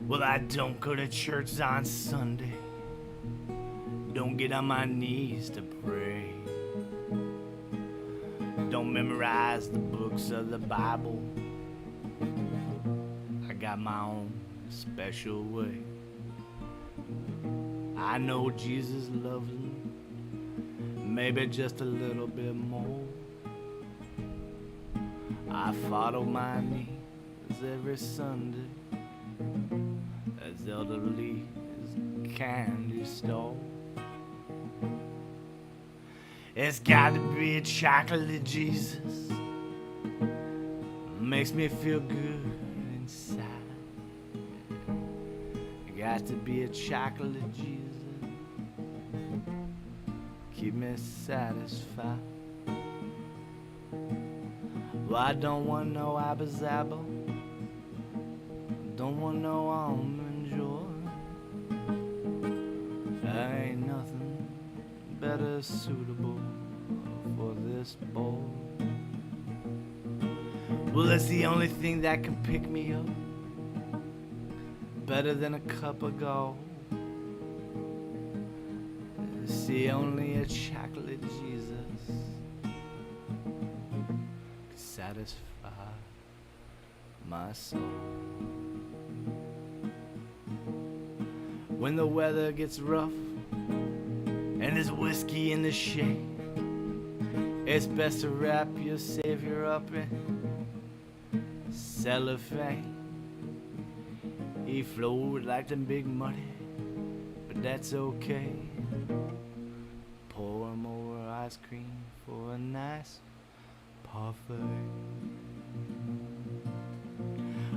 Well, I don't go to church on Sunday, don't get on my knees to pray, don't memorize the books of the Bible. I got my own special way. I know Jesus loves me, maybe just a little bit more. I follow my knees every Sunday as elderly as a candy store. It's got to be a chocolate Jesus, makes me feel good inside. It got to be a chocolate Jesus, keep me satisfied. Well, I don't want no apple, don't want no almond joy. There ain't nothing better suitable for this boy. Well, it's the only thing that can pick me up, better than a cup of gold. See, only a chocolate Jesus can satisfy my soul. When the weather gets rough and there's whiskey in the shade, it's best to wrap your savior up in cellophane. He flowed like them big muddy, but that's okay. Pour him over ice cream for a nice parfait.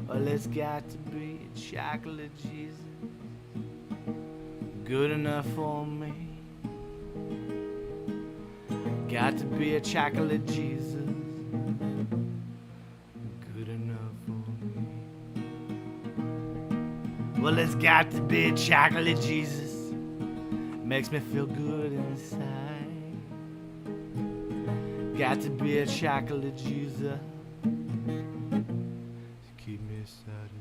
Well, it's got to be a chocolate Jesus, good enough for me. Got to be a chocolate Jesus, good enough for me. Well, it's got to be a chocolate Jesus, makes me feel good inside. Got to be a chocolate Jesus, keep me satisfied.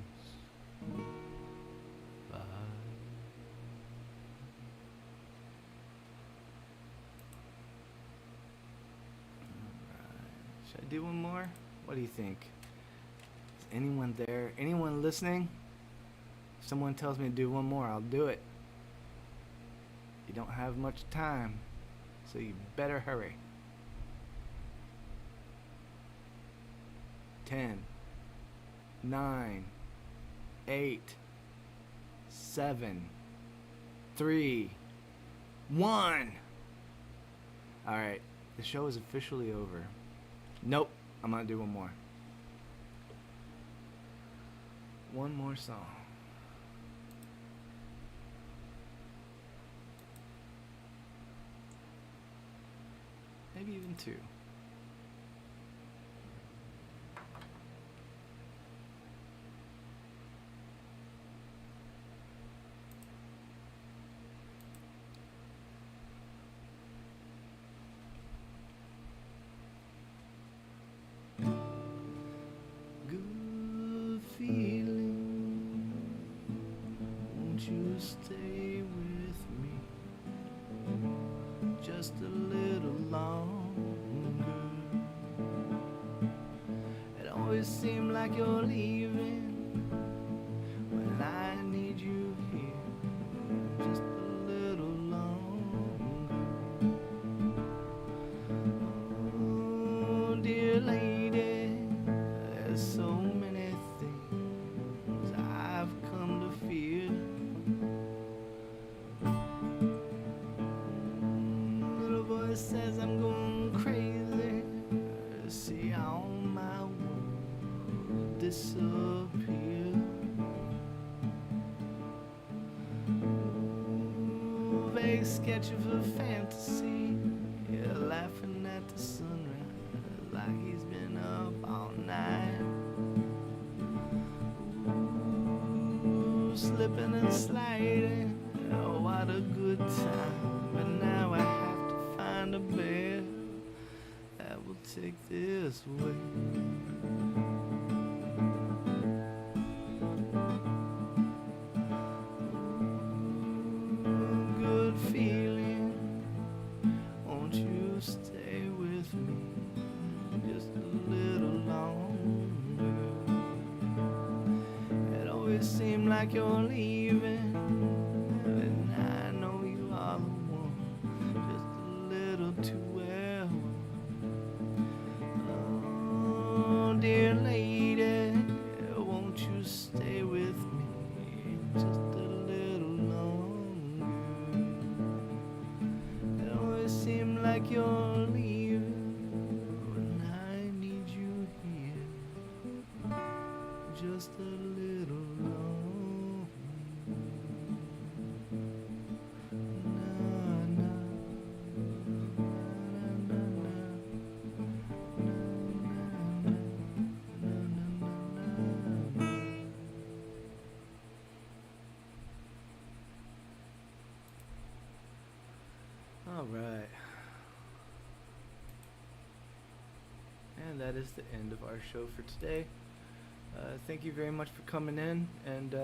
Should I do one more? What do you think? Is anyone there? Anyone listening? If someone tells me to do one more, I'll do it. You don't have much time, so you better hurry. 10, 9, 8, 7, 3, 1. Alright, the show is officially over. Nope, I'm gonna do one more. One more song. Maybe even two. Good feeling, won't you stay with me just a little longer? It always seems like you're leaving when I need you here just a little longer. Oh, dear lady, there's so many things I've come to fear. Little voice says I'm going crazy. See all my world disappear. Vague sketch of a fantasy. You're laughing at the sunrise like he's been up all night. Ooh, slipping and sliding. Oh, what a good time. But now I have to find a bed that will take this way. Good feeling, won't you stay with me just a little longer? It always seemed like you're leaving, and I know you are the one, just a little too well. Oh, dear lady, won't you're leaving, I need you here, just a little longer. Na, na, na, na, na, na, na, na, na, na. All right. And that is the end of our show for today. Thank you very much for coming in, and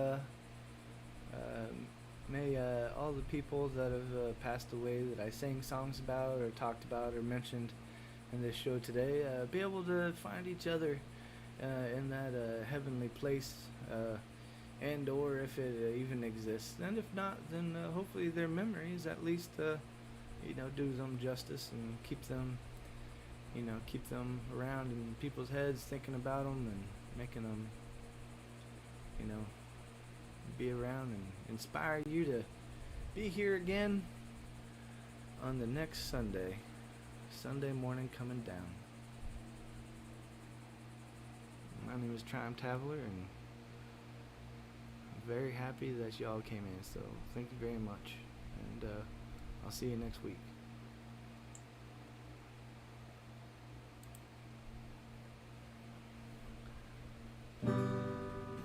may all the people that have passed away that I sang songs about or talked about or mentioned in this show today be able to find each other in that heavenly place, and or if it even exists. And if not, then hopefully their memories at least do them justice and keep them around in people's heads, thinking about them and making them be around and inspire you to be here again on the next Sunday morning coming down. My name is Trime Taveler, and I'm very happy that y'all came in, so thank you very much, and I'll see you next week.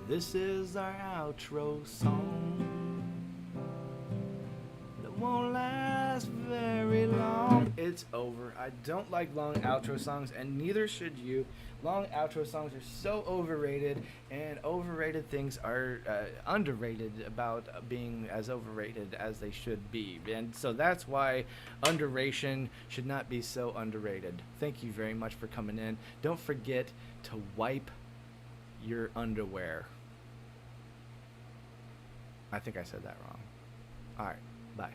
This is our outro song that won't last very long. It's over. I don't like long outro songs, and neither should you. Long outro songs are so overrated, and overrated things are underrated about being as overrated as they should be. And so that's why underration should not be so underrated. Thank you very much for coming in. Don't forget to wipe your underwear. I think I said that wrong. All right, bye.